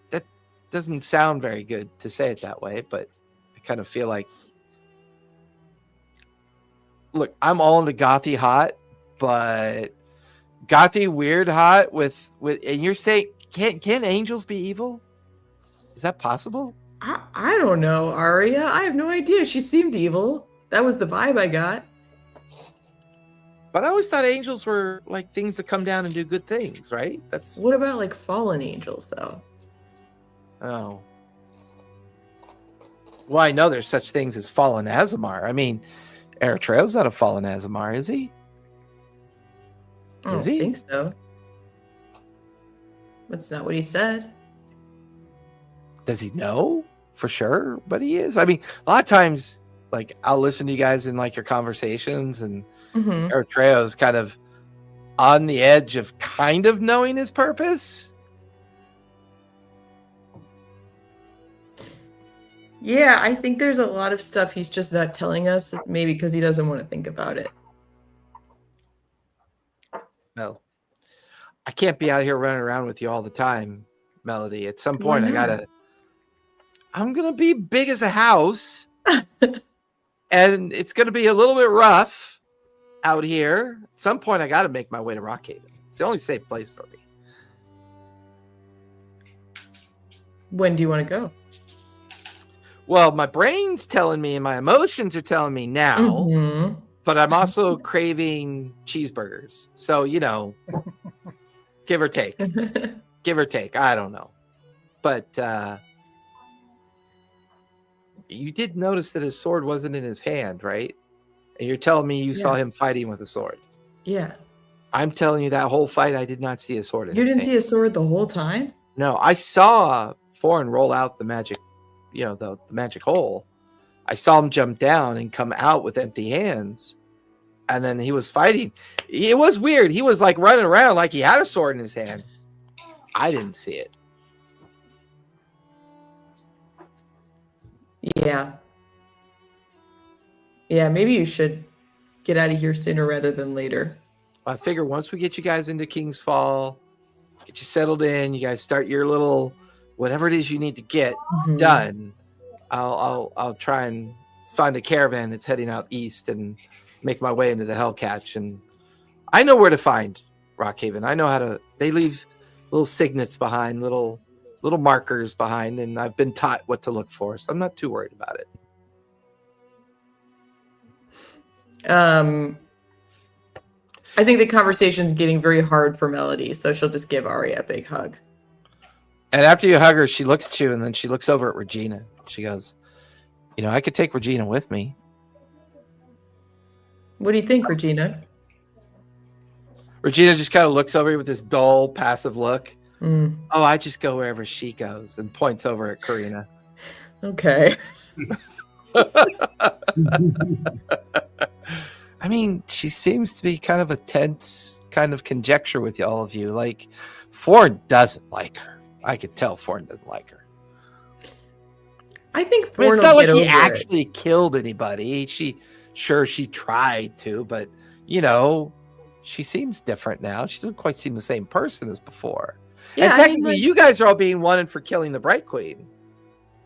doesn't sound very good to say it that way, but I kind of feel like, look, I'm all into gothy hot, but gothy weird hot with and you're saying can angels be evil? Is that possible? I don't know, Arya. I have no idea. She seemed evil. That was the vibe I got. But I always thought angels were like things that come down and do good things, right? That's What about like fallen angels though? oh. Well, I know there's such things as fallen Azamar. I mean, Eritrea's not a fallen Azamar, is he? I Is don't he? think so. That's not what he said. Does he know for sure? But he is. I mean, a lot of times, like I'll listen to you guys in like your conversations, and Mm-hmm. Eritrea is kind of on the edge of kind of knowing his purpose. Yeah, I think there's a lot of stuff he's just not telling us, maybe because he doesn't want to think about it. No, I can't be out here running around with you all the time, Melody. At some Why point, not? I'm gonna be big as a house, and it's gonna be a little bit rough out here. At some point, I got to make my way to Rockhaven. It's the only safe place for me. When do you want to go? Well, my brain's telling me and my emotions are telling me now, Mhm. but I'm also craving cheeseburgers. So, give or take. Give or take. I don't know. But you did notice that his sword wasn't in his hand, right? And you're telling me you saw Yeah. him fighting with a sword. Yeah. I'm telling you that whole fight, I did not see a sword in You his didn't hand. see a sword the whole time? No, I saw Foreign roll out the magic, the magic hole. I saw him jump down and come out with empty hands. And then he was fighting. It was weird. He was like running around like he had a sword in his hand. I didn't see it. Yeah. Yeah, maybe you should get out of here sooner rather than later. I figure once we get you guys into King's Fall, get you settled in, you guys start your little whatever it is you need to get Mhm. done. I'll try and find a caravan that's heading out east and make my way into the Hellcatch. And I know where to find Rockhaven. I know how to. They leave little signets behind, little markers behind, and I've been taught what to look for, so I'm not too worried about it. I think the conversation's getting very hard for Melody, so she'll just give Arya a big hug. And after you hug her, she looks at you, and then she looks over at Regina. She goes, I could take Regina with me. What do you think, Regina? Regina just kind of looks over you with this dull, passive look. Mm, Oh, I just go wherever she goes, and points over at Karina. okay. I mean, she seems to be kind of a tense kind of conjecture with all of you. Like, Ford doesn't like her. I could tell Ford doesn't like her. I think I mean, it's Ford not will like get he over it. actually killed anybody. She tried to, but she seems different now. She doesn't quite seem the same person as before. Yeah, and I mean, technically, like- you guys are all being wanted for killing the Bright Queen.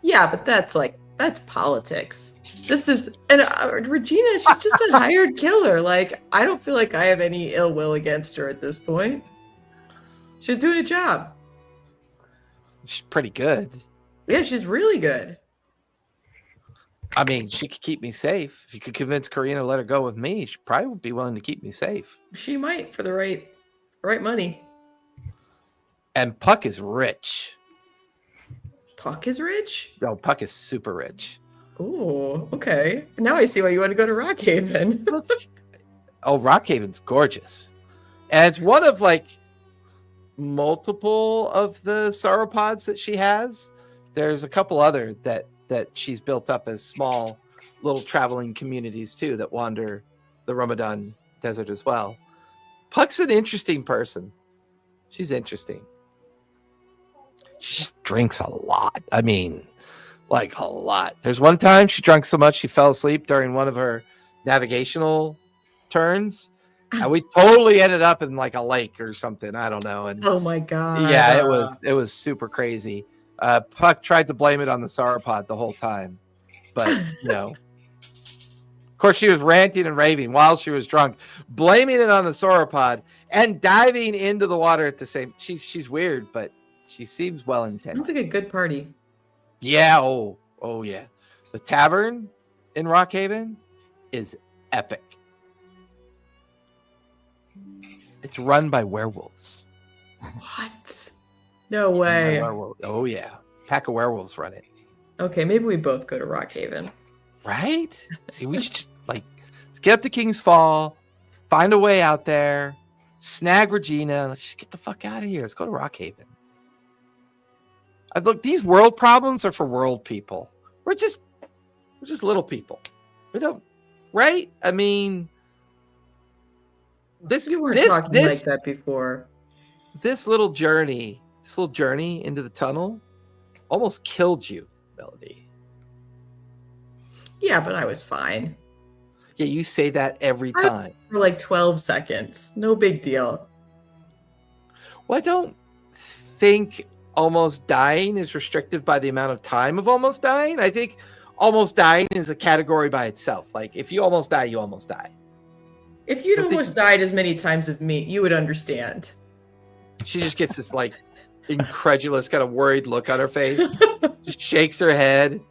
Yeah, but that's politics. This is, and Regina, she's just a hired killer. Like, I don't feel like I have any ill will against her at this point. She's doing a job. She's pretty good. Yeah, she's really good. I mean, she could keep me safe. If you could convince Karina to let her go with me, she probably would be willing to keep me safe. She might for the right money. And Puck is rich. Puck is rich? No, Puck is super rich. Ooh, okay. Now I see why you want to go to Rockhaven. Oh, Rockhaven's gorgeous. And it's one of like multiple of the sauropods that she has. There's a couple other that she's built up as small little traveling communities too that wander the Ramadan desert as well. Puck's an interesting person. She's interesting. She just drinks a lot. I mean, like a lot. There's one time she drank so much she fell asleep during one of her navigational turns. And we totally ended up in like a lake or something. I don't know. And Oh my god. yeah, it was super crazy. Puck tried to blame it on the sauropod the whole time, but you know, of course, she was ranting and raving while she was drunk, blaming it on the sauropod and diving into the water at the same. She's weird, but she seems well intended. Sounds like a good party. Yeah. Oh yeah. The tavern in Rockhaven is epic. It's run by werewolves. What? No way. Oh yeah. Pack of werewolves run it. Okay, maybe we both go to Rockhaven. Right? See, we should just like let's get up to King's Fall, find a way out there, snag Regina. Let's just get the fuck out of here. Let's go to Rockhaven. Look, these world problems are for world people. We're just little people. We don't, right? I mean, You weren't talking like that before. This little journey into the tunnel almost killed you, Melody. Yeah, but I was fine. Yeah, you say that every time. For like 12 seconds. No big deal. Well, I don't think almost dying is restricted by the amount of time of almost dying. I think almost dying is a category by itself. Like, if you almost die, you almost die. If you'd almost died as many times as me, you would understand. She just gets this, like, incredulous, kind of worried look on her face. Just shakes her head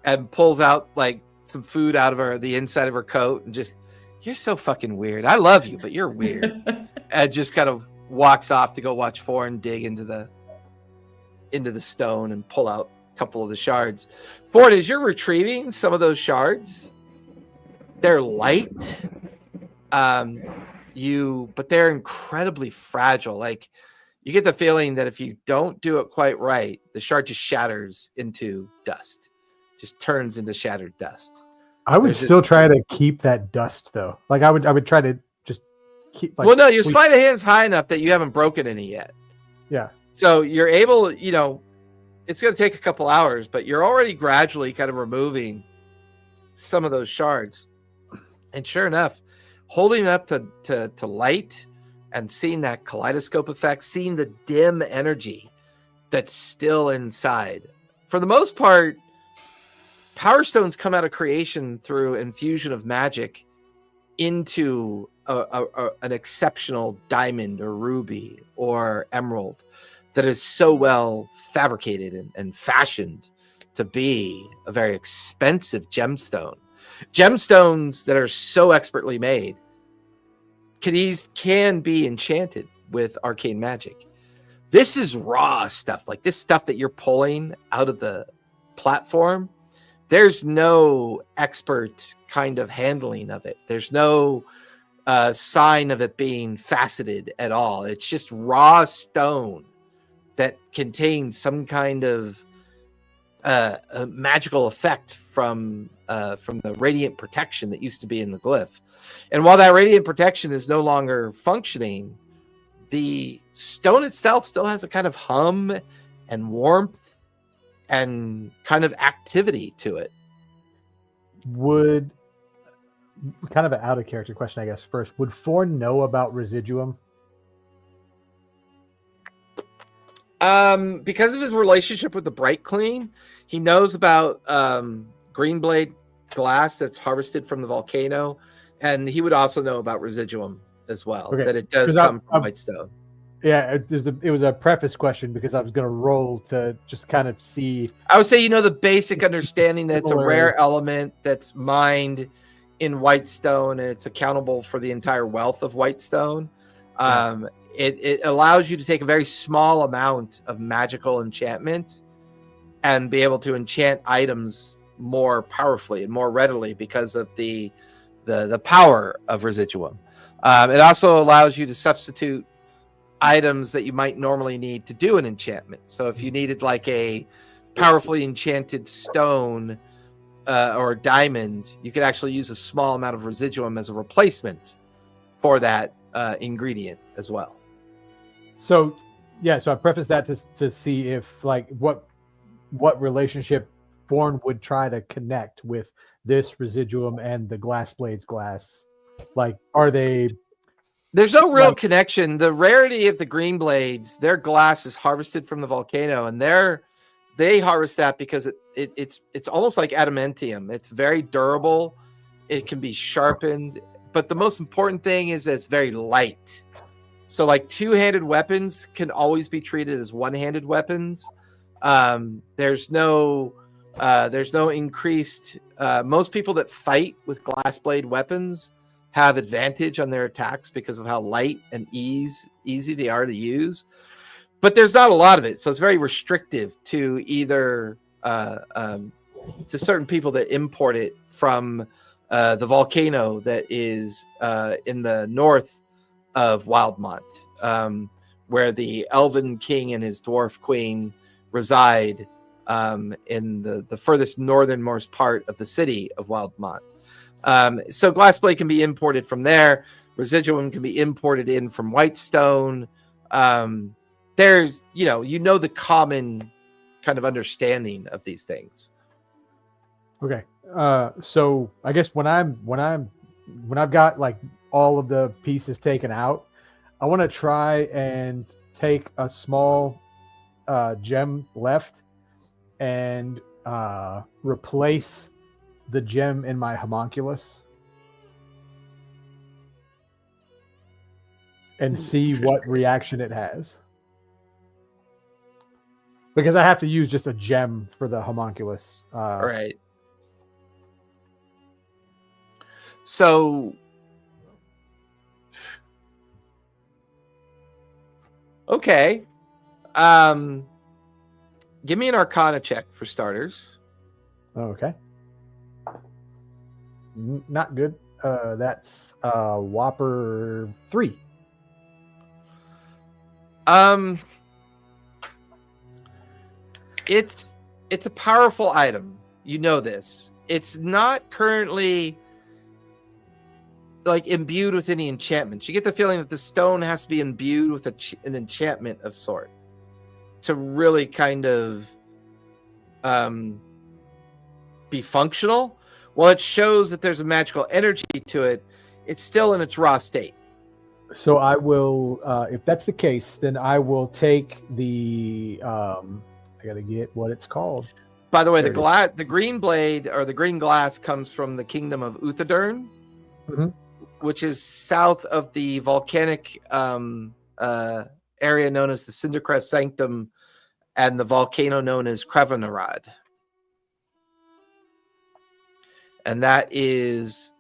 and pulls out, like, some food out of the inside of her coat and just, you're so fucking weird. I love you, but you're weird. And just kind of walks off to go watch Foreign dig into the stone and pull out a couple of the shards. Ford, as you're retrieving some of those shards, they're light. But they're incredibly fragile. Like, you get the feeling that if you don't do it quite right, the shard just shatters into dust. Just turns into shattered dust. I would still try to keep that dust though. Like I would try to just keep. Like, well, no, your sleight of hand's high enough that you haven't broken any yet. Yeah. So you're able, it's going to take a couple hours, but you're already gradually kind of removing some of those shards. And sure enough, holding up to light and seeing that kaleidoscope effect, seeing the dim energy that's still inside. For the most part, Power Stones come out of creation through infusion of magic into an exceptional diamond or ruby or emerald that is so well fabricated and fashioned to be a very expensive gemstone. Gemstones that are so expertly made can be enchanted with arcane magic. This is raw stuff, like this stuff that you're pulling out of the platform. There's no expert kind of handling of it. There's no sign of it being faceted at all. It's just raw stone that contains some kind of a magical effect from the radiant protection that used to be in the glyph. And while that radiant protection is no longer functioning, the stone itself still has a kind of hum and warmth and kind of activity to it. Would, kind of an out of character question, I guess, first, would Forn know about Residuum? Because of his relationship with the Bright Clean, he knows about Greenblade glass that's harvested from the volcano, and he would also know about Residuum as well, that it does come from Whitestone. Yeah, it was a preface question because I was going to roll to just kind of see. I would say the basic understanding that it's a rare element that's mined in Whitestone and it's accountable for the entire wealth of Whitestone. It allows you to take a very small amount of magical enchantment and be able to enchant items more powerfully and more readily because of the power of Residuum. It also allows you to substitute items that you might normally need to do an enchantment. So if you needed like a powerfully enchanted stone or diamond, you could actually use a small amount of residuum as a replacement for that ingredient as well. So, yeah. So I preface that to see if like what relationship Born would try to connect with this residuum and the glass blades glass. Like, are they? There's no real Like- connection. The rarity of the green blades, their glass is harvested from the volcano, and they harvest that because it's almost like adamantium. It's very durable. It can be sharpened, but the most important thing is that it's very light. So like two-handed weapons can always be treated as one-handed weapons. There's no increased. Most people that fight with glass blade weapons have advantage on their attacks because of how light and easy they are to use. But there's not a lot of it, so it's very restrictive to either to certain people that import it from the volcano that is in the north of Wildemont, where the Elven King and his Dwarf Queen reside in the furthest northernmost part of the city of Wildemont. So glassblade can be imported from there. Residuum can be imported in from Whitestone. There's the common kind of understanding of these things. Okay. So I guess when I've got like all of the pieces taken out, I want to try and take a small gem left and replace the gem in my homunculus and see what reaction it has. Because I have to use just a gem for the homunculus. All right. So, okay. Give me an Arcana check for starters. Okay. Not good. That's Whopper 3. It's a powerful item. You know this. It's not currently like imbued with any enchantments. You get the feeling that the stone has to be imbued with an enchantment of sort to really kind of be functional. While it shows that there's a magical energy to it, it's still in its raw state. So I will, if that's the case, then I will take the. I gotta get what it's called. By the way, There the green blade or the green glass comes from the kingdom of Uthadurn, which is south of the volcanic area known as the Cindercrest Sanctum and the volcano known as Krevenarad. And that is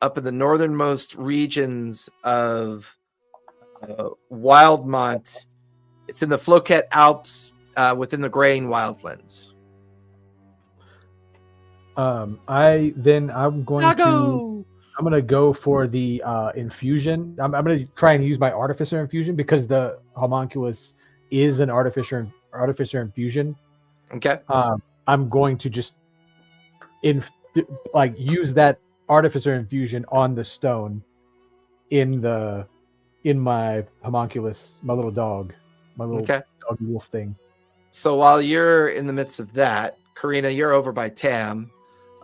up in the northernmost regions of Wildemont. It's in the Floquet Alps within the Grain Wildlands. I'm going to go for the infusion. I'm going to try and use my artificer infusion because the homunculus is an artificer infusion. Okay. I'm going to just use that artificer infusion on the stone in my homunculus, my little dog, my little doggy wolf thing. So while you're in the midst of that, Karina, you're over by Tam.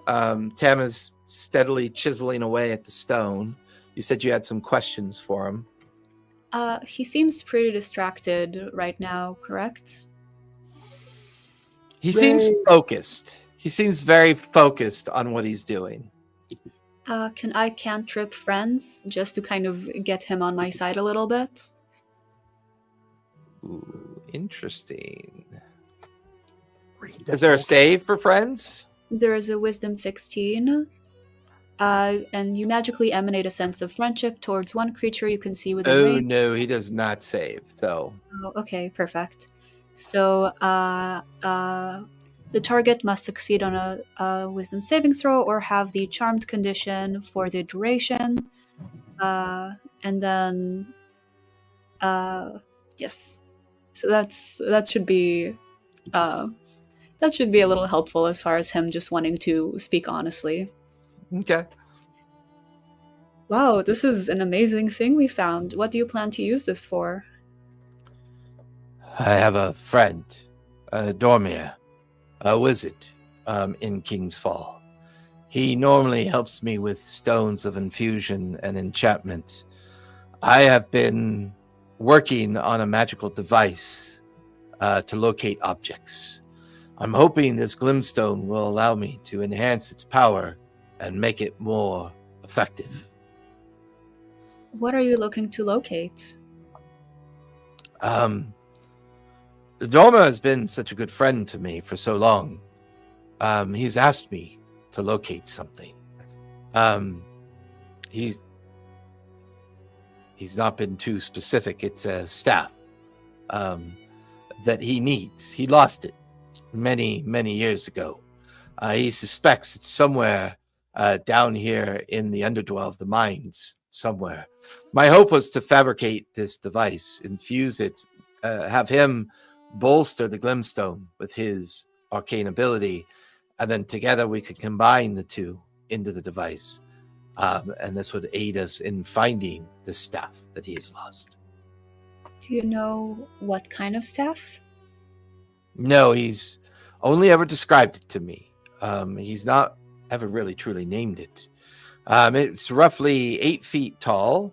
Tam is steadily chiseling away at the stone. You said you had some questions for him. He seems pretty distracted right now, correct? He seems focused. He seems very focused on what he's doing. Can I cantrip friends just to kind of get him on my side a little bit? Ooh, interesting. Is there a save for friends? There is a wisdom 16. And you magically emanate a sense of friendship towards one creature you can see within range. No, he does not save. So. Oh, okay, perfect. So, the target must succeed on a wisdom saving throw or have the charmed condition for the duration. and then yes. So that should be a little helpful as far as him just wanting to speak honestly. Okay. Wow, this is an amazing thing we found. What do you plan to use this for? I have a friend, Dormir, a wizard, in King's Fall. He normally helps me with stones of infusion and enchantment. I have been working on a magical device to locate objects. I'm hoping this glimstone will allow me to enhance its power and make it more effective. What are you looking to locate? Dorma has been such a good friend to me for so long. He's asked me to locate something. He's not been too specific. It's a staff that he needs. He lost it many, many years ago. He suspects it's somewhere down here in the underdwell of the mines somewhere. My hope was to fabricate this device, infuse it, have him bolster the glimstone with his arcane ability, and then together we could combine the two into the device. And this would aid us in finding the staff that he has lost. Do you know what kind of staff? No, he's only ever described it to me. He's not ever really truly named it. It's roughly 8 feet tall.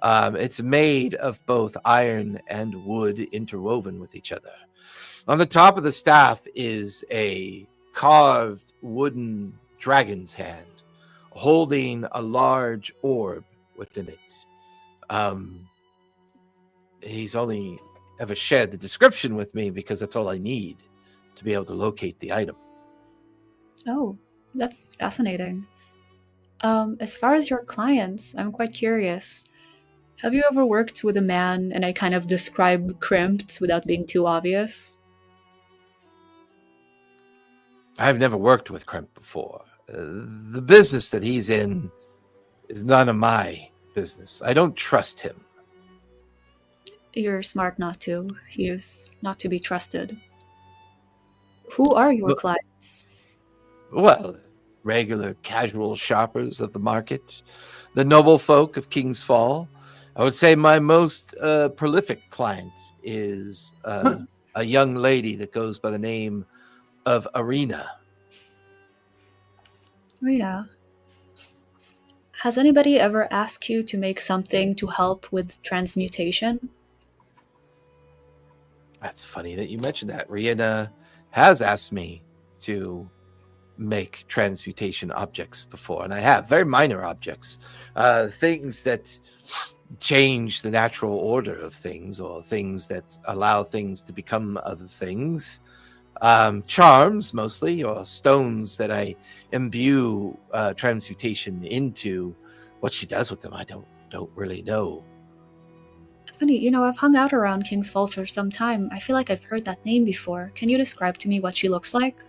It's made of both iron and wood interwoven with each other. On the top of the staff is a carved wooden dragon's hand holding a large orb within it. He's only ever shared the description with me because that's all I need to be able to locate the item. Oh, that's fascinating. As far as your clients, I'm quite curious. Have you ever worked with a man, and I kind of describe crimped without being too obvious? I've never worked with Kremp before. The business that he's in is none of my business. I don't trust him. You're smart not to. He is not to be trusted. Who are your clients? Well, regular casual shoppers of the market, the noble folk of King's Fall. I would say my most prolific client is a young lady that goes by the name of Arena. Rita, has anybody ever asked you to make something to help with transmutation? That's funny that you mentioned that. Rihanna has asked me to make transmutation objects before, and I have very minor objects, things that change the natural order of things, or things that allow things to become other things. Charms mostly, or stones that I imbue transmutation into. What she does with them, I don't really know. Funny, I've hung out around King's Fall for some time. I feel like I've heard that name before. Can you describe to me what she looks like?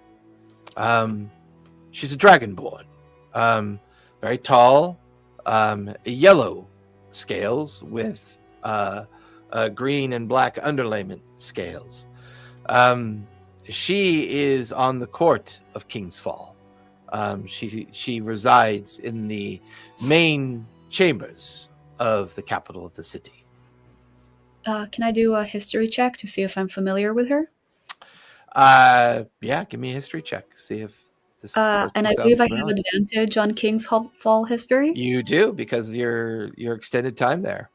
She's a dragonborn. Very tall, yellow scales with green and black underlayment scales. She is on the court of King's Fall. She resides in the main chambers of the capital of the city. Can I do a history check to see if I'm familiar with her? Yeah, give me a history check. See if this. And I believe I have advantage on King's Fall history. You do, because of your extended time there.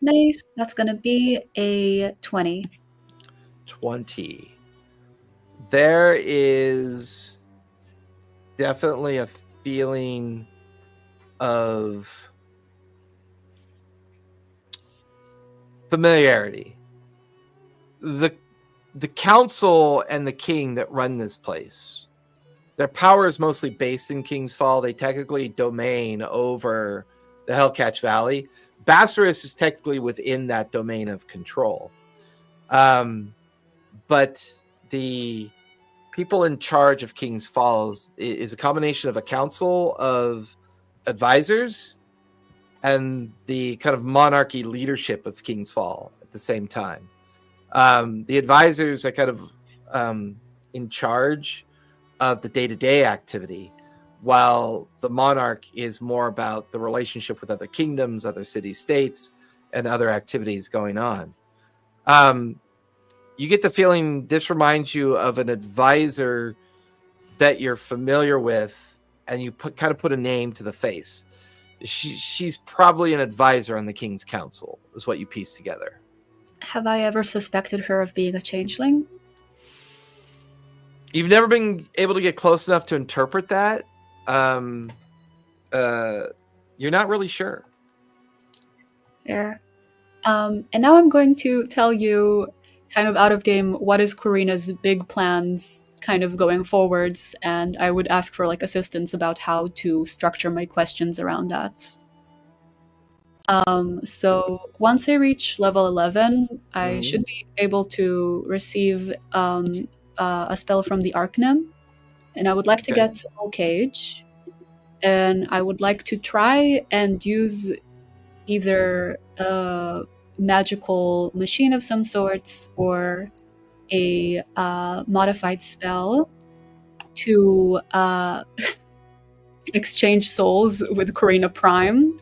Nice. That's gonna be a 20. 20. There is definitely a feeling of familiarity. The council and the king that run this place, their power is mostly based in King's Fall. They technically domain over the Hellcatch Valley. Bassaris is technically within that domain of control. But the people in charge of King's Falls is a combination of a council of advisors and the kind of monarchy leadership of King's Fall at the same time. The advisors are kind of in charge of the day-to-day activity, while the monarch is more about the relationship with other kingdoms, other city-states, and other activities going on. You get the feeling this reminds you of an advisor that you're familiar with, and you kind of put a name to the face. She's probably an advisor on the King's Council, is what you piece together. Have I ever suspected her of being a changeling? You've never been able to get close enough to interpret that. You're not really sure. Fair. And now I'm going to tell you, kind of out of game, what is Karina's big plans kind of going forwards, and I would ask for like assistance about how to structure my questions around that. So once I reach level 11, I should be able to receive a spell from the Arcanum, and I would like to Okay. get Soul Cage, and I would like to try and use either a magical machine of some sorts or a modified spell to exchange souls with Karina Prime,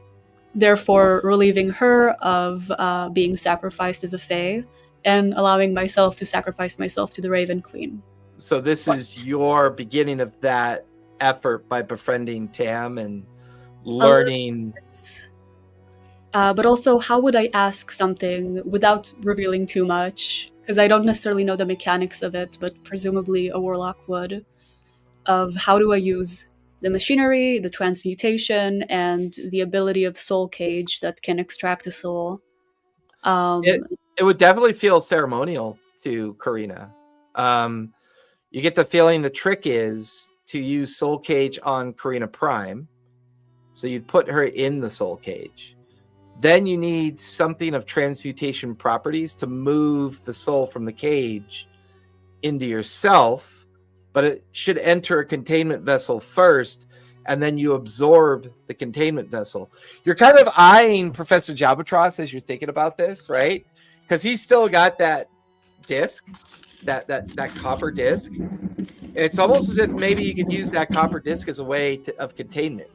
therefore relieving her of being sacrificed as a fae and allowing myself to sacrifice myself to the Raven Queen. So this is your beginning of that effort by befriending Tam and learning. But also, how would I ask something without revealing too much? Because I don't necessarily know the mechanics of it, but presumably a warlock would. Of how do I use the machinery, the transmutation, and the ability of Soul Cage that can extract a soul. It would definitely feel ceremonial to Karina. You get the feeling the trick is to use Soul Cage on Karina Prime. So you'd put her in the Soul Cage. Then you need something of transmutation properties to move the soul from the cage into yourself, but it should enter a containment vessel first, and then you absorb the containment vessel. You're kind of eyeing Professor Jabatros as you're thinking about this, right? Because he's still got that disc, that copper disc. It's almost as if maybe you could use that copper disc as a way of containment.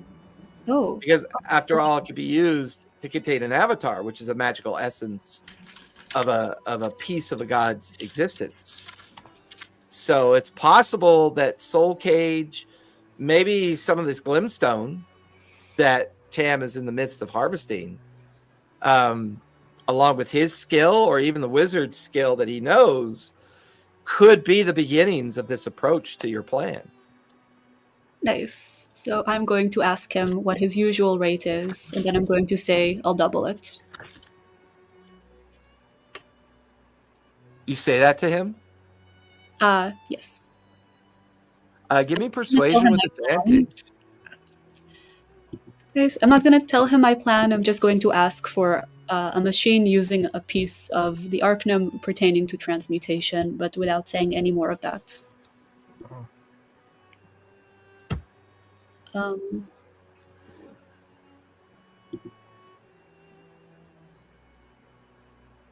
Oh. Because after all, it could be used to contain an avatar, which is a magical essence of a piece of a god's existence. So it's possible that Soul Cage, maybe some of this Glimstone that Tam is in the midst of harvesting, along with his skill or even the wizard's skill that he knows, could be the beginnings of this approach to your plan. Nice. So I'm going to ask him what his usual rate is, and then I'm going to say I'll double it. You say that to him? Yes. Give me persuasion with advantage. Guys, I'm not going to tell him my plan. I'm just going to ask for a machine using a piece of the Arcanum pertaining to transmutation, but without saying any more of that.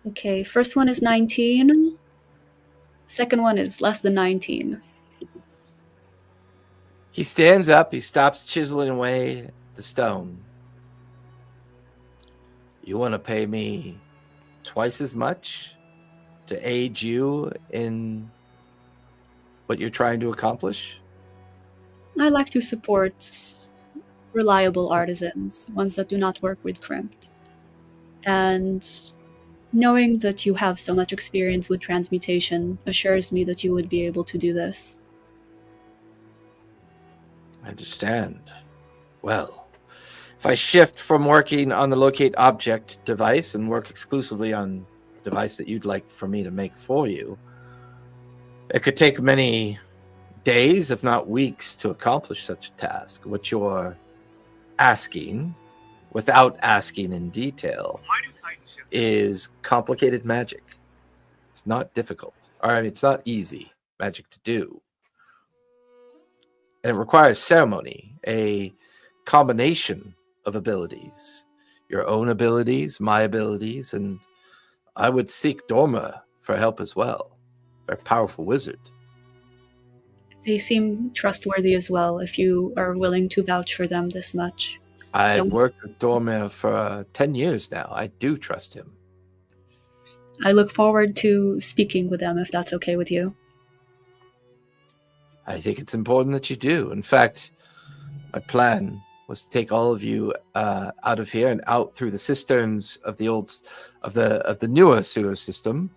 Okay, first one is 19. Second one is less than 19. He stands up. He stops chiseling away at the stone. You want to pay me twice as much to aid you in what you're trying to accomplish? I like to support reliable artisans, ones that do not work with crimped. And knowing that you have so much experience with transmutation assures me that you would be able to do this. I understand. Well, if I shift from working on the locate object device and work exclusively on the device that you'd like for me to make for you, it could take many days, if not weeks, to accomplish such a task. What you're asking, without asking in detail, is complicated magic. It's not difficult. Or, I mean, it's not easy magic to do. And it requires ceremony, a combination of abilities. your own abilities, my abilities, and I would seek Dorma for help as well. Very powerful wizard. They seem trustworthy as well, if you are willing to vouch for them this much. I've worked with Dorma for 10 years now. I do trust him. I look forward to speaking with them, if that's okay with you. I think it's important that you do. In fact, my plan was to take all of you out of here and out through the cisterns of the newer sewer system,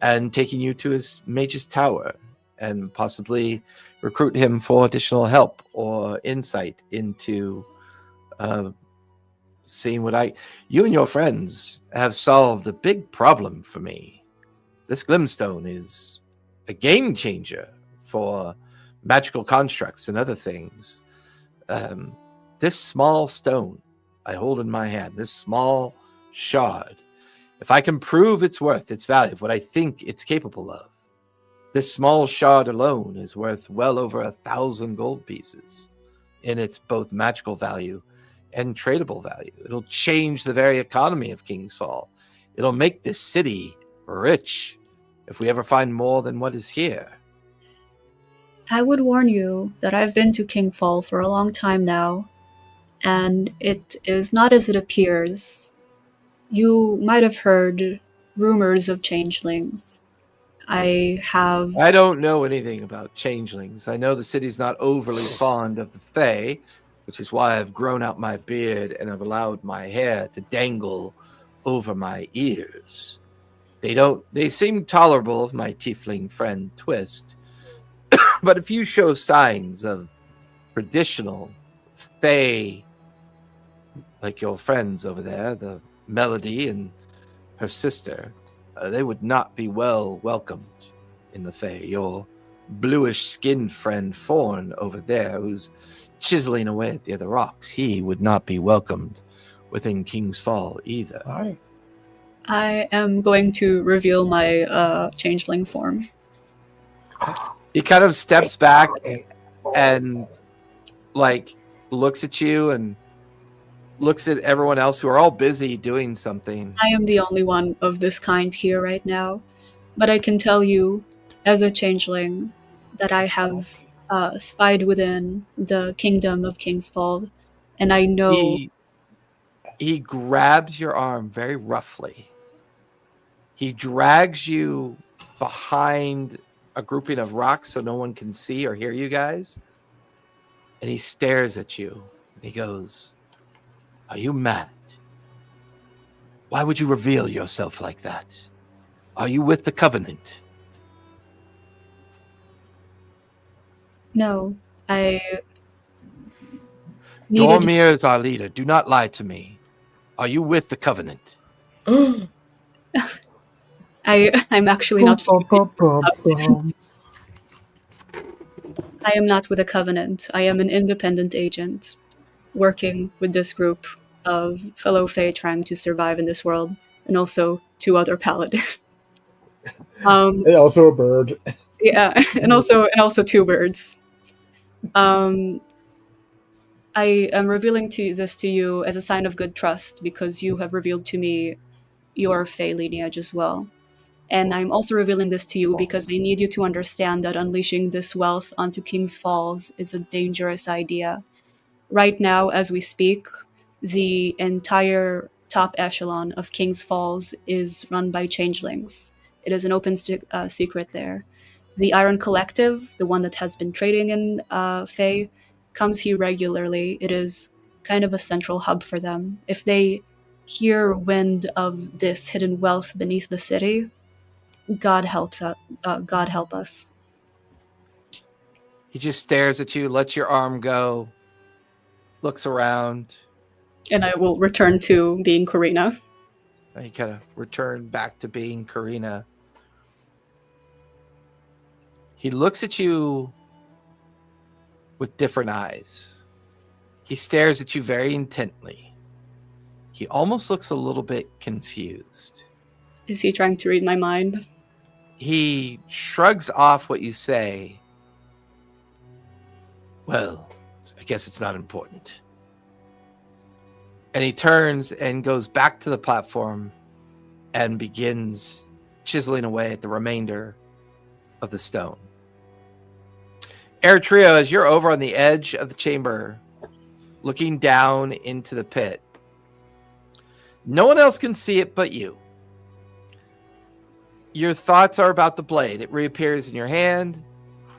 and taking you to his mage's tower, and possibly recruit him for additional help or insight into seeing what you and your friends have solved a big problem for me. This Glimstone is a game changer for magical constructs and other things. This small stone I hold in my hand, this small shard, if I can prove its worth, its value, what I think it's capable of, this small shard alone is worth well over 1,000 gold pieces in its both magical value and tradable value. It'll change the very economy of King's Fall. It'll make this city rich if we ever find more than what is here. I would warn you that I've been to Kingfall for a long time now, and it is not as it appears. You might have heard rumors of changelings. I don't know anything about changelings. I know the city's not overly fond of the Fae, which is why I've grown out my beard and I've allowed my hair to dangle over my ears. They seem tolerable of my tiefling friend Twist, but if you show signs of traditional Fae, like your friends over there, the Melody and her sister, they would not be well welcomed in the Fae. Your bluish-skinned friend Fawn over there, who's chiseling away at the other rocks, he would not be welcomed within King's Fall either. I am going to reveal my changeling form. He kind of steps back and looks at you and looks at everyone else who are all busy doing something. I am the only one of this kind here right now, but I can tell you, as a changeling, that I have spied within the kingdom of King's Fall, and I know... He grabs your arm very roughly. He drags you behind a grouping of rocks so no one can see or hear you guys, and he stares at you. He goes, "Are you mad? Why would you reveal yourself like that? Are you with the Covenant?" No, I... Dormir is our leader. Do not lie to me. Are you with the Covenant? I'm actually not. I am not with a covenant. I am an independent agent, working with this group of fellow Fae trying to survive in this world, and also 2 other paladins. And also a bird. Yeah, and also 2 birds. I am revealing this to you as a sign of good trust, because you have revealed to me your Fae lineage as well. And I'm also revealing this to you because I need you to understand that unleashing this wealth onto King's Falls is a dangerous idea. Right now, as we speak, the entire top echelon of King's Falls is run by changelings. It is an open secret there. The Iron Collective, the one that has been trading in Fae, comes here regularly. It is kind of a central hub for them. If they hear wind of this hidden wealth beneath the city, God help us. He just stares at you, lets your arm go, looks around. And I will return to being Karina. You kind of return back to being Karina. He looks at you with different eyes. He stares at you very intently. He almost looks a little bit confused. Is he trying to read my mind? He shrugs off what you say. Well, I guess it's not important. And he turns and goes back to the platform and begins chiseling away at the remainder of the stone. Eritrea, as you're over on the edge of the chamber, looking down into the pit, no one else can see it but you. Your thoughts are about the blade. It reappears in your hand,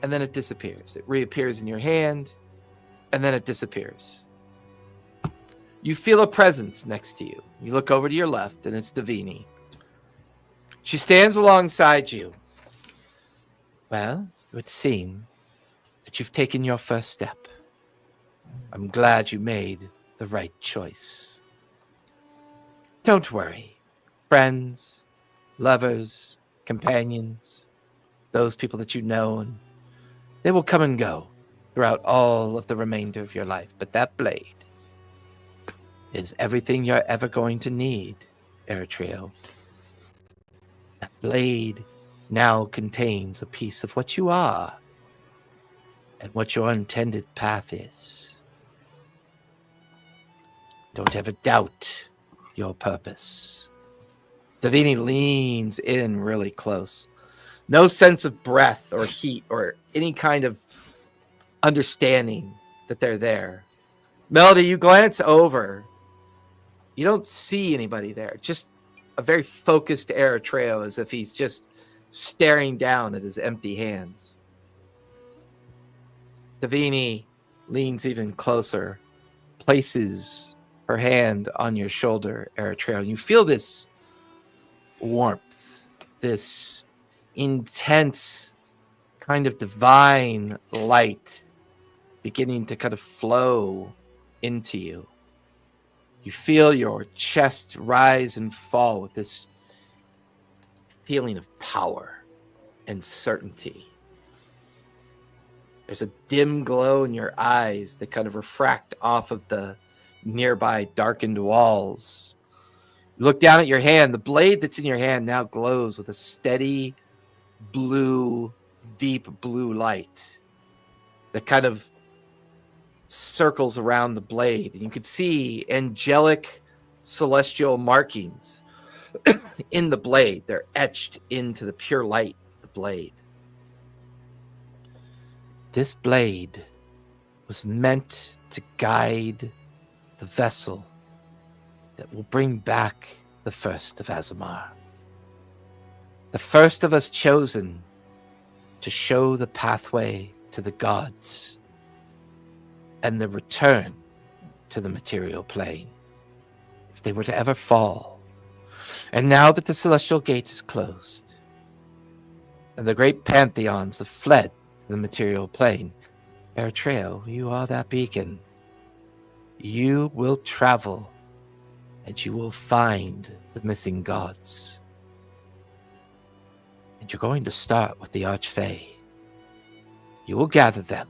and then it disappears. It reappears in your hand, and then it disappears. You feel a presence next to you. You look over to your left, and it's Davini. She stands alongside you. Well, it would seem that you've taken your first step. I'm glad you made the right choice. Don't worry. Friends, lovers, companions, those people that you know, and they will come and go throughout all of the remainder of your life. But that blade is everything you're ever going to need, Eritrea. That blade now contains a piece of what you are and what your intended path is. Don't ever doubt your purpose. Davini leans in really close. No sense of breath or heat or any kind of understanding that they're there. Melody, you glance over. You don't see anybody there. Just a very focused Eritrea, as if he's just staring down at his empty hands. Davini leans even closer, places her hand on your shoulder, Eritrea, and you feel this warmth, this intense kind of divine light beginning to kind of flow into you. You feel your chest rise and fall with this feeling of power and certainty. There's a dim glow in your eyes that kind of refract off of the nearby darkened walls. You look down at your hand. The blade that's in your hand now glows with a steady blue, deep blue light that kind of circles around the blade. And you can see angelic celestial markings in the blade. They're etched into the pure light of the blade. This blade was meant to guide the vessel that will bring back the first of Azamar. The first of us chosen to show the pathway to the gods and the return to the material plane, if they were to ever fall. And now that the celestial gate is closed and the great pantheons have fled to the material plane, Eritrea, you are that beacon. You will travel and you will find the missing gods. And you're going to start with the Archfey. You will gather them.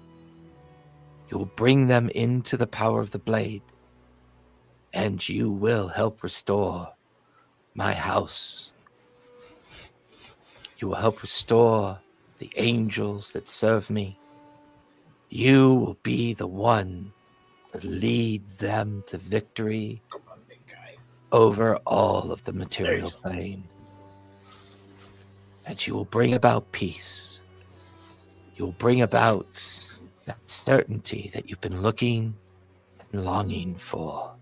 You will bring them into the power of the blade. And you will help restore my house. You will help restore the angels that serve me. You will be the one to lead them to victory over all of the material plane. And you will bring about peace. You will bring about that certainty that you've been looking and longing for.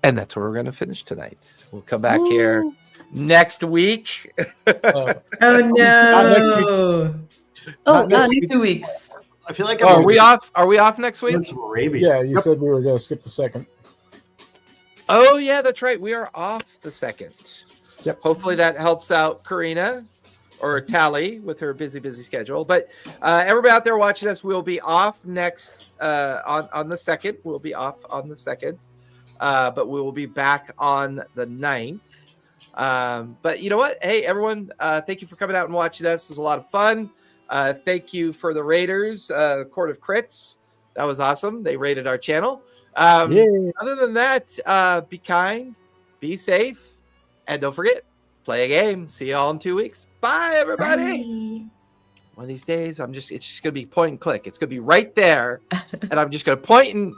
And that's where we're going to finish tonight. We'll come back here next week. Oh no! Not next Next 2 weeks. I feel like Are we off? Are we off next week? It's Arabia. Yeah, you said we were going to skip the second. Oh yeah, that's right. We are off the second. Yep. Hopefully that helps out Karina or Tally with her busy schedule. But everybody out there watching us, we'll be off next on the second. We'll be off on the second, but we will be back on the 9th. But you know what? Hey, everyone, thank you for coming out and watching us. It was a lot of fun. Thank you for the Raiders, Court of Crits. That was awesome. They raided our channel. Other than that, be kind, be safe, and don't forget, play a game. See you all in 2 weeks. Bye, everybody. Bye. one of these days, it's just gonna be point and click. It's gonna be right there, and I'm just gonna point and